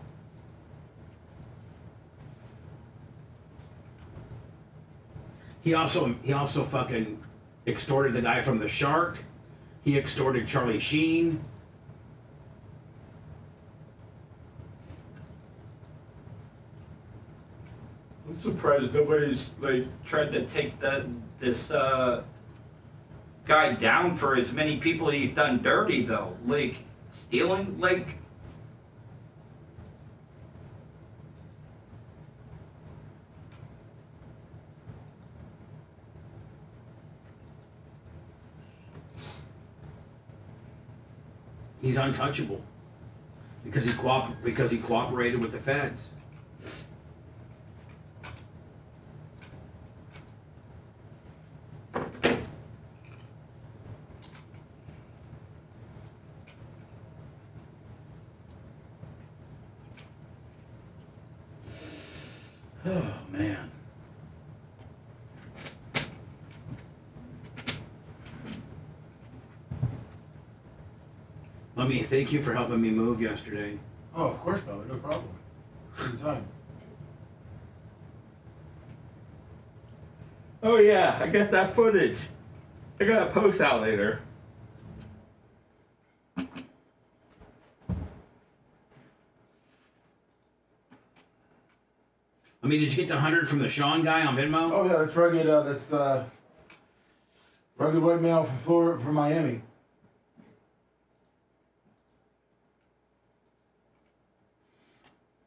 He also fucking extorted the guy from the Shark. He extorted Charlie Sheen. I'm surprised nobody's like tried to take this guy down for as many people he's done dirty though. Like stealing, like he's untouchable because he cooperated with the feds. Oh, man. Let me thank you for helping me move yesterday. Oh, of course, Bubba. No problem. Anytime. Oh yeah, I got that footage. I got a post out later. I mean, did you get the 100 from the Sean guy on Venmo? Oh yeah, that's rugged. That's the rugged white male from Florida, from Miami.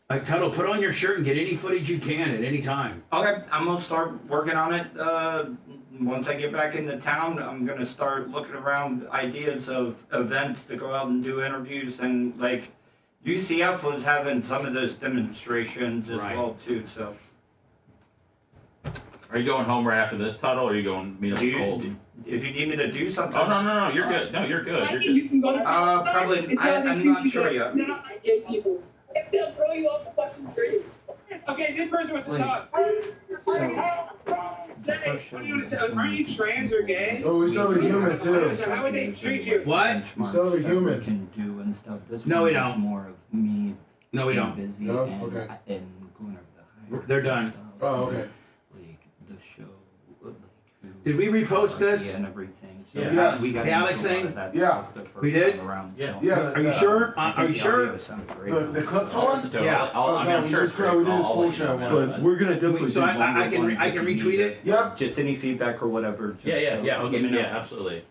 Like, Tuddle, put on your shirt and get any footage you can at any time. Okay, I'm gonna start working on it. Once I get back into town, I'm gonna start looking around ideas of events to go out and do interviews, and like UCF was having some of those demonstrations as well too. So, Are you going home right after this, Tuddle, or are you going meet up with Colt? if you need me to do something, Oh no, you're good. No, you're good. You're good. You can go to probably. I'm not sure yet. I get people. If they'll throw you off the fucking trees. Okay, this person wants to talk. Say, what do you want to say? Are you trans or gay? Oh, we still have a human too. How would they treat you? What? We still have a human. Can do and stuff. This No, we don't. more of me. No, we don't. Busy No? and, Okay. and going over the high. They're done. Oh, okay. Like the show. Like, Did we repost this? and everything. So Yeah. Yes. we got The Alex into a lot thing? of that Yeah. stuff the first We did? time around, Yeah. so- Yeah. Are you sure? Are you The sure? audio sounded great. The clips I'll one? listen to it. Yeah. I mean, no, I'm we sure just it's great. we did his I'll full let you show know, one. man. We're gonna definitely. So I can retweet it? Yep. Just any feedback or whatever. Just, Yeah. I'll let give me you. know. Yeah, absolutely.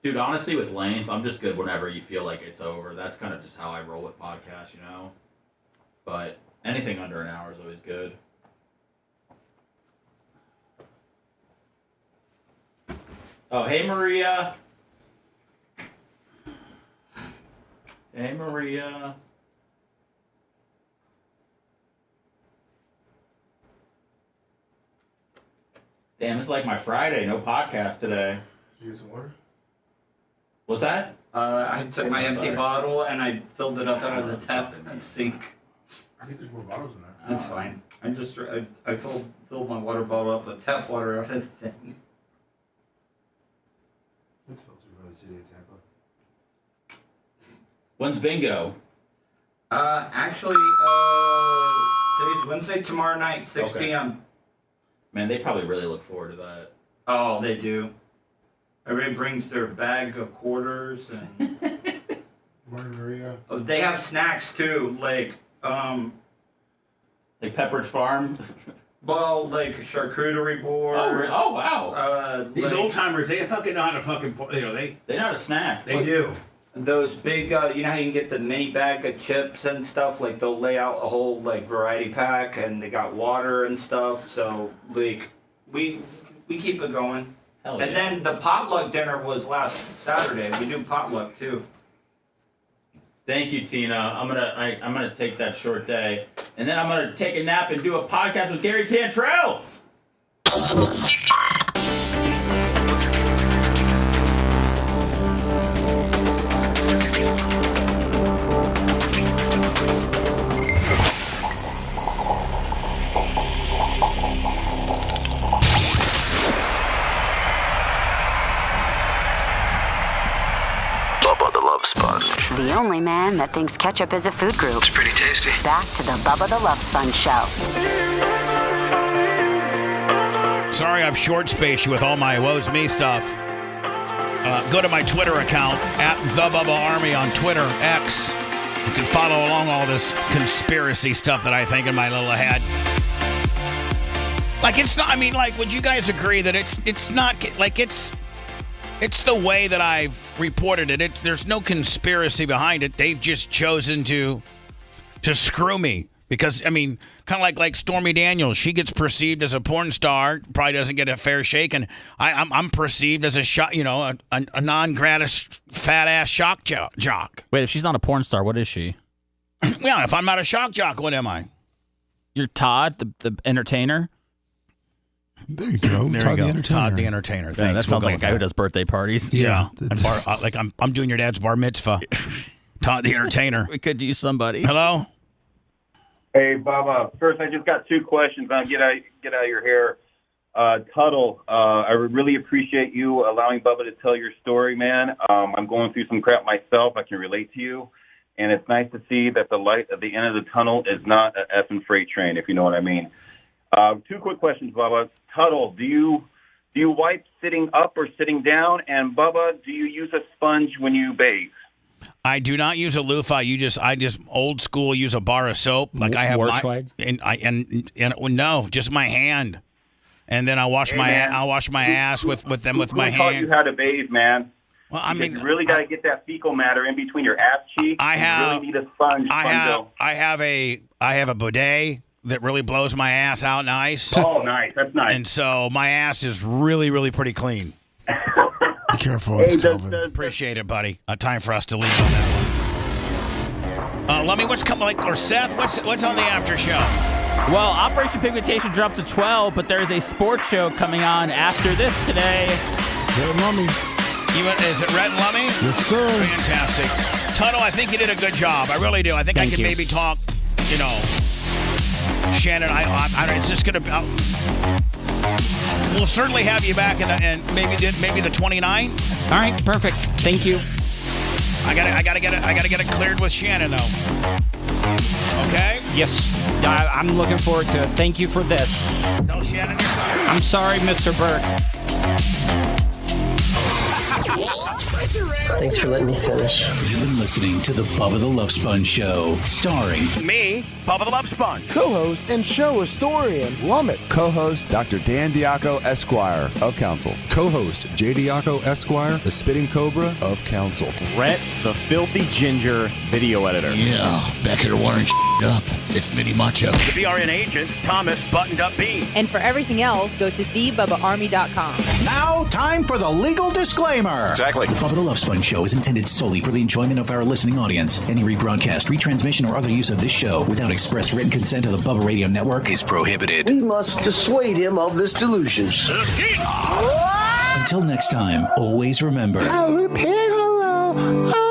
Dude, honestly, with length, I'm just good whenever you feel like it's over. That's kind of just how I roll with podcasts, you know. But anything under an hour is always good. Oh, hey Maria. Hey Maria. Damn, it's like my Friday. No podcast today. Did you get some water? What's that? I took my I'm empty sorry. bottle and I filled it up out of the tap and sink. I think there's more bottles in there. That's fine. I filled my water bottle up with tap water out of the thing. It's filtered by the city of Tampa. When's bingo? Actually, today's Wednesday, tomorrow night, 6 Okay. p.m. Man, they probably really look forward to that. Oh, they do. Everybody brings their bag of quarters and Morning, Maria. oh, they have snacks too, like Like Pepperidge Farm. well, like charcuterie board. Oh wow. These like old timers, they fucking know how to fucking, they know how to snack. They do. those big, you know how you can get the mini bag of chips and stuff. Like they'll lay out a whole like variety pack, and they got water and stuff. So like we keep it going. Hell And yeah. then the potluck dinner was last Saturday. We do potluck too. Thank you, Tina. I'm gonna take that short day, and then I'm gonna take a nap and do a podcast with Gary Cantrell. Bubba the Love Sponge. The only man that thinks ketchup is a food group. It's pretty tasty. Back to the Bubba the Love Sponge Show. Sorry I've short spaced you with all my woes me stuff. Go to my Twitter account, @TheBubbaArmy on Twitter, X. You can follow along all this conspiracy stuff that I think in my little head. Like, it's not, I mean, like, would you guys agree that it's not, like, it's the way that I've reported it. There's no conspiracy behind it. They've just chosen to screw me. Because, I mean, kind of like Stormy Daniels, she gets perceived as a porn star, probably doesn't get a fair shake, and I'm perceived as a non-gratis fat-ass shock jock. Wait, if she's not a porn star, what is she? Yeah, if I'm not a shock jock, what am I? You're Todd, the entertainer? There you go. There Todd you the go. Entertainer. Todd the Entertainer. Yeah, Thanks. that sounds We'll like a go guy with who does birthday parties. Yeah. And I'm doing your dad's bar mitzvah. Todd the Entertainer. We could use somebody. Hello? Hey, Bubba. First, I just got two questions. I'll get out of your hair. Tuddle, I really appreciate you allowing Bubba to tell your story, man. I'm going through some crap myself. I can relate to you. And it's nice to see that the light at the end of the tunnel is not an effing freight train, if you know what I mean. 2 quick questions, Bubba. Tuddle, do you wipe sitting up or sitting down? And Bubba, do you use a sponge when you bathe? I do not use a loofah. I just old school use a bar of soap. Like I have no, just my hand. And then I wash my ass with my hand. Who taught you how to bathe, man? Well, I mean, you really got to get that fecal matter in between your ass cheeks. You really need a sponge. I have a bidet that really blows my ass out nice. Oh, nice. That's nice. And so my ass is really, really pretty clean. Be careful, it's Calvin. Appreciate it, buddy. Time for us to leave on that one. Lummy, what's coming? Or Seth, what's on the after show? Well, Operation Pigmentation drops at 12, but there's a sports show coming on after this today. Red Lummy. Is it Red Lummy? Yes, sir. Fantastic. Tuddle, I think you did a good job. I really do. I think I can maybe talk, Shannon, it's just going to... we'll certainly have you back in maybe the 29th. All right, perfect. Thank you. I gotta get it cleared with Shannon though. Okay. Yes, I'm looking forward to it. Thank you for this. Tell Shannon you're sorry. I'm sorry, Mr. Burke. Thanks for letting me finish. You've been listening to the Bubba the Love Sponge Show, starring me, Bubba the Love Sponge, co-host and show historian Lummit, co-host Dr. Dan Diaco Esquire of Council, co-host J. Diaco Esquire, the Spitting Cobra of Council, Rhett, the Filthy Ginger video editor. Yeah, back here wiring up. It's Mini Macho. The BRN agent, Thomas Buttoned Up B. And for everything else, go to thebubbaarmy.com. Now, time for the legal disclaimer. Exactly. The Bubba the Love Sponge Show is intended solely for the enjoyment of our listening audience. Any rebroadcast, retransmission, or other use of this show without express written consent of the Bubba Radio Network is prohibited. We must dissuade him of this delusion. Until next time, always remember... I'll repeat hello.